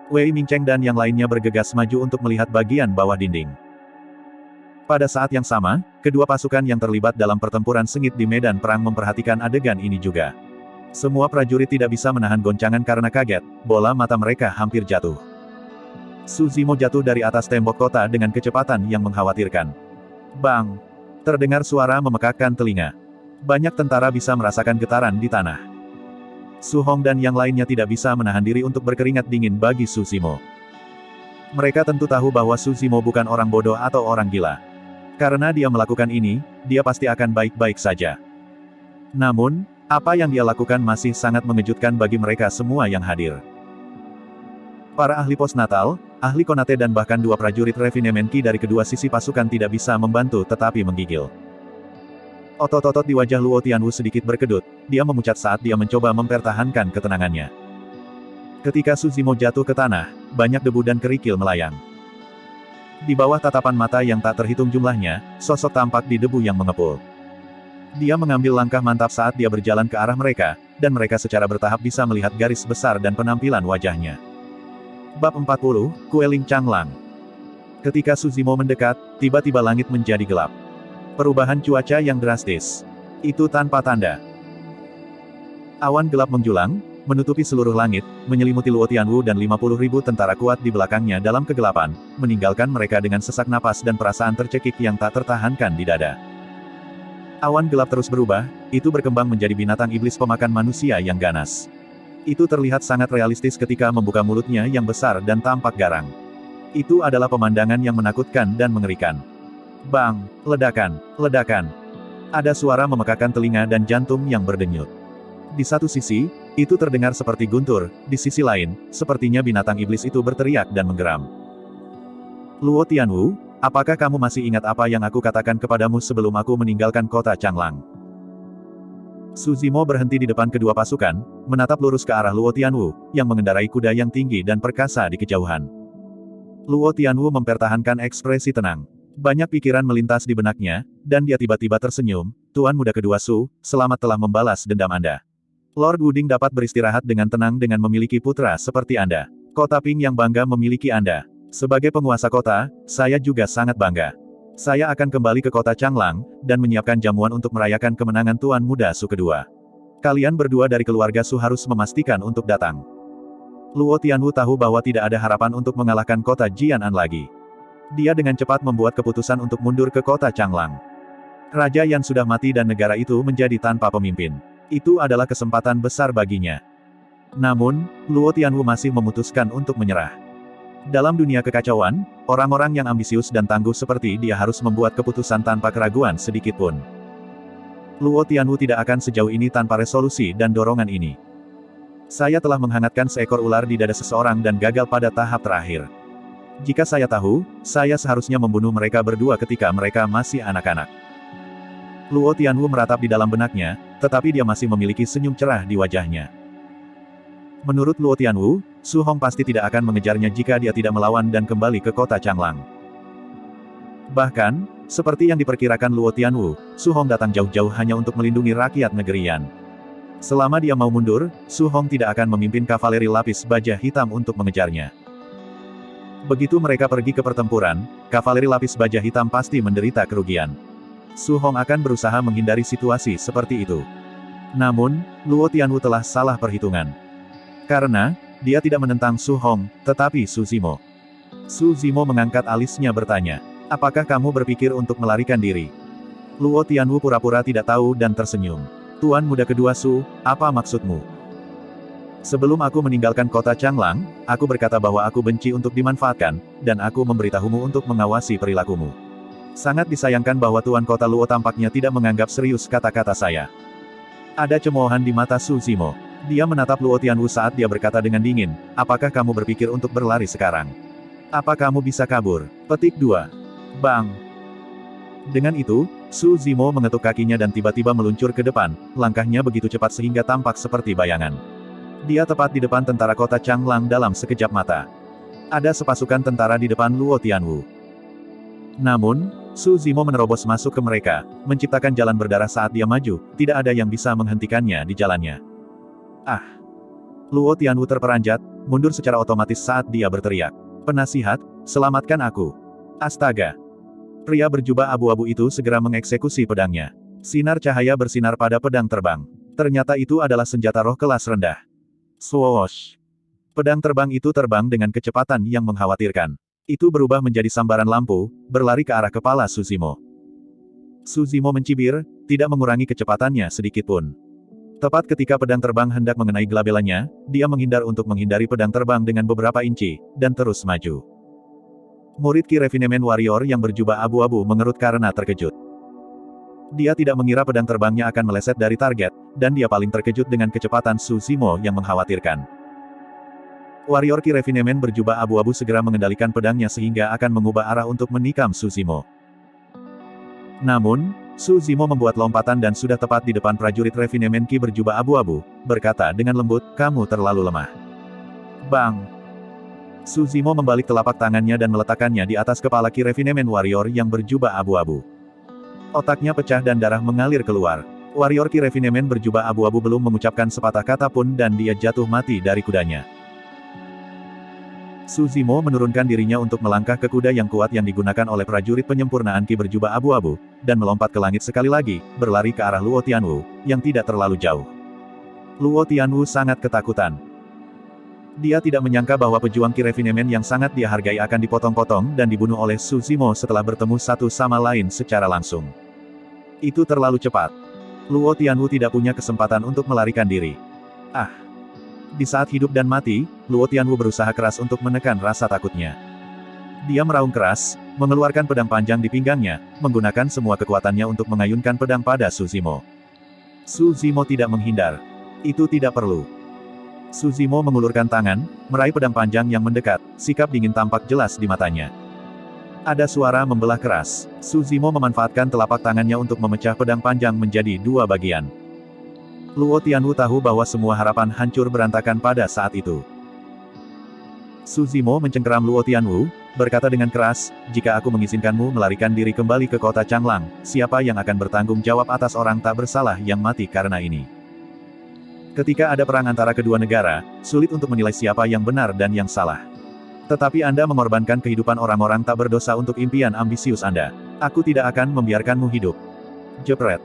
Wei Mingcheng dan yang lainnya bergegas maju untuk melihat bagian bawah dinding. Pada saat yang sama, kedua pasukan yang terlibat dalam pertempuran sengit di medan perang memperhatikan adegan ini juga. Semua prajurit tidak bisa menahan goncangan karena kaget, bola mata mereka hampir jatuh. Su Zimo jatuh dari atas tembok kota dengan kecepatan yang mengkhawatirkan. Bang! Terdengar suara memekakkan telinga. Banyak tentara bisa merasakan getaran di tanah. Su Hong dan yang lainnya tidak bisa menahan diri untuk berkeringat dingin bagi Su Zimo. Mereka tentu tahu bahwa Su Zimo bukan orang bodoh atau orang gila. Karena dia melakukan ini, dia pasti akan baik-baik saja. Namun, apa yang dia lakukan masih sangat mengejutkan bagi mereka semua yang hadir. Para ahli postnatal, ahli Konate dan bahkan dua prajurit Refinemenki dari kedua sisi pasukan tidak bisa membantu tetapi menggigil. Otot-otot di wajah Luo Tianwu sedikit berkedut, dia memucat saat dia mencoba mempertahankan ketenangannya. Ketika Su Zimo jatuh ke tanah, banyak debu dan kerikil melayang. Di bawah tatapan mata yang tak terhitung jumlahnya, sosok tampak di debu yang mengepul. Dia mengambil langkah mantap saat dia berjalan ke arah mereka, dan mereka secara bertahap bisa melihat garis besar dan penampilan wajahnya. Bab 40, Kueling Changlang. Ketika Su Zimo mendekat, tiba-tiba langit menjadi gelap. Perubahan cuaca yang drastis. Itu tanpa tanda. Awan gelap menjulang, menutupi seluruh langit, menyelimuti Luo Tianwu dan 50.000 tentara kuat di belakangnya dalam kegelapan, meninggalkan mereka dengan sesak napas dan perasaan tercekik yang tak tertahankan di dada. Awan gelap terus berubah, itu berkembang menjadi binatang iblis pemakan manusia yang ganas. Itu terlihat sangat realistis ketika membuka mulutnya yang besar dan tampak garang. Itu adalah pemandangan yang menakutkan dan mengerikan. Bang! Ledakan! Ledakan! Ada suara memekakan telinga dan jantung yang berdenyut. Di satu sisi, itu terdengar seperti guntur, di sisi lain, sepertinya binatang iblis itu berteriak dan menggeram. Luo Tianwu, apakah kamu masih ingat apa yang aku katakan kepadamu sebelum aku meninggalkan kota Changlang? Su Zimo berhenti di depan kedua pasukan, menatap lurus ke arah Luo Tianwu, yang mengendarai kuda yang tinggi dan perkasa di kejauhan. Luo Tianwu mempertahankan ekspresi tenang. Banyak pikiran melintas di benaknya, dan dia tiba-tiba tersenyum, Tuan Muda Kedua Su, selamat telah membalas dendam Anda. Lord Wuding dapat beristirahat dengan tenang dengan memiliki putra seperti Anda. Kota Ping yang bangga memiliki Anda. Sebagai penguasa kota, saya juga sangat bangga. Saya akan kembali ke kota Changlang, dan menyiapkan jamuan untuk merayakan kemenangan Tuan Muda Su kedua. Kalian berdua dari keluarga Su harus memastikan untuk datang. Luo Tianwu tahu bahwa tidak ada harapan untuk mengalahkan kota Jianan lagi. Dia dengan cepat membuat keputusan untuk mundur ke kota Changlang. Raja yang sudah mati dan negara itu menjadi tanpa pemimpin. Itu adalah kesempatan besar baginya. Namun, Luo Tianwu masih memutuskan untuk menyerah. Dalam dunia kekacauan, orang-orang yang ambisius dan tangguh seperti dia harus membuat keputusan tanpa keraguan sedikit pun. Luo Tianwu tidak akan sejauh ini tanpa resolusi dan dorongan ini. Saya telah menghangatkan seekor ular di dada seseorang dan gagal pada tahap terakhir. Jika saya tahu, saya seharusnya membunuh mereka berdua ketika mereka masih anak-anak. Luo Tianwu meratap di dalam benaknya, tetapi dia masih memiliki senyum cerah di wajahnya. Menurut Luo Tianwu, Su Hong pasti tidak akan mengejarnya jika dia tidak melawan dan kembali ke kota Changlang. Bahkan, seperti yang diperkirakan Luo Tianwu, Su Hong datang jauh-jauh hanya untuk melindungi rakyat negeri Yan. Selama dia mau mundur, Su Hong tidak akan memimpin kavaleri lapis baja hitam untuk mengejarnya. Begitu mereka pergi ke pertempuran, kavaleri lapis baja hitam pasti menderita kerugian. Su Hong akan berusaha menghindari situasi seperti itu. Namun, Luo Tianwu telah salah perhitungan. Karena, dia tidak menentang Su Hong, tetapi Su Zimo. Su Zimo mengangkat alisnya bertanya, apakah kamu berpikir untuk melarikan diri? Luo Tianwu pura-pura tidak tahu dan tersenyum. Tuan Muda Kedua Su, apa maksudmu? Sebelum aku meninggalkan kota Changlang, aku berkata bahwa aku benci untuk dimanfaatkan, dan aku memberitahumu untuk mengawasi perilakumu. Sangat disayangkan bahwa Tuan Kota Luo tampaknya tidak menganggap serius kata-kata saya. Ada cemoohan di mata Su Zimo. Dia menatap Luo Tianwu saat dia berkata dengan dingin, apakah kamu berpikir untuk berlari sekarang? Apa kamu bisa kabur? Petik 2. Bang! Dengan itu, Su Zimo mengetuk kakinya dan tiba-tiba meluncur ke depan, langkahnya begitu cepat sehingga tampak seperti bayangan. Dia tepat di depan tentara kota Changlang dalam sekejap mata. Ada sepasukan tentara di depan Luo Tianwu. Namun, Su Zimo menerobos masuk ke mereka, menciptakan jalan berdarah saat dia maju, tidak ada yang bisa menghentikannya di jalannya. Ah! Luo Tianwu terperanjat, mundur secara otomatis saat dia berteriak. Penasihat, selamatkan aku. Astaga! Pria berjubah abu-abu itu segera mengeksekusi pedangnya. Sinar cahaya bersinar pada pedang terbang. Ternyata itu adalah senjata roh kelas rendah. Swoosh! Pedang terbang itu terbang dengan kecepatan yang mengkhawatirkan. Itu berubah menjadi sambaran lampu, berlari ke arah kepala Su Zimo. Su Zimo mencibir, tidak mengurangi kecepatannya sedikitpun. Tepat ketika pedang terbang hendak mengenai gelabelanya, dia menghindar untuk menghindari pedang terbang dengan beberapa inci, dan terus maju. Murid Ki Refinement Warrior yang berjubah abu-abu mengerut karena terkejut. Dia tidak mengira pedang terbangnya akan meleset dari target, dan dia paling terkejut dengan kecepatan Su Zimo yang mengkhawatirkan. Warrior Ki Refinement berjubah abu-abu segera mengendalikan pedangnya sehingga akan mengubah arah untuk menikam Su Zimo. Namun, Su Zimo membuat lompatan dan sudah tepat di depan prajurit Refinement Ki berjubah abu-abu, berkata dengan lembut, kamu terlalu lemah. Bang! Su Zimo membalik telapak tangannya dan meletakkannya di atas kepala Ki Refinement Warrior yang berjubah abu-abu. Otaknya pecah dan darah mengalir keluar. Warrior Ki Refinement berjubah abu-abu belum mengucapkan sepatah kata pun dan dia jatuh mati dari kudanya. Su Zimo menurunkan dirinya untuk melangkah ke kuda yang kuat yang digunakan oleh prajurit penyempurnaan Ki berjubah abu-abu, dan melompat ke langit sekali lagi, berlari ke arah Luo Tianwu, yang tidak terlalu jauh. Luo Tianwu sangat ketakutan. Dia tidak menyangka bahwa pejuang Qi Refinement yang sangat dia hargai akan dipotong-potong dan dibunuh oleh Su Zimo setelah bertemu satu sama lain secara langsung. Itu terlalu cepat. Luo Tianwu tidak punya kesempatan untuk melarikan diri. Di saat hidup dan mati, Luo Tianwu berusaha keras untuk menekan rasa takutnya. Dia meraung keras, mengeluarkan pedang panjang di pinggangnya, menggunakan semua kekuatannya untuk mengayunkan pedang pada Su Zimo. Su Zimo tidak menghindar. Itu tidak perlu. Su Zimo mengulurkan tangan, meraih pedang panjang yang mendekat, sikap dingin tampak jelas di matanya. Ada suara membelah keras. Su Zimo memanfaatkan telapak tangannya untuk memecah pedang panjang menjadi dua bagian. Luo Tianwu tahu bahwa semua harapan hancur berantakan pada saat itu. Su Zimo mencengkeram Luo Tianwu, berkata dengan keras, "Jika aku mengizinkanmu melarikan diri kembali ke kota Changlang, siapa yang akan bertanggung jawab atas orang tak bersalah yang mati karena ini?" Ketika ada perang antara kedua negara, sulit untuk menilai siapa yang benar dan yang salah. Tetapi Anda mengorbankan kehidupan orang-orang tak berdosa untuk impian ambisius Anda. Aku tidak akan membiarkanmu hidup. Jepret.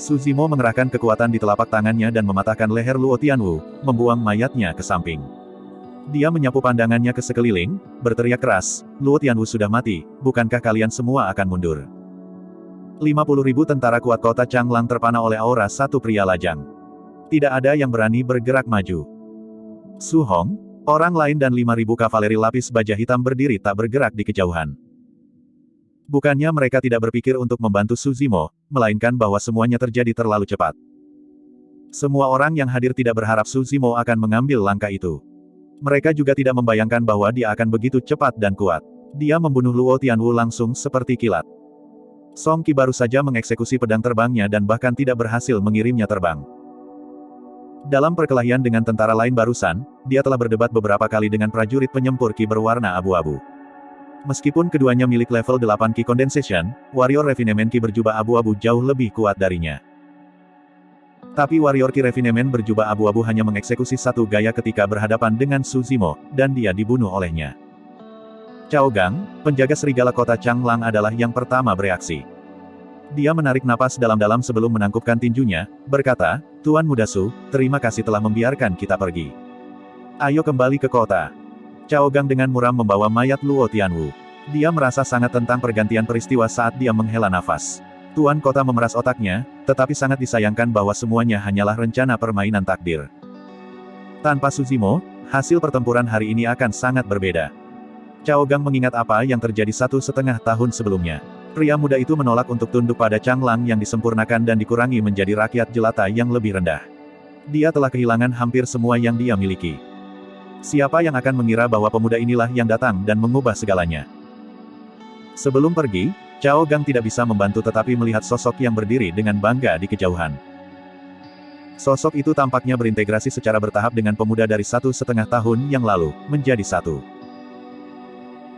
Su Zimo mengerahkan kekuatan di telapak tangannya dan mematahkan leher Luo Tianwu, membuang mayatnya ke samping. Dia menyapu pandangannya ke sekeliling, berteriak keras, "Luo Tianwu sudah mati, bukankah kalian semua akan mundur?" 50.000 tentara kuat kota Changlang terpana oleh aura satu pria lajang. Tidak ada yang berani bergerak maju. Su Hong, orang lain dan 5.000 kavaleri lapis baja hitam berdiri tak bergerak di kejauhan. Bukannya mereka tidak berpikir untuk membantu Su Zimo, melainkan bahwa semuanya terjadi terlalu cepat. Semua orang yang hadir tidak berharap Su Zimo akan mengambil langkah itu. Mereka juga tidak membayangkan bahwa dia akan begitu cepat dan kuat. Dia membunuh Luo Tianwu langsung seperti kilat. Song Qi baru saja mengeksekusi pedang terbangnya dan bahkan tidak berhasil mengirimnya terbang. Dalam perkelahian dengan tentara lain barusan, dia telah berdebat beberapa kali dengan prajurit penyempur Qi berwarna abu-abu. Meskipun keduanya milik level 8 Qi Condensation, warrior Refinement Qi berjubah abu-abu jauh lebih kuat darinya. Tapi warrior Qi Refinement berjubah abu-abu hanya mengeksekusi satu gaya ketika berhadapan dengan Su Zimo, dan dia dibunuh olehnya. Cao Gang, penjaga serigala kota Changlang adalah yang pertama bereaksi. Dia menarik napas dalam-dalam sebelum menangkupkan tinjunya, berkata, "Tuan Muda Su, terima kasih telah membiarkan kita pergi. Ayo kembali ke kota." Cao Gang dengan muram membawa mayat Luo Tianwu. Dia merasa sangat tentang pergantian peristiwa saat dia menghela nafas. Tuan kota memeras otaknya, tetapi sangat disayangkan bahwa semuanya hanyalah rencana permainan takdir. Tanpa Su Zimo, hasil pertempuran hari ini akan sangat berbeda. Cao Gang mengingat apa yang terjadi 1,5 tahun sebelumnya. Pria muda itu menolak untuk tunduk pada Changlang yang disempurnakan dan dikurangi menjadi rakyat jelata yang lebih rendah. Dia telah kehilangan hampir semua yang dia miliki. Siapa yang akan mengira bahwa pemuda inilah yang datang dan mengubah segalanya? Sebelum pergi, Cao Gang tidak bisa membantu tetapi melihat sosok yang berdiri dengan bangga di kejauhan. Sosok itu tampaknya berintegrasi secara bertahap dengan pemuda dari 1,5 tahun yang lalu, menjadi satu.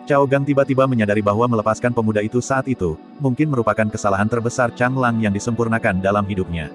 Cao Gang tiba-tiba menyadari bahwa melepaskan pemuda itu saat itu, mungkin merupakan kesalahan terbesar Changlang yang disempurnakan dalam hidupnya.